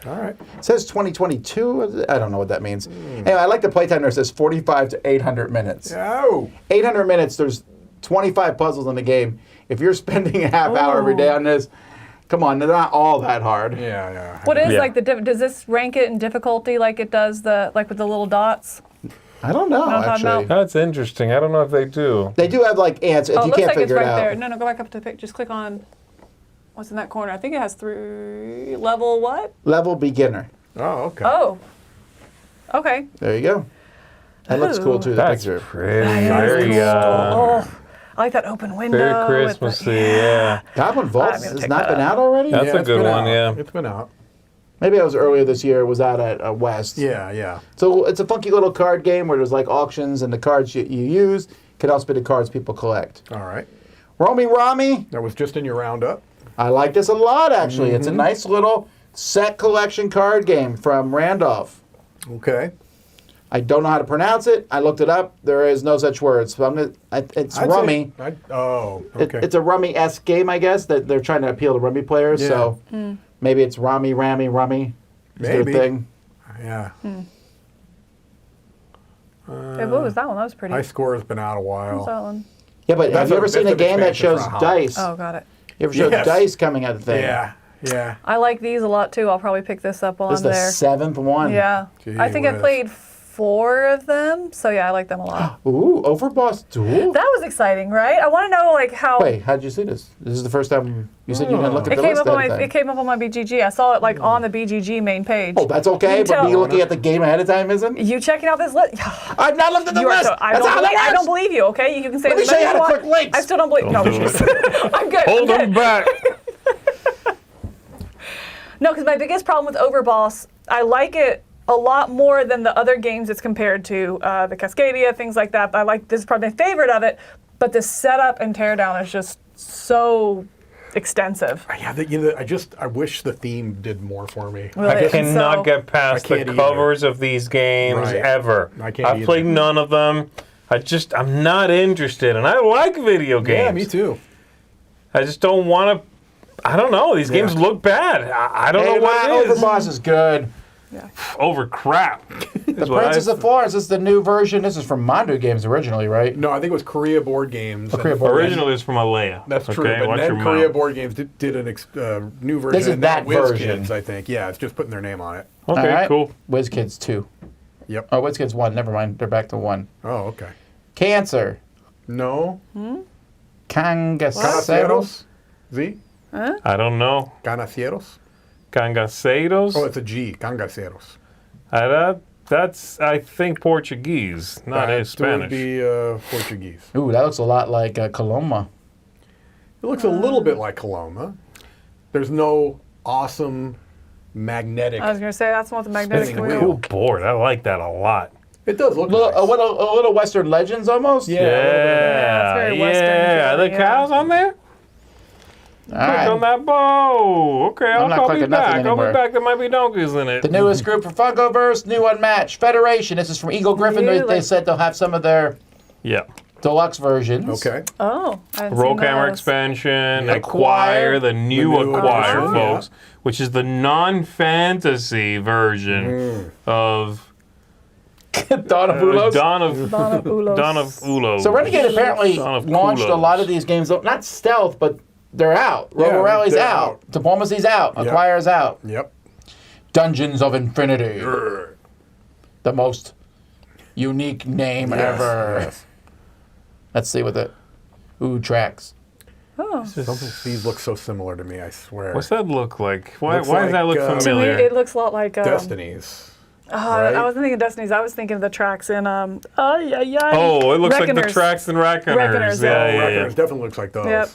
All right. It says 2022. I don't know what that means. Anyway, I like the playtime there. It says 45 to 800 minutes. Oh. 800 minutes, there's 25 puzzles in the game. If you're spending a half hour every day on this, come on, they're not all that hard. Yeah, yeah. What is Yeah. like does this rank it in difficulty like it does with the little dots? I don't know, No, no, actually. no. That's interesting. I don't know if they do. They do have like ants if Oh, it you looks can't like it's figure right it out. there. No, go back up to the pic. Just click on what's in that corner. I think it has 3 level what? Level beginner. Oh, okay. Oh. Okay. There you go. That looks cool Ooh. too, the That's picture. pretty. That is Very, cool. Oh, I like that open window. very with the- Christmassy. Yeah. Goblin Vault I'm gonna has take not that been up. out already? That's a it's good been one, out. yeah. It's been out. Maybe it was earlier this year. It was out at West. Yeah, yeah. So it's a funky little card game where there's like auctions and the cards you use can also be the cards people collect. All right. Romy Rami, That was just in your roundup. I like this a lot actually. It's a nice little set collection card game from Randolph. Okay. I don't know how to pronounce it. I looked it up. There is no such word. So it's I'd rummy. say- okay. It's a rummy-esque game, I guess, that they're trying to appeal to rummy players. Yeah. So maybe it's rummy. Is their Maybe. thing. Yeah. Hey, what was that one? That was pretty. High score has been out a What was while. that one? Yeah, but have That's you a ever seen bit a of game that expansion shows for a hobby. dice? Oh, got it. You ever showed Yes. dice coming out of the thing? Yeah. Yeah. I like these a lot too. I'll probably pick this up while This is I'm the there. 7th one. Yeah. Gee I think I whiz. played 4 of them, so yeah, I like them a lot. Ooh, Overboss Duel? That was exciting, right? I want to know like how Wait, how'd you see this? This is the first time you said you didn't look at it the came list up on ahead my of time. it came up on my BGG. I saw it like on the BGG main page. Oh, that's okay, You but tell- me looking at the game ahead of time isn't? You checking out this list? I've not looked at the You are list! so, I, That's don't how believe, that I don't works! believe you, okay? You can say Let me as show many you as how to want. click links. I still don't believe. No, do it. jeez. I'm good. Hold I'm them good. back. No, because my biggest problem with Overboss, I like it a lot more than the other games it's compared to, the Cascadia, things like that. I like this is probably my favorite of it, but the setup and teardown is just so extensive. Yeah, I wish the theme did more for me. Really. I cannot So- get past I the can't either. covers of these games Right. ever. I can't I've either. played none of them. I'm not interested, and I like video games. Yeah, me too. I just don't want to. I don't know. These games look bad. I don't know what it is. Overboss is good. Over crap. The Princess of Florence is the new version. This is from Mondo Games originally, right? No, I think it was Korea Board Games. Korea Board Games. Originally, it's from Alea. That's true. Okay, But watch your then Korea mouth. Board Games did a new version. This is and now that Whiz version. Kids, I think. Yeah, it's just putting their name on it. Okay, All right. cool. WizKids 2. Yep. Oh, WizKids 1. Never mind. They're back to 1. Oh, okay. Cancer. No. Cangaceros. Z? I don't know. Ganacieros? Cangaceiros? Oh, it's a G. Gangaceros. That's, I think, Portuguese, not That Spanish. would be Portuguese. Ooh, that looks a lot like Coloma. It looks a little bit like Coloma. There's no awesome magnetic. I was going to say, that's the one with the magnetic Spinning wheel. wheel. Cool board. I like that a lot. It does look Little, nice. a little Western Legends almost? Yeah. it's very Western Yeah. Are feeling, there yeah. cows on there? All Click on right. that bow. Okay, I'm not I'll be clicking nothing back. I'll anymore. be back. There might be donkeys in it. The newest group for Funkoverse, new Unmatched Federation. This is from Eagle Griffin. They Really? said they'll have some of their Yeah. deluxe versions. Okay. Oh, I hadn't Roll seen camera those. expansion, Acquire. Acquire, the new Acquire, edition, folks, which is the non-fantasy version of Dawn of Ulos. Dawn of Dawn of Ulos. Dawn of Ulos. So Renegade apparently Dawn of launched a Kulos. lot of these games, not stealth, but they're out. Yeah, Robo Rally's they're out. out. Diplomacy's out. Yep. Acquire's out. Yep. Dungeons of Infinity. The most unique name ever. Yes. Let's see what the tracks. Oh. Some of these look so similar to me, I swear. What's that look like? Why Looks does that like, look To me, familiar? it looks a lot like Destinies. I right? wasn't thinking Destinies. I was thinking of the tracks in Oh, it looks like the Reckoners. Tracks and Reckoners. Reckoners, Yeah, yeah. yeah, yeah. Reckoners definitely looks like those. Yep.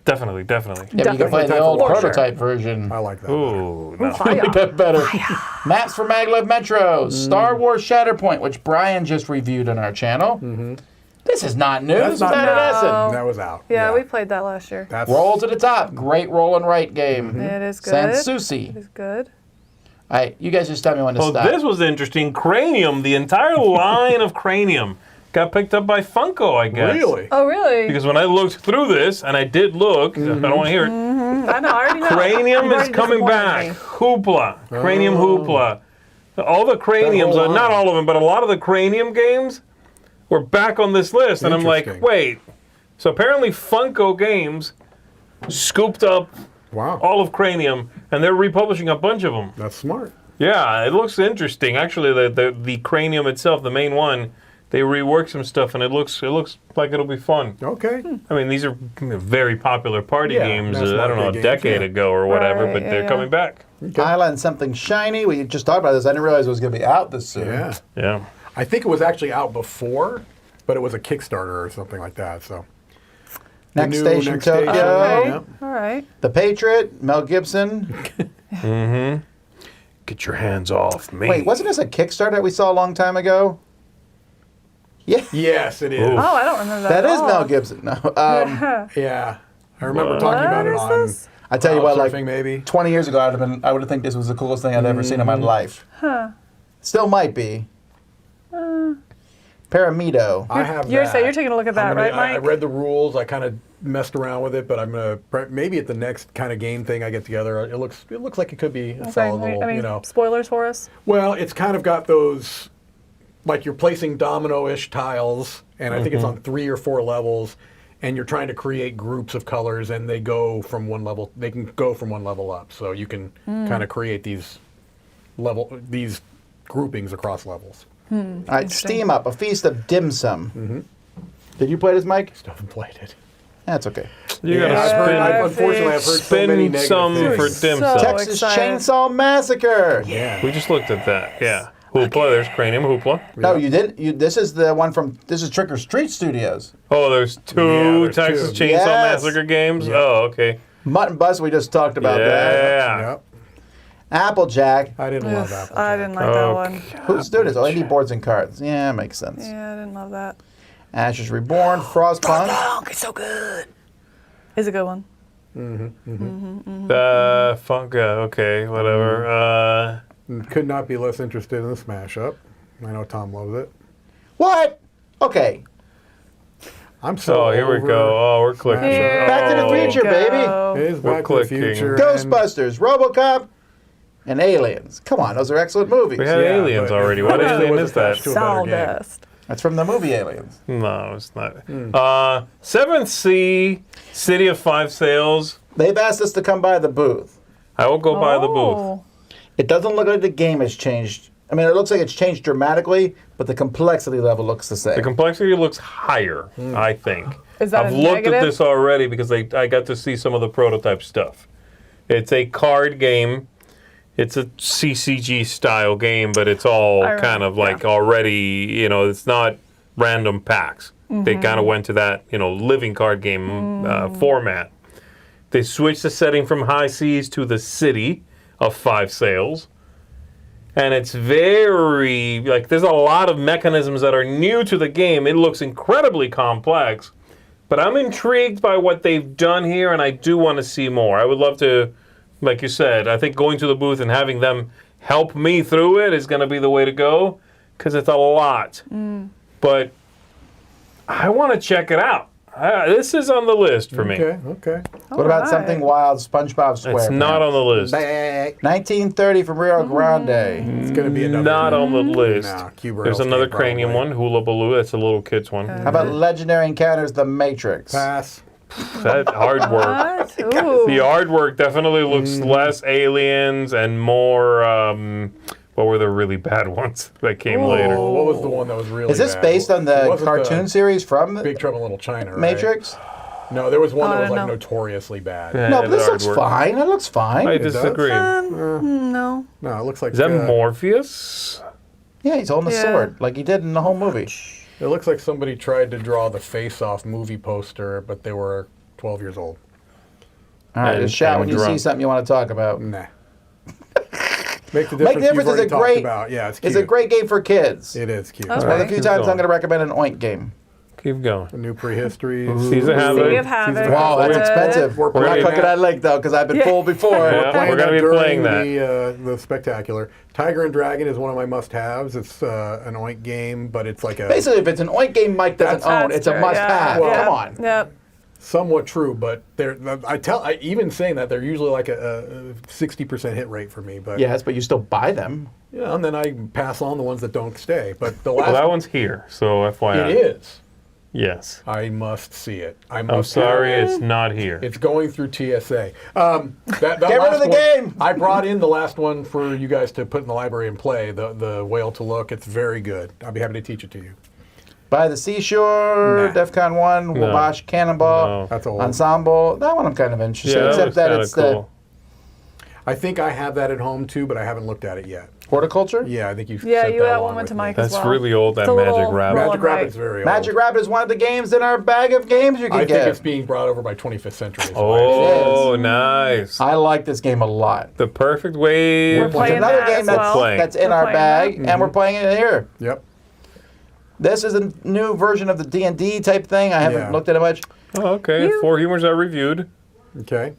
Definitely. Yeah, but you can Definitely play the time old for sure. prototype version. I like that. Ooh, no. Like that better. Maps for Maglev Metro. Star Wars Shatterpoint, which Brian just reviewed on our channel. This is not new. That's This was not out new. of Essen. No. That was out. Yeah, we played that last year. That's Roll to the top. Great roll and write game. It is good. Sanssouci. It is good. All right, you guys just tell me when to Oh, stop. this was interesting. Cranium, the entire line of Cranium got picked up by Funko, I guess. really. Oh, really? Because when I looked through this, and I did look, I don't want to hear it, I know. I already know. Cranium You've is already coming disappointed back. me. Hoopla. Cranium Hoopla. All the Craniums, whole not line. all of them, but a lot of the Cranium games were back on this list. And I'm like, Interesting. wait. So apparently Funko Games scooped up Wow. all of Cranium, and they're republishing a bunch of them. That's smart. Yeah, it looks interesting. Actually, the Cranium itself, the main one, they reworked some stuff, and it looks like it'll be fun. Okay. I mean, these are very popular party Yeah, games. mass I don't know, a market games, decade yeah. ago or whatever, Right, but yeah, they're yeah. coming back. Island Something Shiny. We just talked about this. I didn't realize it was going to be out this soon. Yeah. Yeah. I think it was actually out before, but it was a Kickstarter or something like that. So The Next new Station Next Tokyo. Station, Okay. yeah. All right. The Patriot. Mel Gibson. Get your hands off me. Wait, wasn't this a Kickstarter that we saw a long time ago? Yeah. Yes, it is. Ooh. Oh, I don't remember that. That at is all. Mel Gibson. No. Yeah. I remember talking about it What is on this? I tell you what, like Surfing, maybe. 20 years ago, I would have think this was the coolest thing I'd ever seen in my life. Still might be. Paramido. I have You're that. saying you're taking a look at that, right, I Mike? read the rules. I kind of messed around with it, but I'm gonna maybe at the next kind of game thing I get together. It looks like it could be a Okay, solid little, I mean, you know. spoilers for us. Well, it's kind of got those, like you're placing domino-ish tiles, and I think it's on 3 or 4 levels, and you're trying to create groups of colors, and they go from one level. They can go from one level up, so you can kind of create these groupings across levels. All right, Steam Up, A Feast of Dim Sum. Did you play this, Mike? Still haven't played it. That's okay. You Yeah, gotta unfortunately, I've heard so many spin negative some things. for dim So- sum. Texas excited. Chainsaw Massacre. Yeah. We just looked at that. Yeah. Hoopla. There's Cranium Hoopla. No, you didn't. This is the one from. This is Trick or Street Studios. Oh, there's two Yeah, there's Texas two. Chainsaw Yes. Massacre games. Yeah. Oh, okay. Mutton Bus. We just talked about that. Yeah. Yep. Applejack. I didn't love that. I didn't like that one. Who's doing this? Oh, indie boards and cards. Yeah, makes sense. Yeah, I didn't love that. Ashes Reborn. Frostpunk. It's so good. Is a good one. Funk. Okay, whatever. Could not be less interested in the smash up. I know Tom loves it. What? Okay. I'm so. Oh, here we over go. Oh, we're clicking. Smash Up. Back to the Oh. Future, baby. It is We're Back to the clicking. Future. and- Ghostbusters, RoboCop, and Aliens. Come on, those are excellent movies. We had Yeah, Aliens but already. it What was alien is that? attached to a better game. Sawdust. That's from the movie Aliens. No, it's not. Seventh Sea, City of Five Sails. They've asked us to come by the booth. I will go by the booth. Oh. It doesn't look like the game has changed. I mean, it looks like it's changed dramatically, but the complexity level looks the same. The complexity looks higher, I think. Is that I've a looked negative? at this already because I got to see some of the prototype stuff. It's a card game. It's a CCG style game, but it's all I kind of remember, like already, it's not random packs. They kind of went to that, living card game format. They switched the setting from High Seas to the City of Five Sails. And it's very, there's a lot of mechanisms that are new to the game. It looks incredibly complex, But I'm intrigued by what they've done here, and I do want to see more. I would love to, like you said, I think going to the booth and having them help me through it is going to be the way to go, because it's a lot. But I want to check it out. This is on the list for me. Okay. What about something wild, SpongeBob SquarePants? It's not on the list. 1930 from Rio Grande. It's going to be another. Not on the list. No, Q-Bros There's another game, cranium probably. one, Hula Baloo. That's a little kid's one. How about Legendary Encounters, The Matrix? Pass. That hard work. What? Ooh. The artwork definitely looks less aliens and more. What were the really bad ones that came later? Oh, what was the one that was really Is this bad? based on It the wasn't cartoon series from Big Trouble in Little China, right? Matrix? No, there was one Oh, that I was don't like know. notoriously bad. Yeah, No, the but this looks artwork. fine. It looks fine. I does? disagree. No. No, it looks like Is that Morpheus? Yeah, he's holding a Yeah. sword like he did in the whole movie. It looks like somebody tried to draw the face-off movie poster, but they were 12 years old. All right, And- just shout and when you see drunk. something you want to talk about. Nah. Make the difference. Make the difference you've is already a talked great. about. Yeah, it's cute. It's a great game for kids. It is cute. That's One of the Okay. few Keep times I'm going. going to recommend an Oink game. Keep going. The new prehistory. Seas of Havoc. Sea of Havoc. Wow, that's Good. expensive. We're We're not playing cooking that. that lake though, because I've been Yeah. fooled before. Yeah. We're gonna be during playing that. The spectacular. Tiger and Dragon is one of my must-haves. It's an Oink game, but it's like a Basically, if it's an Oink game Mike doesn't That's- own, it's a true, must-have. yeah. Come on. Yep. somewhat true. But even saying that, they're usually like a 60% hit rate for me. But Yes, but you still buy them. yeah, and then I pass on the ones that don't stay. But the last Well, that one's here, so FYI. it is. Yes. I must see it. I'm sorry, it's not here. It's going through TSA. That Get rid of last the one- game! I brought in the last one for you guys to put in the library and play, the Whale to Look. It's very good. I'll be happy to teach it to you. By the Seashore, Nah. DEFCON 1, No. Wabash Cannonball, No. That's old. Ensemble. That one I'm kind of interested Yeah, in, except that looks it's kinda cool. I think I have that at home too, but I haven't looked at it yet. the horticulture. Yeah, I think you. Yeah, sent you that along one went with to me. Mike That's as well. really old, that It's a Magic little Rabbit. roll Magic and Rabbit write. is very old. Magic Rabbit is one of the games in our bag of games you can I get. think it's being brought over by 25th Century. is why it's- Oh, nice. I like this game a lot. The perfect way. We're It's playing another that game as that's, well. Playing. that's in We're our playing bag, that. and we're playing it here. Yep. This is a new version of the D&D type thing. I haven't Yeah. looked at it much. Oh, okay. You- 4 humors I reviewed. Okay.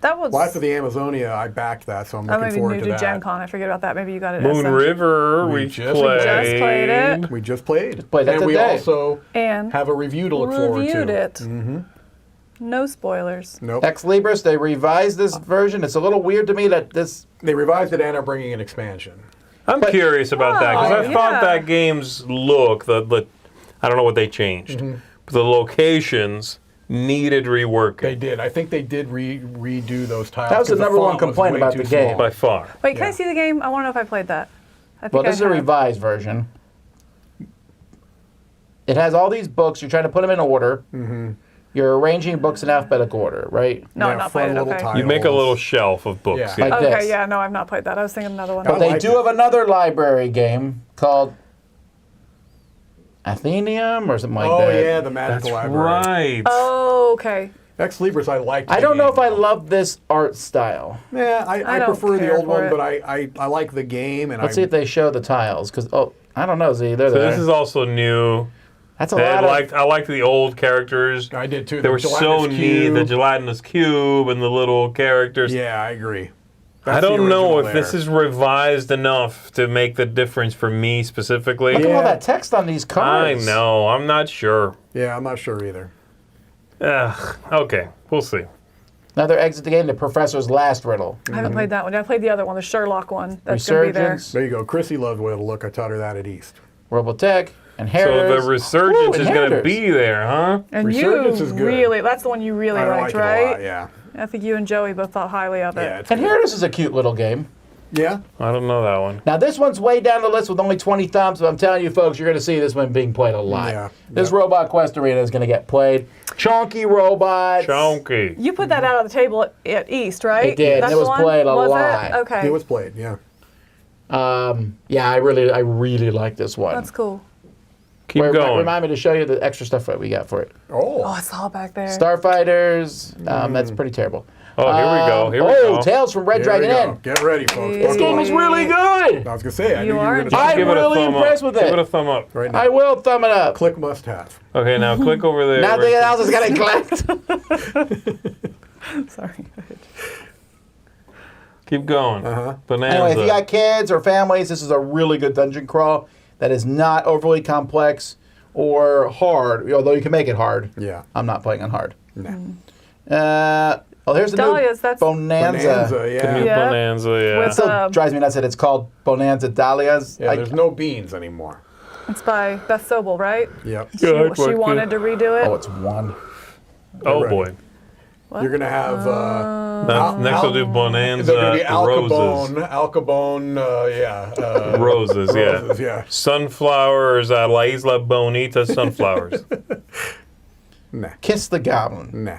That was. Life of the Amazonia, I backed that, so I'm I'm looking maybe forward new to to that. Gen Con. I forget about that. Maybe you got it. Moon SM. River, We we just played. just played it. We just played. played that and we today. also And have a review to look forward reviewed to. it. No spoilers. Nope. Ex Libris, they revised this version. It's a little weird to me that this. They revised it and are bringing an expansion. I'm curious about that because I Oh, thought yeah. that game's look, I don't know what they changed, but the locations needed reworking They did. I think they did redo those tiles. That was the 'cause number one font was complaint way about too the game. by far. Wait, can I Yeah. see the game? I want to know if I played that. I think Well, this is a I have. revised version. It has all these books. You're trying to put them in order. You're arranging books in alphabetical order, right? No, Yeah, I've not fun played it. little Okay. tile. You make a little shelf of books. Yeah. Yeah. Like Okay, this. yeah, no, I've not played that. I was thinking another one. But they like do it. have another library game called Athenium or something like Oh that. yeah, the That's magical library. right. Oh, okay. Ex Libris, I liked. I the don't know game, if I though. love this art style. Yeah, I don't prefer the care old for one, it. but I like the game, and Let's see if they show the tiles, because I don't know, Z. They're So there. this is also new. That's a I lot of. liked the old characters. I did too. They the were so gelatinous neat. cube. The gelatinous cube and the little characters. Yeah, I agree. I That's the don't know original if this there. is revised enough to make the difference for me specifically. Look at all Yeah. that text on these I cards. know. I'm not sure. Yeah, I'm not sure either. Okay, we'll see. Another exit the game, the Professor's Last Riddle. I haven't played that one. I played the other one, the Sherlock one. That's going to be there. Resurgence, There you go. Chrissy loved Whale to Look. I taught her that at East. Robotech, So Inheritors. the resurgence Ooh, is going to Inheritors. be there, huh? And Resurgence you is good. really, that's the one you really I liked, like it right? a lot. Yeah. I think you and Joey both thought highly of it. Yeah. It's good. Inheritors is a cute little game. Yeah. I don't know that one. Now this one's way down the list with only 20 thumbs, but I'm telling you folks, you're going to see this one being played a lot. Yeah. This Yep. Robot Quest Arena is going to get played. Chonky robots. Chonky. You put that out on the table at East, right? It did, and That's it the was one? played a Was lot. It? Okay. It was played. Yeah. Yeah, I really like this one. That's cool. Keep going. Remind me to show you the extra stuff that we got for it. Oh, Oh. it's all back there. Starfighters, that's pretty terrible. Oh, here we go. Here we Oh, go. Tales from Red Here we Dragon go. Inn. Get ready, folks. This game is really good. I was gonna say, I knew you are were gonna I'm Give it a really thumb impressed up. with it. Give it a thumb up. right now. I will thumb it up. Click must have. Okay, now click over there. Now where the it else says- is gonna collect. Sorry. Keep going. Bonanza. Anyway, if you got kids or families, this is a really good dungeon crawl that is not overly complex or hard, although you can make it hard. Yeah. I'm not playing on hard. Nah. Here's the Dahlias, new that's- Bonanza. Bonanza, The yeah. new Yeah. Bonanza, yeah. With- Still drives me nuts that it's called Bonanza Dahlias. Yeah, there's no beans anymore. It's by Beth Sobel, right? Yep. She, Good she work, wanted to redo it. Oh, it's one. Oh, Right. boy. You're gonna have Next we'll do Bonanza they're gonna be roses. Alcabone, Roses, yeah. roses, yeah. Sunflowers, La Isla Bonita sunflowers. Nah, Kiss the Goblin. nah.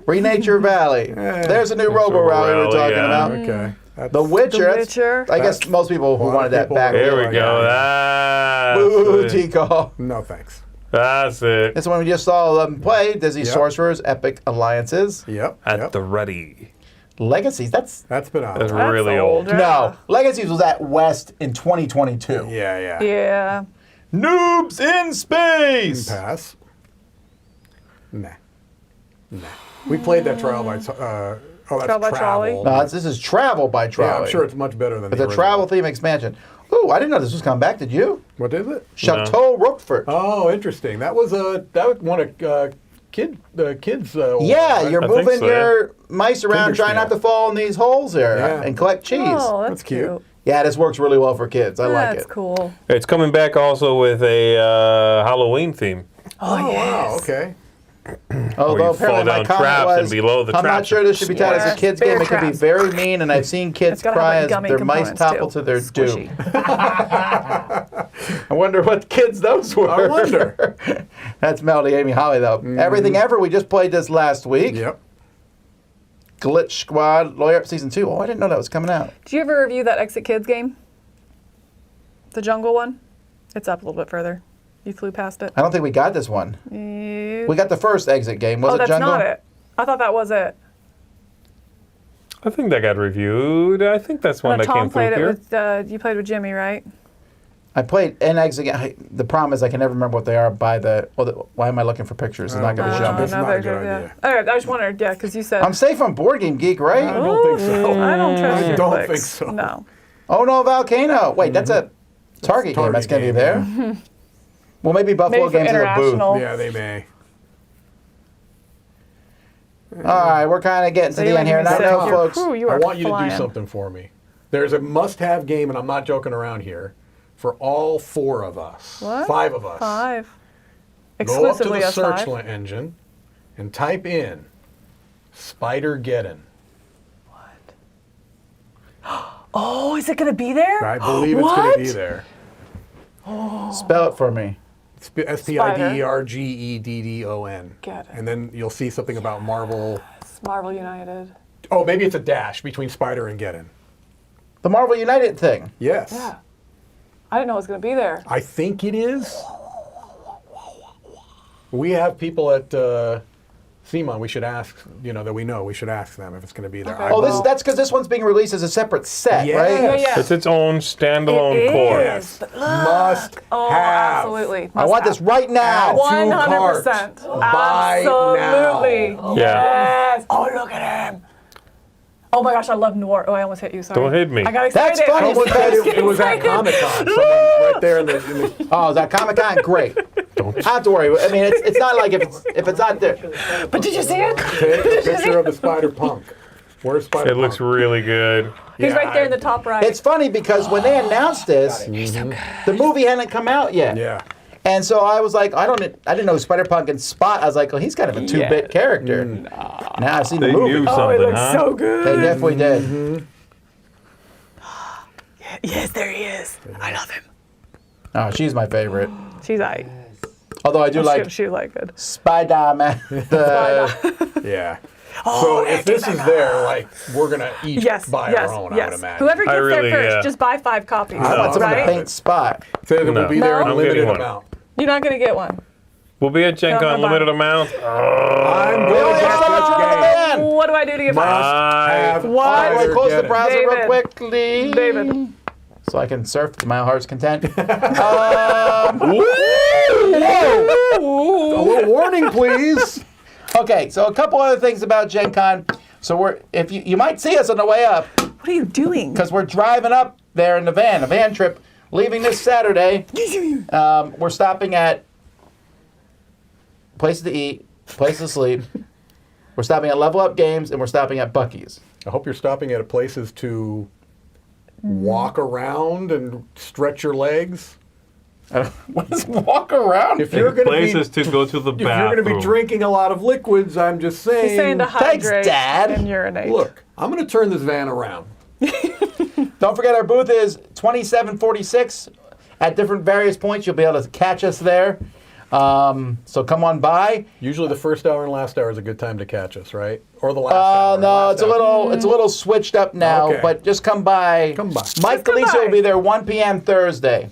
Renature Valley. There's a new Robo Rally we were Rally, talking yeah. about. Okay. That's, The Witcher. The that's- Witcher. I guess most people who lot of wanted that people back. were- There we like, go. Boo, That's it. T-Call. no thanks. That's it. This one we just saw them play. Disney Yep. Sorcerers, Epic Alliances, Yep. At yep. the ready. Legacies. That's That's been out. That's Yeah, really old. old. no. Legacies was at West in 2022. yeah. Yeah. Noobs in space. Pass. Nah. We played that trial by. That's Trial by Trolley? travel. This is Travel by Yeah, Trolley. I'm sure it's much better than It's the a original. travel theme expansion. Ooh, I didn't know this was coming back. Did you? What is it? Chateau Roquefort. Oh, interesting. That was one of kids. Yeah, you're I think moving so, your mice around, trying Kinderspiel. not to fall in these holes here Yeah. and collect cheese. Oh, that's That's cute. cute. Yeah, this works really well for kids. I like That's it. cool. It's coming back also with a Halloween theme. Oh, wow. Okay. Although you fall apparently my down comment traps was, and below the I'm not traps sure this should be taught as a Yeah. kids Bear game. It could be traps. very mean, and I've seen kids It's gotta cry have, as like, gummy their mice components, topple too. to their doom. Squishy. I wonder what kids those were. I wonder. That's Melody Amy Holly, though. Everything Ever, we just played this last week. Yep. Glitch Squad, Lawyer Up Season 2. Oh, I didn't know that was coming out. Did you ever review that Exit Kids game? The jungle one? It's up a little bit further. You flew past it. I don't think we got this one. You... We got the first Exit game. Was oh, it that's Jungle? not it. I thought that was it. I think that got reviewed. I think that's one that Tom came through played it here. with. You played with Jimmy, right? I played an Exit game. The problem is I can never remember what they are by the... Well, why am I looking for pictures? It's not going to show me. That's not a good pictures, idea. yeah. All right, I just wondered, yeah, because you said. I'm safe on Board Game Geek, right? I don't think so. I don't trust I your don't clicks. think so. No. Oh no, Volcano. Wait, that's a Target game. That's going to be Target there. Well, maybe Buffalo Maybe for Games is a booth. international. Yeah, they may. All right, we're kind of getting to So the you end here. And I said know, you're- folks, whew, you I are want you to flying. do something for me. There's a must-have game, and I'm not joking around here, for all four of us. What? 5 of us. 5. Go up to Exclusively the us search 5. engine and type in Spider-Geddon. Oh, is it going to be there? I believe it's going to be there. spell it for me. Spidergeddon. Get it. And then you'll see something about Marvel. It's Marvel United. Oh, maybe it's a dash between Spider and Geddon. The Marvel United thing. Yes. Yeah. I didn't know it was going to be there. I think it is. We have people at CMON we should ask, that we know. We should ask them if it's going to be there. Okay. I Oh, will- that's because this one's being released as a separate set, Yes. right? Yeah. It's its own standalone It core. is. Yes. Must Oh, have. absolutely. I want this right now. Add 100%. 2 carts. Buy Absolutely. now. Yeah. Yes. Oh, look at him. Oh my gosh, I love Noir. Oh, I almost hit you. Sorry. Don't hit me. I got excited. That's funny. Someone said it was at Comic-Con. Someone right there in the Oh, is that Comic Con? Great. Don't have to worry. I mean, it's not like if it's not there. But did you see it? picture of the Spider-Punk. Where's Spider-Punk? It looks really good. He's Yeah, right there in the top right. It's funny because when they announced this, the movie hadn't come out yet. Yeah. And so I was like, I didn't know Spider-Punk and Spot. I was like, well, he's kind of a 2-bit character. Now I've seen the They movie. knew oh, it something, looks huh? so good. They definitely did. Yes, there he is. I love him. Oh, she's my favorite. She's aight. Although I do like She like good. Spider-Man. Yeah. Oh, So if this is there, like, we're going to each Yes, buy yes, our own, I yes. would imagine. Whoever gets really, there first, yeah. just buy 5 copies. I want someone to right? paint Spot. So it will be there in No. a I'm limited getting one. amount. You're not going to get one. We'll be at Gen Come Con, on by. limited amount. I'm We going only to have so much get room on the this van. What do I do to get Must past? have What? All right, fire, close the get it. browser real David. quickly. David. So I can surf to my heart's content. A little warning, please. Okay, so a couple other things about Gen Con. So if you might see us on the way up, What are you doing? because we're driving up there in the van, a van trip, leaving this Saturday. We're stopping at places to eat, places to sleep. We're stopping at Level Up Games, and we're stopping at Buc-ee's. I hope you're stopping at places to walk around and stretch your legs. Let's walk around. If you're going Places to go to the if you're going to bathroom. be drinking a lot of liquids, I'm just saying. He's saying to Thanks, hydrate Dad. and urinate. Look, I'm going to turn this van around. Don't forget our booth is 2746. At different various points, you'll be able to catch us there. So come on by. Usually the first hour and last hour is a good time to catch us, right? Or the last hour. No, last it's a hour. little switched up now, Okay. but just come by. Come by. Mike come DeLisio by. will be there 1 p.m. Thursday.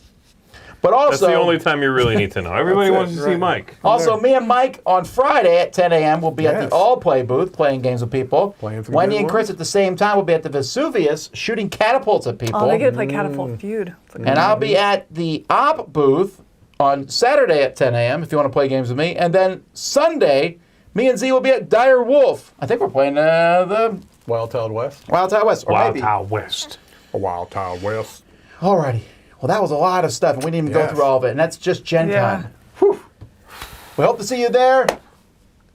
But also, That's the only time you really need to know. Everybody That's wants it, to see right. Mike. Also, me and Mike on Friday at 10 a.m. will be at Yes. the All Play booth playing games with people. Playing some Wendy good and Chris ones. at the same time will be at the Vesuvius shooting catapults at people. Oh, they get to play Catapult Feud. It's like- And I'll be at the Op booth on Saturday at 10 a.m. if you want to play games with me. And then Sunday, me and Z will be at Dire Wolf. I think we're playing the Wild Child West. Wild Tile West. Or Wild maybe. Wild West. A Wild Child West. Alrighty. Well, that was a lot of stuff, and we didn't even go Yes. through all of it. And that's just Gen Yeah. Con. Whew. We hope to see you there.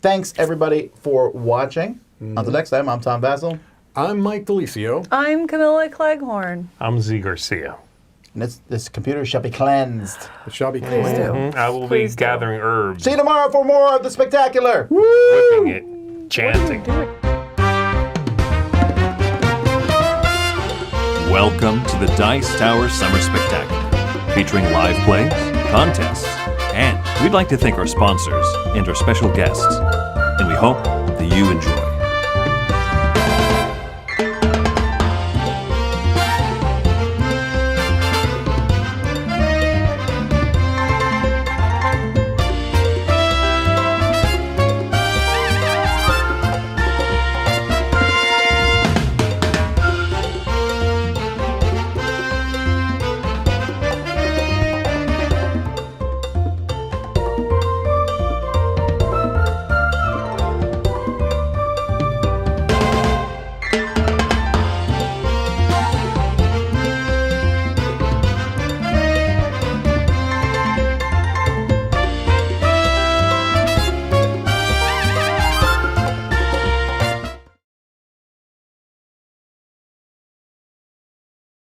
Thanks, everybody, for watching. Until next time, I'm Tom Basil. I'm Mike DeLisio. I'm Camilla Cleghorn. I'm Z Garcia. And this computer shall be cleansed. It shall be Please clean. do. I will Please be do. gathering herbs, See you tomorrow for more of the spectacular. whipping it, chanting. Welcome to the Dice Tower Summer Spectacular, featuring live plays, contests, and we'd like to thank our sponsors and our special guests. And we hope that you enjoy.